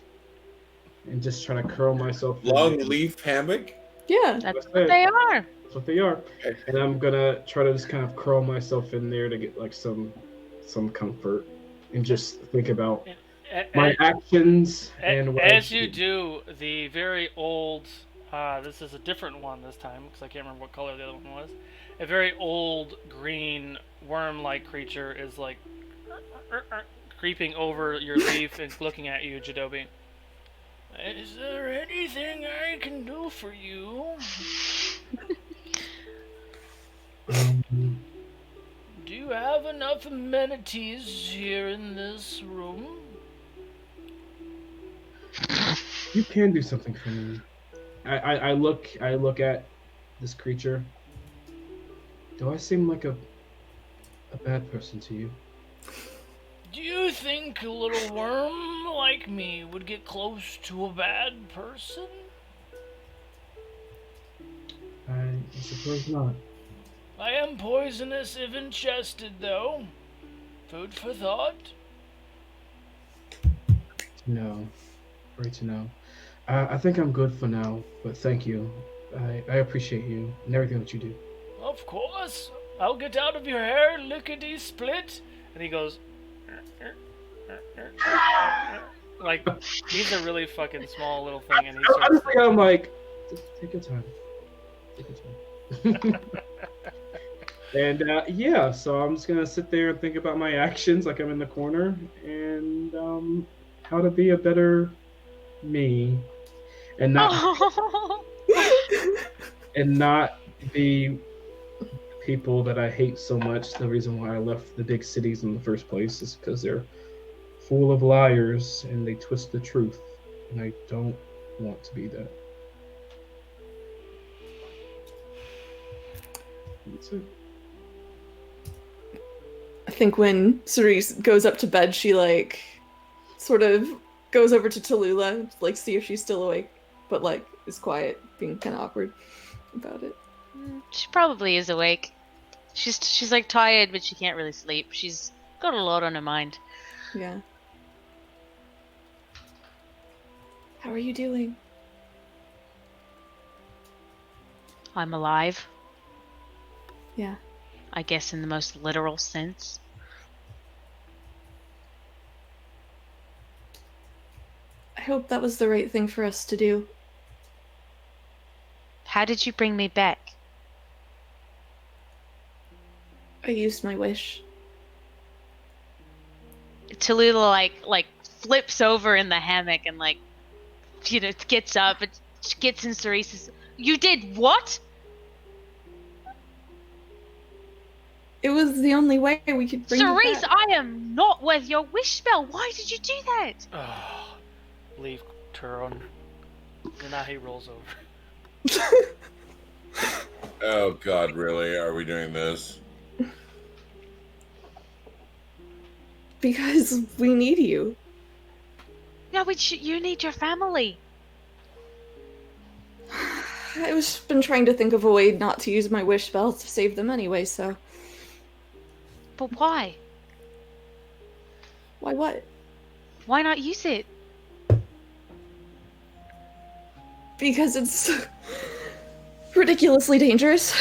and just try to curl myself in Long there. leaf hammock. Yeah. That's it. what they are. That's what they are. And I'm gonna try to just kind of curl myself in there to get like some comfort and just think about my actions and what I As you do. do, the very old, this is a different one this time, because I can't remember what color the other one was. A very old green worm-like creature is like creeping over your leaf and looking at you, Jadobi. Is there anything I can do for you? Do you have enough amenities here in this room? You can do something for me. I look at this creature. Do I seem like a bad person to you? Do you think a little worm like me would get close to a bad person? I suppose not. I am poisonous if ingested, though. Food for thought. No. Great to know. I think I'm good for now, but thank you. I appreciate you and everything that you do. Of course. I'll get out of your hair, lickety-split. And he goes... like, he's a really fucking small little thing, and he I starts... just think I'm like, just take your time. Take your time. And yeah, so I'm just gonna sit there and think about my actions like I'm in the corner and how to be a better me and not be people that I hate so much. The reason why I left the big cities in the first place is because they're full of liars and they twist the truth, and I don't want to be that. That's it. I think when Cerise goes up to bed, she like sort of goes over to Tallulah, like see if she's still awake, but like is quiet, being kind of awkward about it. She probably is awake. She's like tired, but she can't really sleep. She's got a lot on her mind. Yeah. How are you doing? I'm alive, Yeah. I guess in the most literal sense. I hope that was the right thing for us to do. How did you bring me back? I used my wish. Tallulah like flips over in the hammock and like, gets up and gets in Cerise's. You did what? It was the only way we could bring you Cerise, back. I am not with your wish spell. Why did you do that? Oh, leave Turon. And now he rolls over. Oh God, really? Are we doing this? Because we need you. No, you need your family. I was been trying to think of a way not to use my wish spell to save them anyway, so... But why? Why what? Why not use it? Because it's ridiculously dangerous.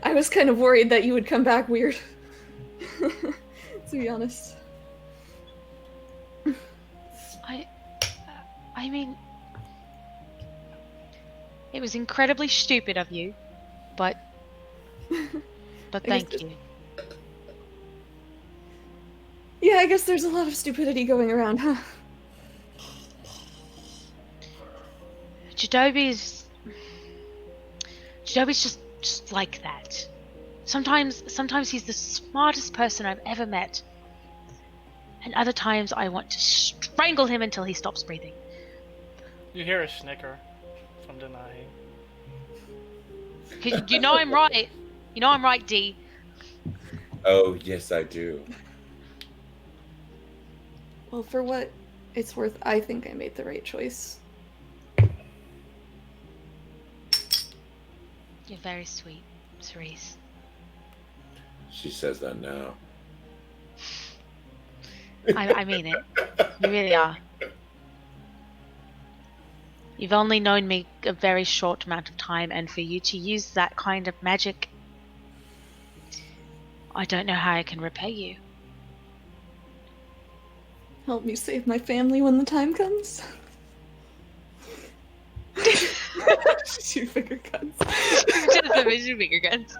I was kind of worried that you would come back weird. To be honest. I mean, it was incredibly stupid of you, but thank you. Yeah, I guess there's a lot of stupidity going around, huh? Jadobi's just like that. Sometimes he's the smartest person I've ever met. And other times I want to strangle him until he stops breathing. You hear a snicker from Denai. You know I'm right. You know I'm right, D. Oh, yes, I do. Well, for what it's worth, I think I made the right choice. You're very sweet, Cerise. She says that now. I mean it. You really are. You've only known me a very short amount of time, and for you to use that kind of magic, I don't know how I can repay you. Help me save my family when the time comes. Shoot finger guns. Shoot finger guns.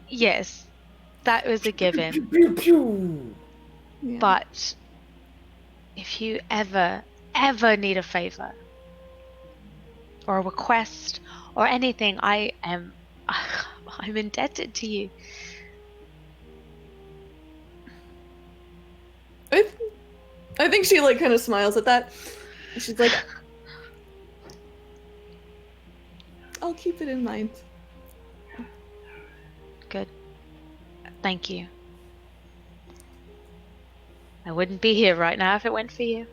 Yes, that was a given. Pew, pew. Yeah. But if you ever need a favor or a request or anything, I'm indebted to you. I think she like kind of smiles at that. She's like, I'll keep it in mind. Good. Thank you. I wouldn't be here right now if it weren't for you.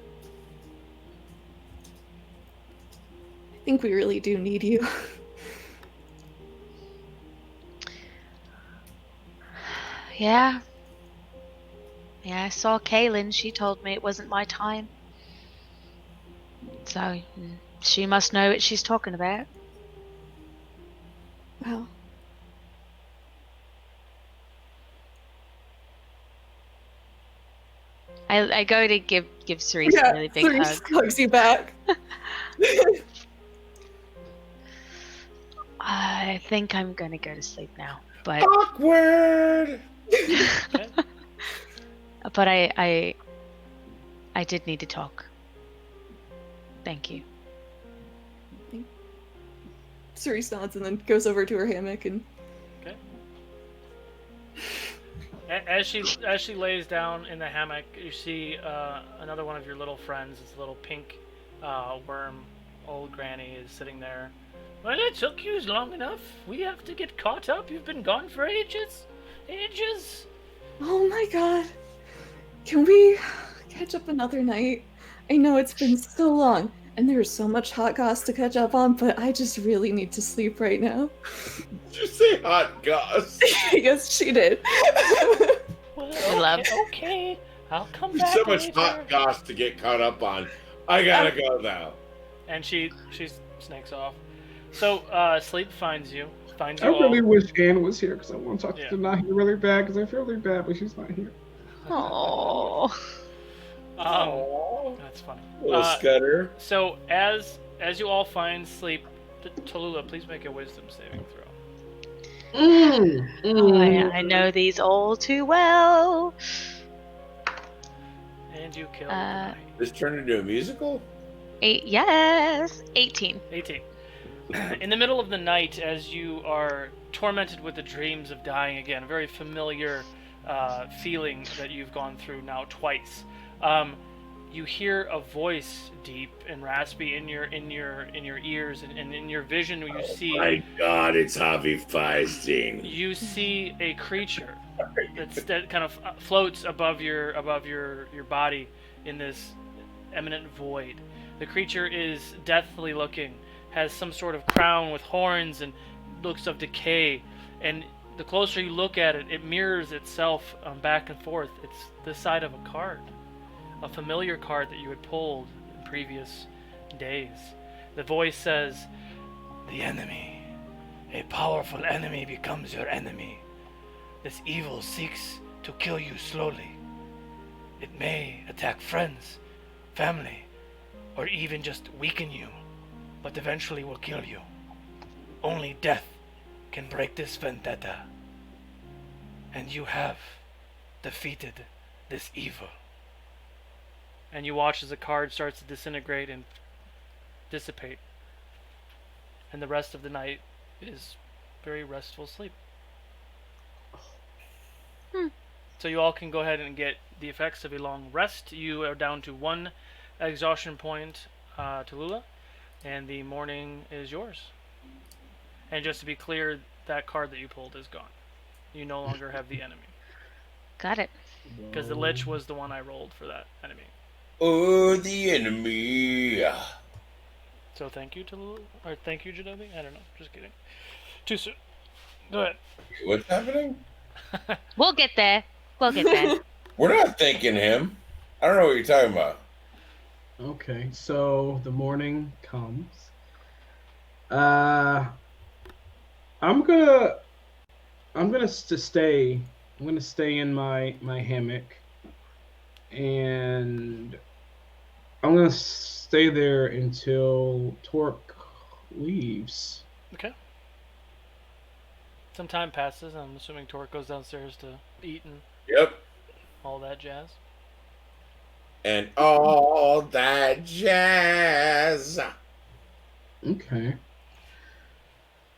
I think we really do need you. Yeah. Yeah, I saw Kaylin. She told me it wasn't my time. So, she must know what she's talking about. Wow. I go to give Cerise a really big hug. Cerise hugs you back. I think I'm gonna go to sleep now, but Awkward! but I did need to talk. Thank you. Cerise nods and then goes over to her hammock and... Okay. As she lays down in the hammock, you see another one of your little friends, this little pink worm, old granny, is sitting there. Well, it took you long enough. We have to get caught up. You've been gone for ages. Ages. Oh my god. Can we catch up another night? I know it's been so long, and there's so much hot goss to catch up on, but I just really need to sleep right now. Did you say hot goss? Yes, she did. Well, okay. I'll come There's back so much later. hot goss to get caught up on. I gotta go now. And she snakes off. So sleep finds you. I all. really wish Anne was here because I want to talk Yeah. to Nahi really bad because I feel really bad, but she's not here. Oh. That's funny. Little Scudder. So as you all find sleep, Tallulah, please make a wisdom saving throw. I know these all too well. And you kill This turned into a musical? 18. 18. In the middle of the night, as you are tormented with the dreams of dying again, a very familiar feeling that you've gone through now twice, you hear a voice deep and raspy in your ears, and in your vision you see. My God, it's Javi Feinstein. You see a creature that kind of floats above your body in this eminent void. The creature is deathly looking, has some sort of crown with horns and looks of decay, and the closer you look at it, it mirrors itself back and forth. It's the side of a card, a familiar card that you had pulled in previous days. The voice says, "The enemy, a powerful enemy becomes your enemy. This evil seeks to kill you slowly. It may attack friends, family, or even just weaken you, but eventually will kill you. Only death can break this vendetta. And you have defeated this evil." And you watch as the card starts to disintegrate and dissipate. And the rest of the night is very restful sleep. So you all can go ahead and get the effects of a long rest. You are down to 1 exhaustion point, Tallulah, and the morning is yours. And just to be clear, that card that you pulled is gone. You no longer have the enemy. Got it. Because the lich was the one I rolled for that enemy. Oh, the enemy. So thank you, Tallulah. Or thank you, Jadobi. I don't know. Just kidding. Too soon. Go ahead. What's happening? We'll get there. We'll get there. We're not thanking him. I don't know what you're talking about. Okay, so the morning comes. I'm gonna stay in my hammock, and I'm gonna stay there until Torque leaves. Okay. Some time passes. I'm assuming Torque goes downstairs to eat and Yep. all that jazz. And all that jazz. Okay.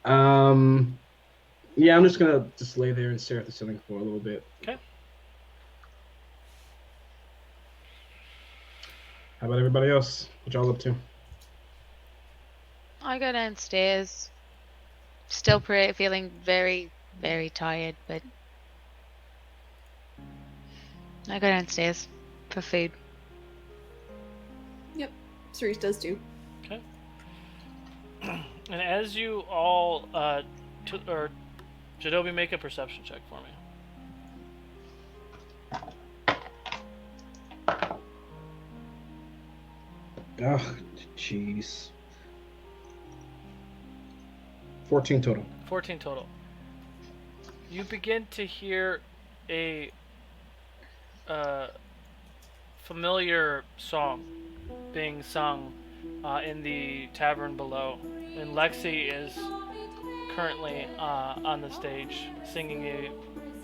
Yeah, I'm just gonna lay there and stare at the ceiling for a little bit. Okay. How about everybody else? What y'all up to? I go downstairs. Still feeling very, very tired, but I go downstairs for food. Yep, Cerise does too. Okay. And as you all, Jadobi, make a perception check for me. Oh, jeez. 14 total. 14 total. You begin to hear a familiar song being sung in the tavern below, and Lexi is currently on the stage singing a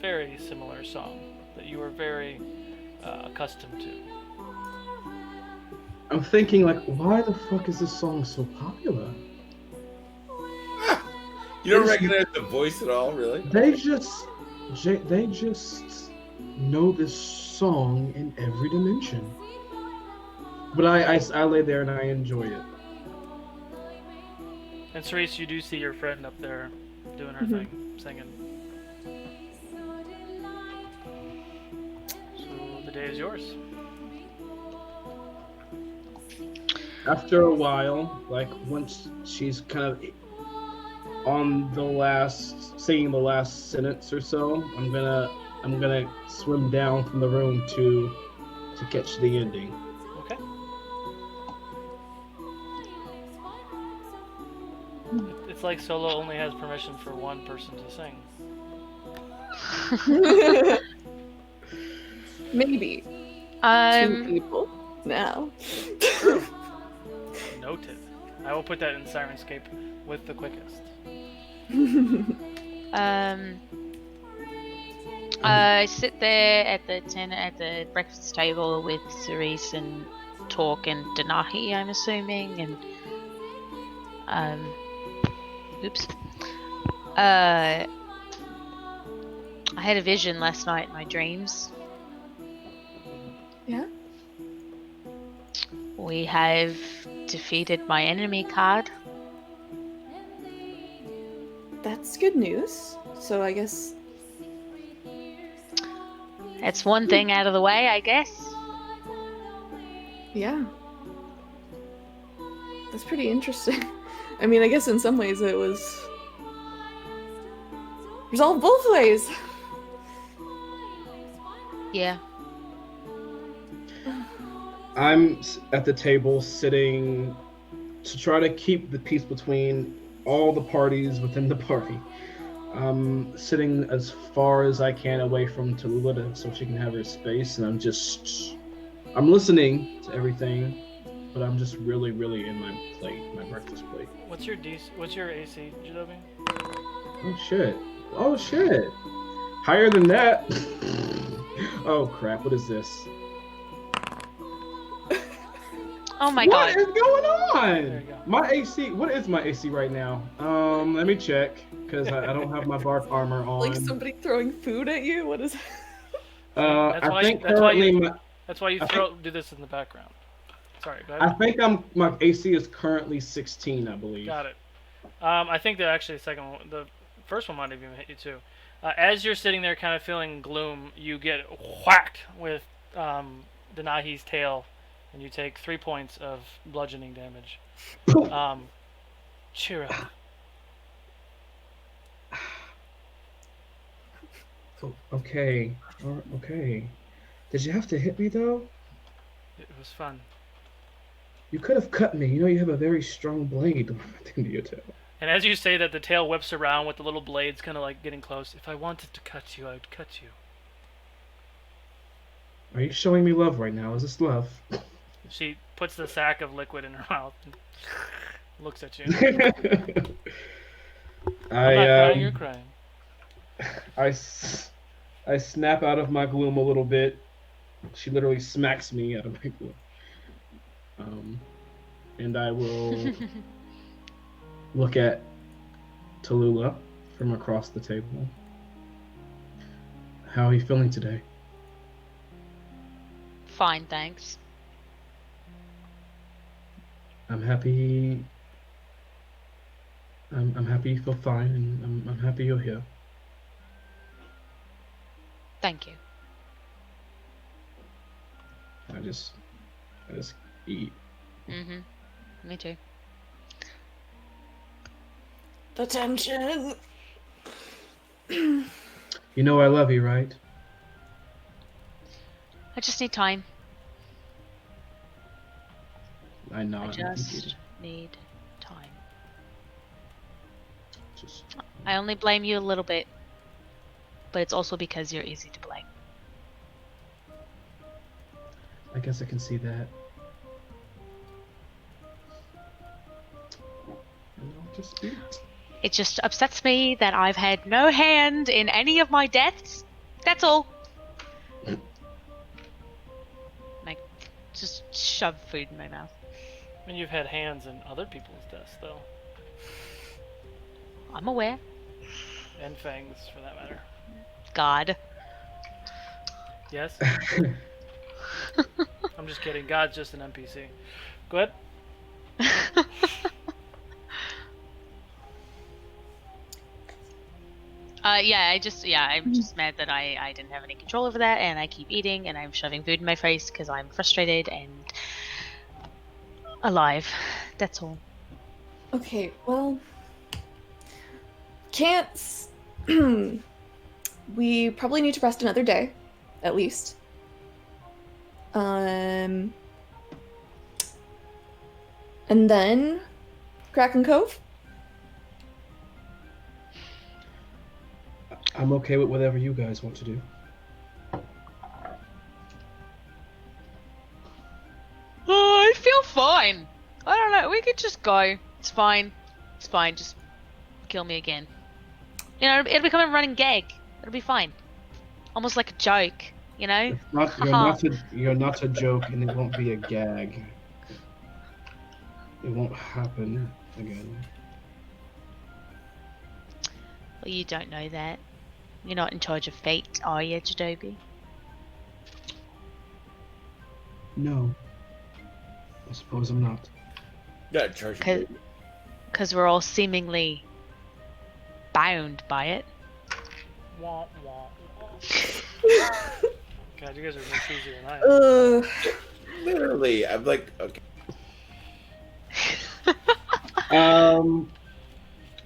very similar song that you are very accustomed to. I'm thinking, like, why the fuck is this song so popular? You don't recognize the voice at all, really? They just know this song in every dimension. But I lay there and I enjoy it. And Cerise, you do see your friend up there doing her thing, singing. So the day is yours. After a while, like once she's kind of on singing the last sentence or so, I'm gonna swim down from the room to catch the ending. Okay. It's like Solo only has permission for one person to sing. Maybe. 2 people now. Noted. I will put that in Sirenscape with the quickest. I sit there at the breakfast table with Cerise and Torque and Denahi, I'm assuming, and I had a vision last night in my dreams. Yeah? We have defeated my enemy card. That's good news. So I guess That's one thing out of the way, I guess. yeah. That's pretty interesting. I mean, I guess in some ways it was resolved both ways. Yeah. I'm at the table sitting to try to keep the peace between all the parties within the party. I'm sitting as far as I can away from Tallulah so she can have her space, and I'm listening to everything, but I'm just really, really in my plate, my breakfast plate. What's your AC, Jadobi? Oh shit! Higher than that. Oh crap! What is this? Oh my What god. is going There you on? go. My AC. What is my AC right now? Let me check because I don't have my bark armor on. Like somebody throwing food at you? What is That's I why think that's why currently you that's why you do this in the background. Sorry, go ahead. I think my AC is currently 16, I believe. Got it. I think that actually the first one might have even hit you too. As you're sitting there kind of feeling gloom, you get whacked with Denahi's tail, and you take 3 points of bludgeoning damage. Cheer up. Oh, okay. Okay. Did you have to hit me though? It was fun. You could have cut me. You know you have a very strong blade at the end of your tail. And as you say that, the tail whips around with the little blades kind of like getting close. If I wanted to cut you, I would cut you. Are you showing me love right now? Is this love? She puts the sack of liquid in her mouth and looks at you. I'm not crying, you're crying. I snap out of my gloom a little bit. She literally smacks me out of my gloom. And I will look at Tallulah from across the table. How are you feeling today? Fine, thanks. I'm happy. I'm happy you feel fine, and I'm happy you're here. Thank you. I just eat. Mm-hmm. Me too. the tension? You know I love you, right? I just need time. I know. I just need time. Just I only blame you a little bit, but it's also because you're easy to blame. I guess I can see that. And I'll just eat. It just upsets me that I've had no hand in any of my deaths. That's all. Like, just shove food in my mouth. I mean, you've had hands in other people's deaths, though. I'm aware. And fangs, for that matter. God. Yes? I'm just kidding. God's just an NPC. Go ahead. I'm just mad that I didn't have any control over that, and I keep eating, and I'm shoving food in my face because I'm frustrated and alive. That's all. Okay, well, can't. We probably need to rest another day, at least. And then Kraken Cove. I'm okay with whatever you guys want to do. Oh, I feel fine. I don't know. We could just go. It's fine. It's fine. Just kill me again. You know, it'll become a running gag. It'll be fine. Almost like a joke, you know? You're not a joke, and it won't be a gag. It won't happen again. Well, you don't know that. You're not in charge of fate, are you, Jadobi? No. I suppose I'm not. Yeah, charge me. Because we're all seemingly bound by it. Wah, wah, wah. God, you guys are much easier than I am. Literally, I'm like, okay.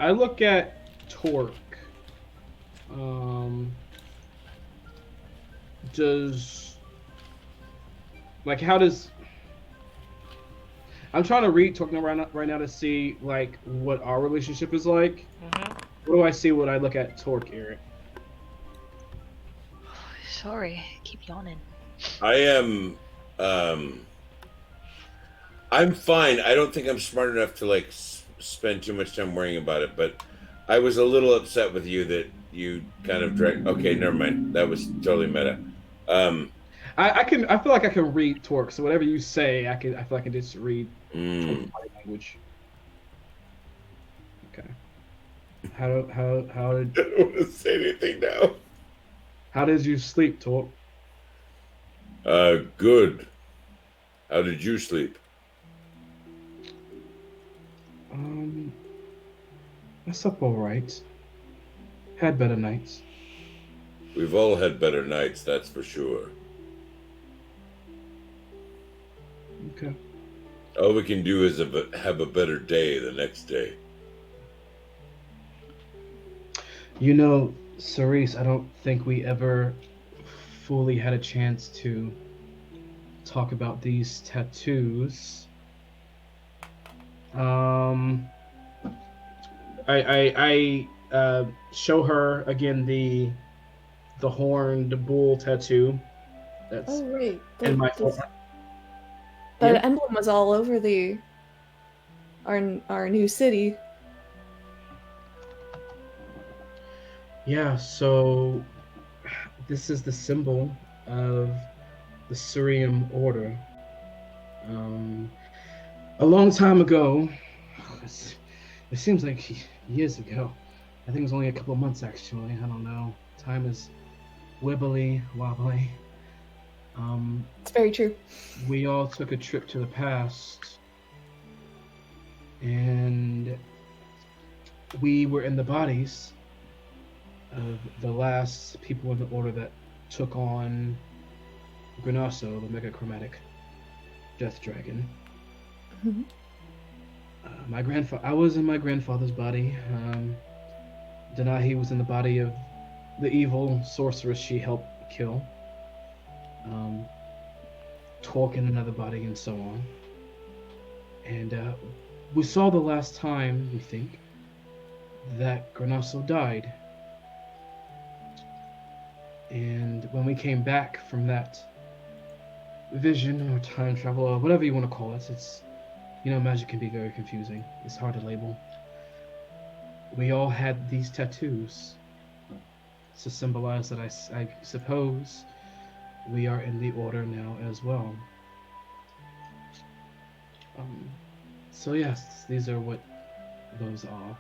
I look at Torque. How does... I'm trying to read Torque right now to see, like, what our relationship is like. Mm-hmm. What do I see when I look at Torque, Eric? Sorry, I keep yawning. I am, I'm fine. I don't think I'm smart enough to, like, spend too much time worrying about it, but I was a little upset with you that you kind of dragged... Okay, never mind. That was totally meta. I feel like I can read Torque, so whatever you say, I feel like I can just read Torque's body language. Okay. How did I don't want to say anything now. how did you sleep, Torque? Good. How did you sleep? I slept all right. Had better nights. We've all had better nights, that's for sure. Okay. All we can do is have a better day the next day. You know, Cerise, I don't think we ever fully had a chance to talk about these tattoos. I show her again the horned bull tattoo. That's Oh right. in my That Yeah. emblem was all over our new city. Yeah, so this is the symbol of the Surium Order. A long time ago, it seems like years ago. I think it was only a couple of months actually. I don't know. Time is wibbly wobbly. It's very true. We all took a trip to the past, and we were in the bodies of the last people in the order that took on Granasso, the megachromatic death dragon. Mhm. I was in my grandfather's body. Denahi was in the body of the evil sorceress she helped kill. Torque in another body, and so on. And we saw the last time, we think, that Granasso died. And when we came back from that vision or time travel or whatever you want to call it, it's, magic can be very confusing. It's hard to label. We all had these tattoos to symbolize that I suppose we are in the order now as well. So yes, these are what those are.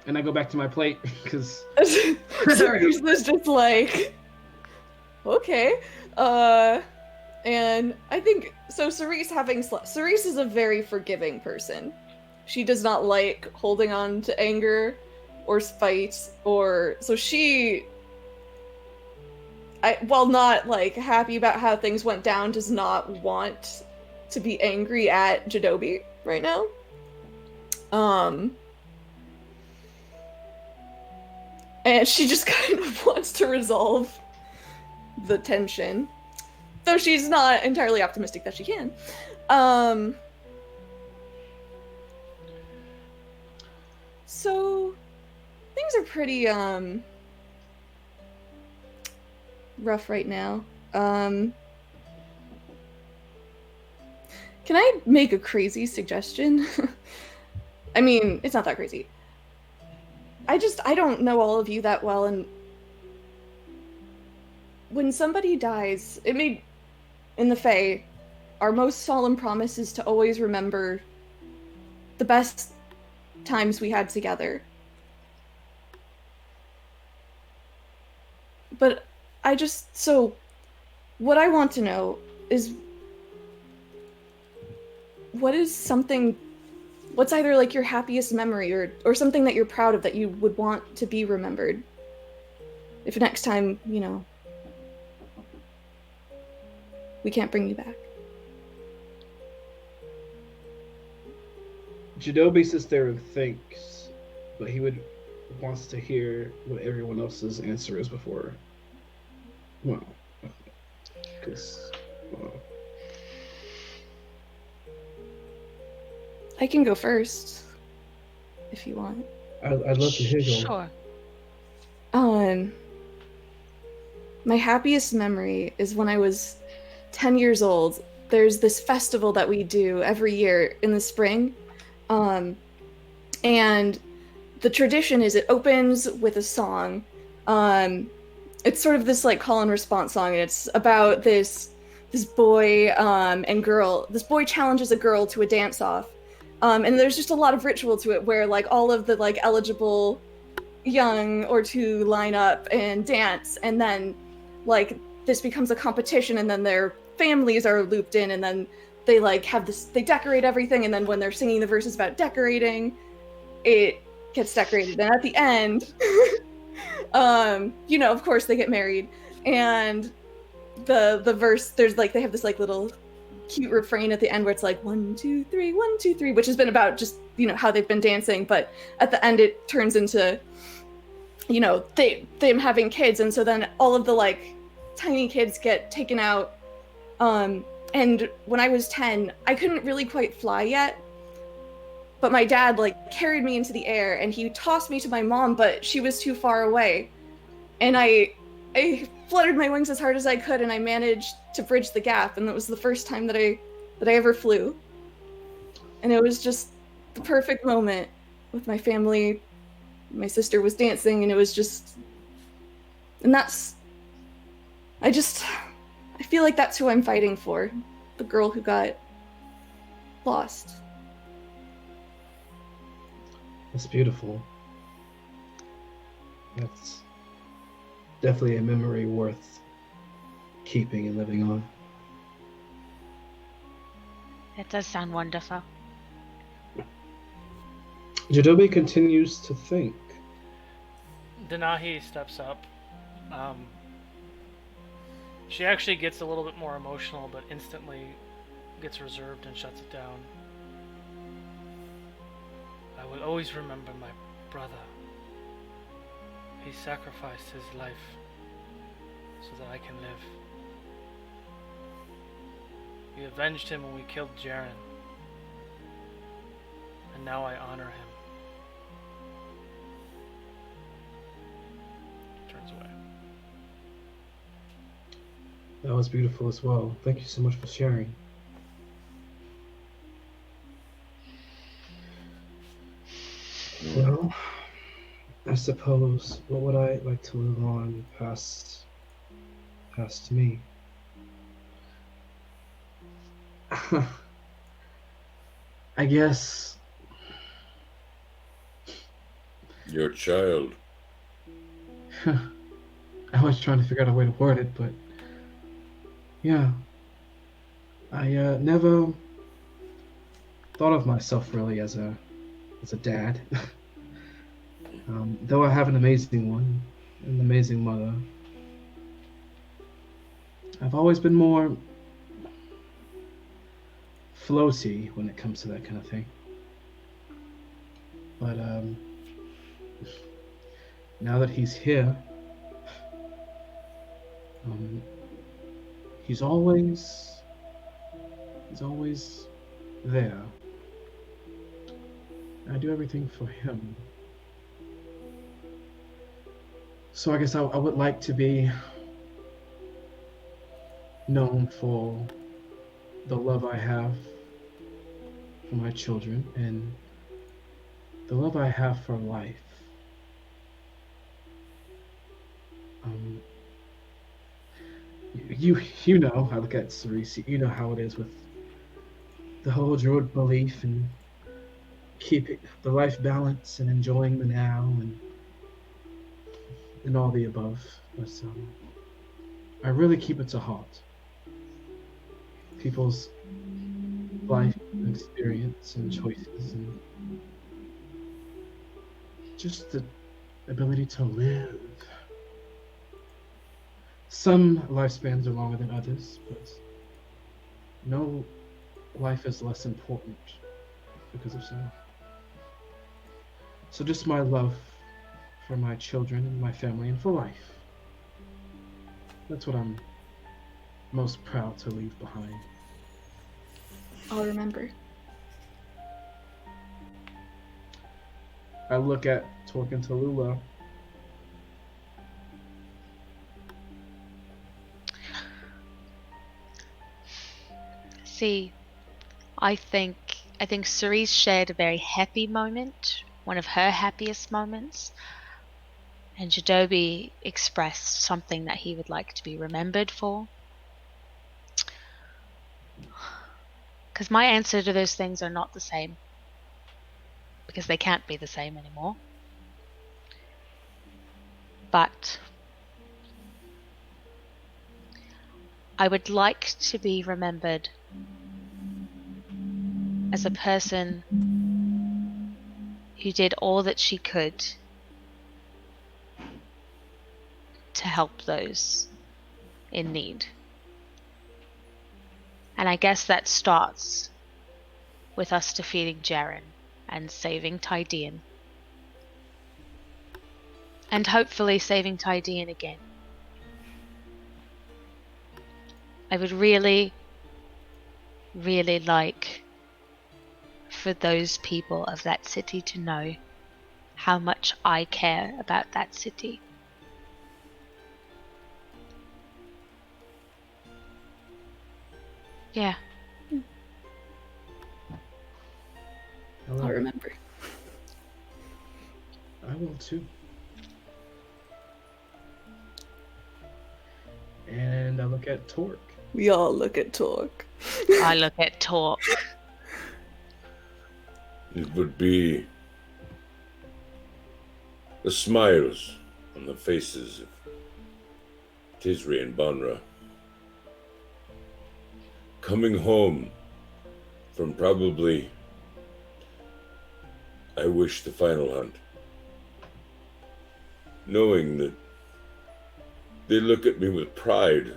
And I go back to my plate because Cerise was just like, okay. And I think so. Cerise Cerise is a very forgiving person. She does not like holding on to anger or spite, while not like happy about how things went down, does not want to be angry at Jadobi right now. And she just kind of wants to resolve the tension, though she's not entirely optimistic that she can. So things are pretty rough right now. Can I make a crazy suggestion? I mean, it's not that crazy. I don't know all of you that well, and when somebody dies, in the Fae, our most solemn promise is to always remember the best times we had together. But So, what I want to know is what's either like your happiest memory or something that you're proud of that you would want to be remembered? If next time, we can't bring you back. Jinobi sits there and thinks, but he wants to hear what everyone else's answer is before. Well, because. I can go first, if you want. I'd love to hear you. Sure. My happiest memory is when I was 10 years old. There's this festival that we do every year in the spring. And the tradition is it opens with a song. It's sort of this like call and response song, and it's about this boy and girl. This boy challenges a girl to a dance off. And there's just a lot of ritual to it where like all of the like eligible young or two line up and dance, and then like this becomes a competition, and then their families are looped in, and then they like have this, they decorate everything, and then when they're singing the verses about decorating, it gets decorated, and at the end of course they get married, and the verse, there's like, they have this like little cute refrain at the end where it's like 1 2 3 1 2 3, which has been about just how they've been dancing, but at the end it turns into them having kids, and so then all of the like tiny kids get taken out. And when I was 10, I couldn't really quite fly yet, but my dad like carried me into the air and he tossed me to my mom, but she was too far away, and I fluttered my wings as hard as I could, and I managed to bridge the gap, and that was the first time that I ever flew. And it was just the perfect moment with my family. My sister was dancing, and it was just, and that's, I feel like that's who I'm fighting for, the girl who got lost. That's beautiful. That's definitely a memory worth keeping and living on. That does sound wonderful. Jadobi continues to think. Denahi steps up. She actually gets a little bit more emotional, but instantly gets reserved and shuts it down. I will always remember my brother. He sacrificed his life so that I can live. We avenged him when we killed Jaren, and now I honor him. Turns away. That was beautiful as well. Thank you so much for sharing. Well, I suppose, what would I like to move on past me? I guess Your child. I was trying to figure out a way to word it, but yeah, I never thought of myself really as a dad. Though I have an amazing one, an amazing mother, I've always been more floaty when it comes to that kind of thing. But now that he's here, he's always there. I do everything for him. So I guess I would like to be known for the love I have for my children and the love I have for life. You know, I look at Cerise, you know how it is with the whole druid belief and keeping the life balance and enjoying the now and all the above. But I really keep it to heart. People's life experience and choices and just the ability to live. Some lifespans are longer than others, but no life is less important because of so. So just my love for my children and my family and for life. That's what I'm most proud to leave behind. I'll remember. I look at Torque and Tallulah. See, I think Cerise shared a very happy moment, one of her happiest moments, and Jadobi expressed something that he would like to be remembered for. Because my answer to those things are not the same. Because they can't be the same anymore. But I would like to be remembered as a person who did all that she could to help those in need. And I guess that starts with us defeating Jaren and saving Tydean. And hopefully saving Tydean again. I would really, really like for those people of that city to know how much I care about that city. Yeah. I'll remember. I will too. And I look at Torque. We all look at Torque. I look at Torque. It would be the smiles on the faces of Tisri and Banra coming home from probably, I wish, the final hunt, knowing that they look at me with pride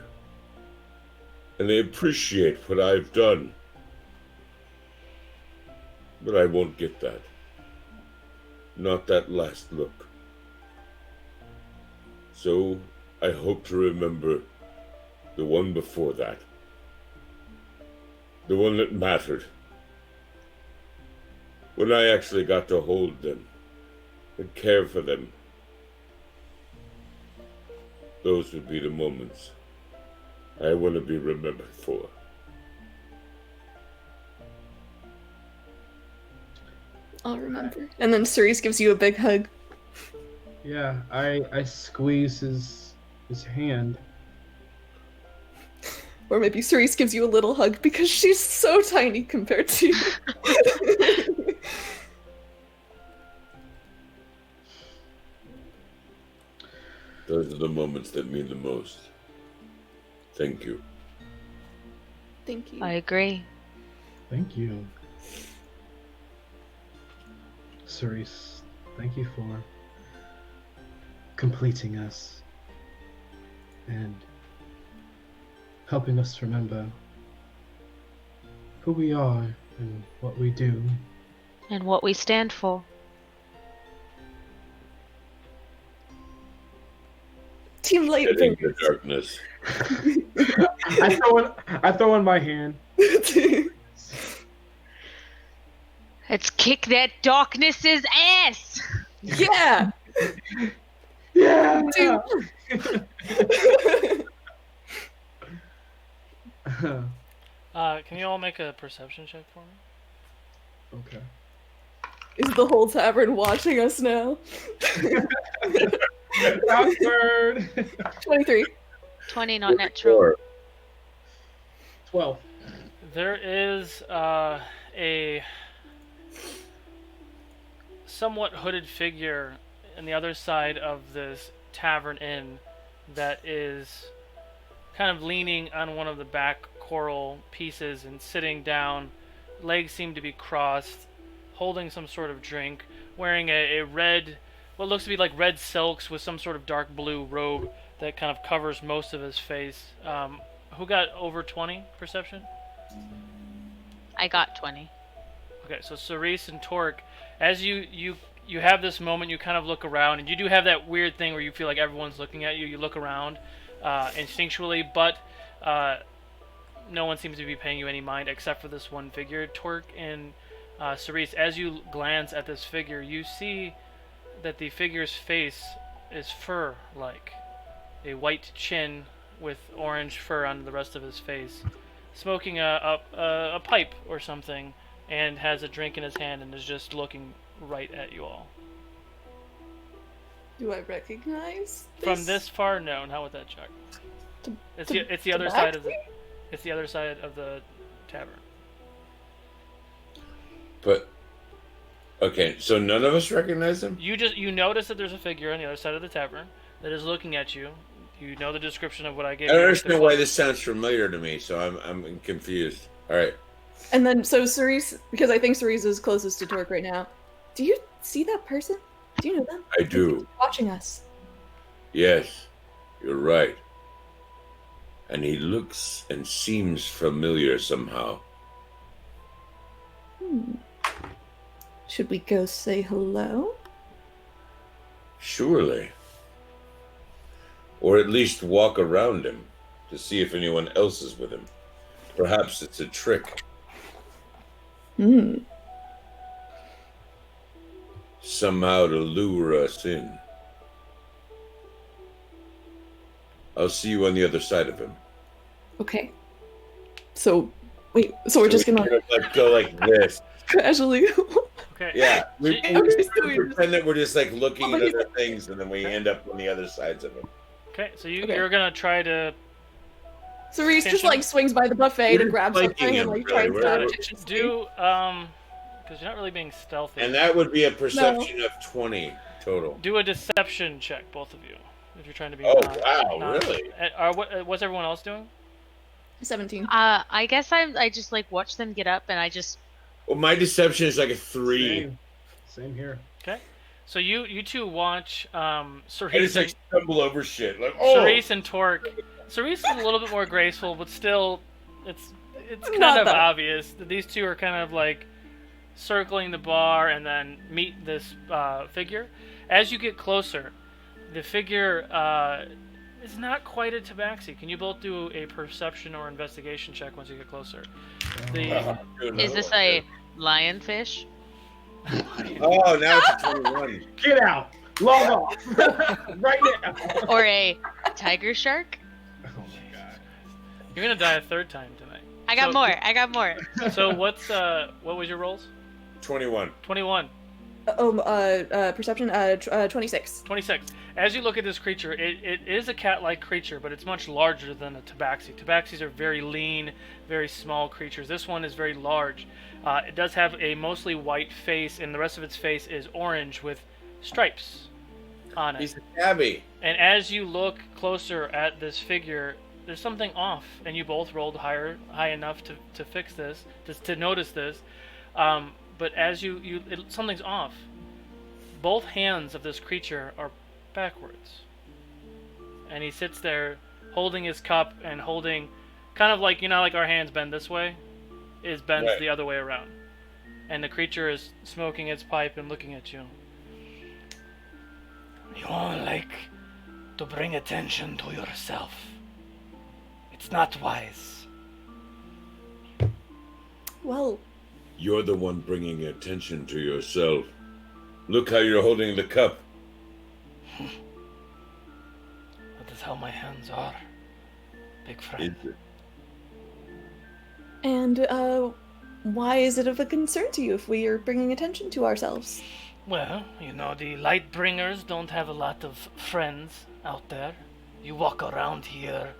and they appreciate what I've done. But I won't get that. Not that last look. So I hope to remember the one before that. The one that mattered. When I actually got to hold them and care for them. Those would be the moments I want to be remembered for. I'll remember. And then Cerise gives you a big hug. Yeah, I squeeze his hand. Or maybe Cerise gives you a little hug because she's so tiny compared to you. Those are the moments that mean the most. Thank you. Thank you. I agree. Thank you. Cerise, thank you for completing us and helping us remember who we are and what we do. And what we stand for. Team Light Shedding the darkness. I throw in my hand. Let's kick that darkness's ass! Yeah! Yeah! Can you all make a perception check for me? Okay. Is the whole tavern watching us now? Awkward. 23. 20, not natural. 12. There is a somewhat hooded figure on the other side of this tavern inn that is kind of leaning on one of the back coral pieces and sitting down. Legs seem to be crossed, holding some sort of drink, wearing a red, what looks to be like red silks with some sort of dark blue robe that kind of covers most of his face. Who got over 20 perception? I got 20. Okay, so Cerise and Torque, as you have this moment, you kind of look around, and you do have that weird thing where you feel like everyone's looking at you. You look around instinctually, but no one seems to be paying you any mind except for this one figure. Torque and Cerise, as you glance at this figure, you see that the figure's face is fur-like. A white chin with orange fur on the rest of his face. Smoking a pipe or something, and has a drink in his hand and is just looking right at you all. Do I recognize this? From this far, no. Not with that check. It's the other side of the tavern. But okay, so none of us recognize him. You notice that there's a figure on the other side of the tavern that is looking at you. You know the description of what I gave I you. don't understand why this sounds familiar to me, so I'm confused. All right. And then, so Cerise, because I think Cerise is closest to Torque right now. Do you see that person? Do you know them? I do. Watching us. Yes, you're right. And he looks and seems familiar somehow. Should we go say hello? Surely. Or at least walk around him to see if anyone else is with him. Perhaps it's a trick. Somehow to lure us in. I'll see you on the other side of him. Okay. So, wait. So we're just gonna go like this. casually. Okay. Yeah. We Okay, pretend that we're just like looking at other things, and then we end up on the other sides of him. Okay, so you're gonna try to. Cerise just like swings by the buffet to grab something and like tries to do because you're not really being stealthy. And that would be a perception of 20 total. Do a deception check, both of you, if you're trying to be. Oh wow! Really? What's everyone else doing? 17. I guess I just like watch them get up and I just. Well, my deception is like a 3. Same here. Okay, so you two watch I Cerise. just like stumble over shit like Cerise and Torque. Cerise is a little bit more graceful, but still, it's kind Not of that. obvious that these two are kind of like circling the bar and then meet this figure. As you get closer, the figure is not quite a tabaxi. Can you both do a perception or investigation check once you get closer? Is this a lionfish? Oh, now it's a 21. Get out! Log off! Right now! Or a tiger shark? Oh my god. You're gonna die a third time tonight. I got more. So what was your rolls? 21. 21. Perception, 26. 26. As you look at this creature, it is a cat-like creature, but it's much larger than a tabaxi. Tabaxis are very lean, very small creatures. This one is very large. It does have a mostly white face, and the rest of its face is orange with stripes on it. He's a tabby. And as you look closer at this figure, there's something off, and you both rolled high enough to fix this, to notice this. But as something's off. Both hands of this creature are backwards. And he sits there holding his cup and holding, kind of like, like our hands bend this way, bends the other way around. And the creature is smoking its pipe and looking at you. You like to bring attention to yourself. It's not wise. Well, You're the one bringing attention to yourself. Look how you're holding the cup. That is how my hands are, big friend. Is it? and why is it of a concern to you if we are bringing attention to ourselves? Well, the Lightbringers don't have a lot of friends out there. You walk around here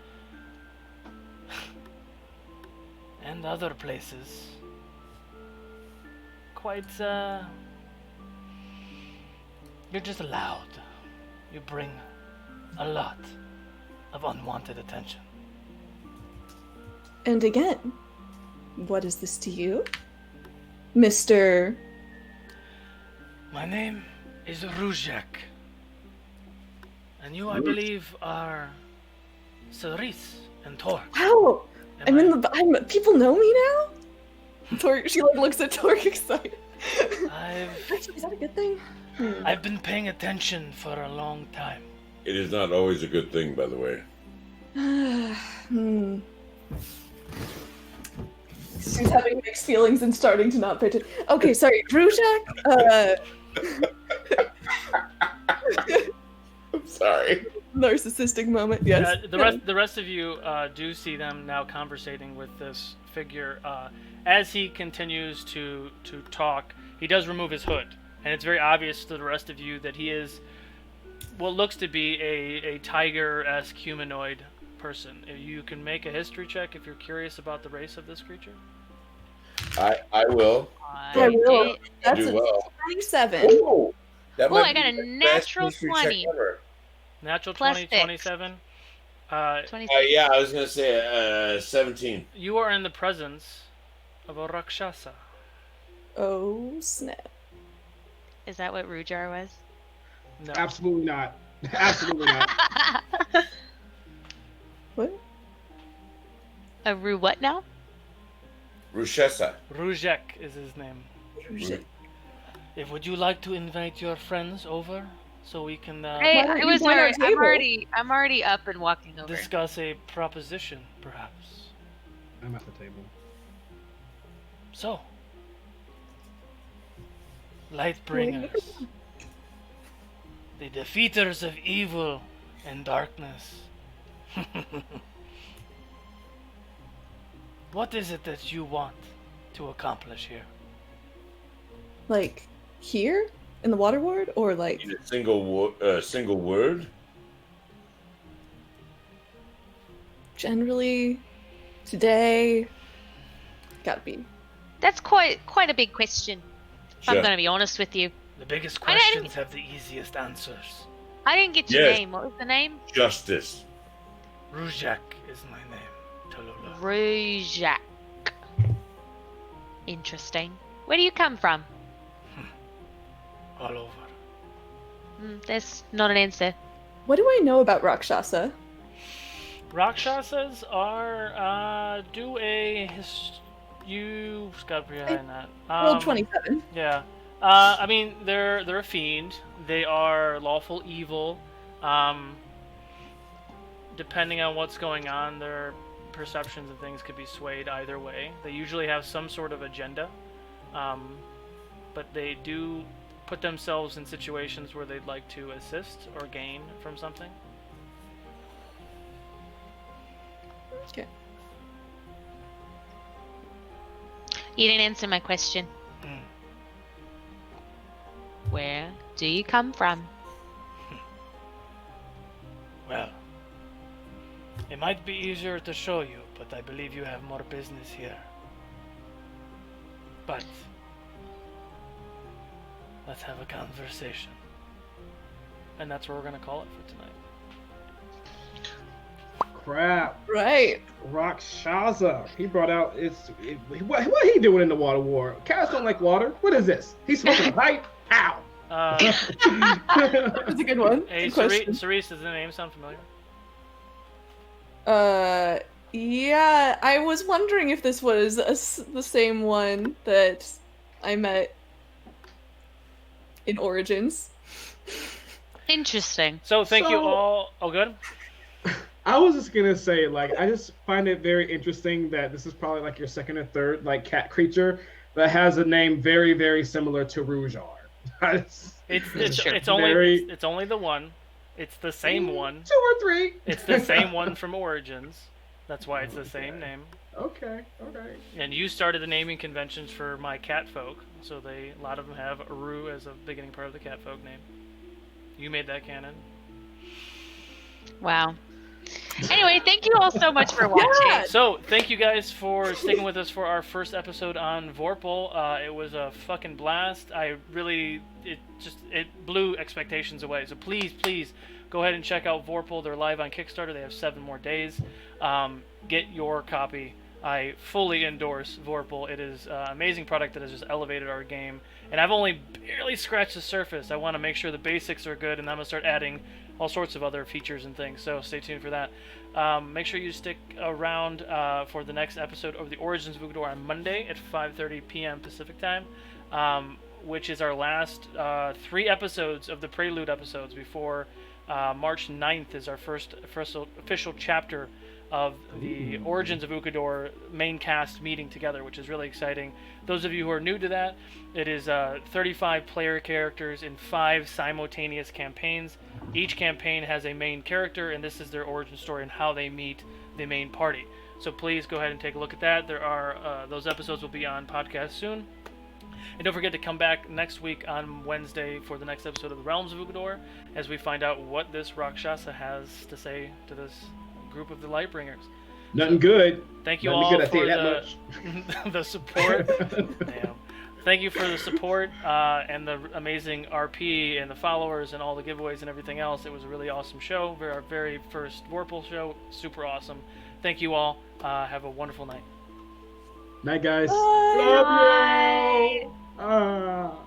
and other places. Quite, you're just loud. You bring a lot of unwanted attention. And again, what is this to you? Mr. My name is Ruzek. And you, I believe, are Cerise and Torque. Wow! Am People know me now? Torque, she looks at Torque excited. Actually, is that a good thing? I've been paying attention for a long time. It is not always a good thing, by the way. She's having mixed feelings and starting to not pay attention. Okay, sorry, Ruzek, I'm sorry. narcissistic moment, yes. The rest of you do see them now conversating with this figure. As he continues to talk, he does remove his hood, and it's very obvious to the rest of you that he is what looks to be a tiger-esque humanoid person. You can make a history check if you're curious about the race of this creature. I will. I will. did. That's Do a well. 27. Ooh, that Ooh, might I got be a the best natural history check 20. ever. Natural Plus 20, six. 27. 26. Yeah, I was gonna say 17. You are in the presence of a Rakshasa. Oh, snap. Is that what Rujar was? No. Absolutely not. Absolutely not. What? A Ru what now? Rushesa. Ruzek is his name. Shit. Would you like to invite your friends over so we can Hey, don't I you was join our already, table? I'm already up and walking over. discuss a proposition, perhaps? I'm at the table. So, Lightbringers, the defeaters of evil and darkness. What is it that you want to accomplish here? Like, here? In the water ward? Or like... In a single word. Generally, today... Gotta be. That's quite a big question. If I'm Sure. going to be honest with you. The biggest I didn't- questions have the easiest answers. I didn't get your Yes. name. What was the name? Justice. Ruzek is my name, Tallulah. Rujak. Interesting. Where do you come from? All over. That's not an answer. What do I know about Rakshasa? Rakshasas are, you got behind that. Rolled 27. Yeah. I mean, they're a fiend. They are lawful evil. Depending on what's going on, their perceptions and things could be swayed either way. They usually have some sort of agenda, but they do put themselves in situations where they'd like to assist or gain from something. Okay. You didn't answer my question. Mm. Where do you come from? Well, it might be easier to show you, but I believe you have more business here. But let's have a conversation. And that's what we're going to call it for tonight. Crap. Right. Rakshasa. He brought out what he doing in the water war? Cats don't like water. What is this? He's smoking a pipe? Ow. That's a good one. Hey, Good question. Cerise, does the name sound familiar? Yeah, I was wondering if this was the same one that I met in Origins. Interesting. So thank you So- all. Oh, good. I was just gonna say, like, I just find it very interesting that this is probably like your second or third like cat creature that has a name very, very similar to Rujar. It's only the one. It's the same one. 2 or 3. It's the same one from Origins. That's why it's the same name. Okay. And you started the naming conventions for my cat folk, so a lot of them have RoU as a beginning part of the cat folk name. You made that canon. Wow. Anyway, thank you all so much for watching. Yeah. So, thank you guys for sticking with us for our first episode on Vorpal. It was a fucking blast. It blew expectations away. So please, go ahead and check out Vorpal. They're live on Kickstarter. They have 7 more days. Get your copy I fully endorse Vorpal. It is an amazing product that has just elevated our game. And I've only barely scratched the surface. I want to make sure the basics are good, and I'm going to start adding all sorts of other features and things. So stay tuned for that. Make sure you stick around for the next episode of the Origins of Ukodor on Monday at 5:30 p.m. Pacific time, which is our last 3 episodes of the Prelude episodes before March 9th is our first official chapter of the Origins of Ukodor main cast meeting together, which is really exciting. Those of you who are new to that, it is 35 player characters in 5 simultaneous campaigns. Each campaign has a main character, and this is their origin story and how they meet the main party. So please go ahead and take a look at that. There are those episodes will be on podcast soon. And don't forget to come back next week on Wednesday for the next episode of the Realms of Ukodor, as we find out what this Rakshasa has to say to this group of the Lightbringers. Nothing good. Thank you Nothing all good, I for say that much. the support. Damn. Thank you for the support and the amazing RP and the followers and all the giveaways and everything else. It was a really awesome show. Our very first Vorpal show. Super awesome. Thank you all. Have a wonderful night. Night, guys. Bye. Love you. Ah.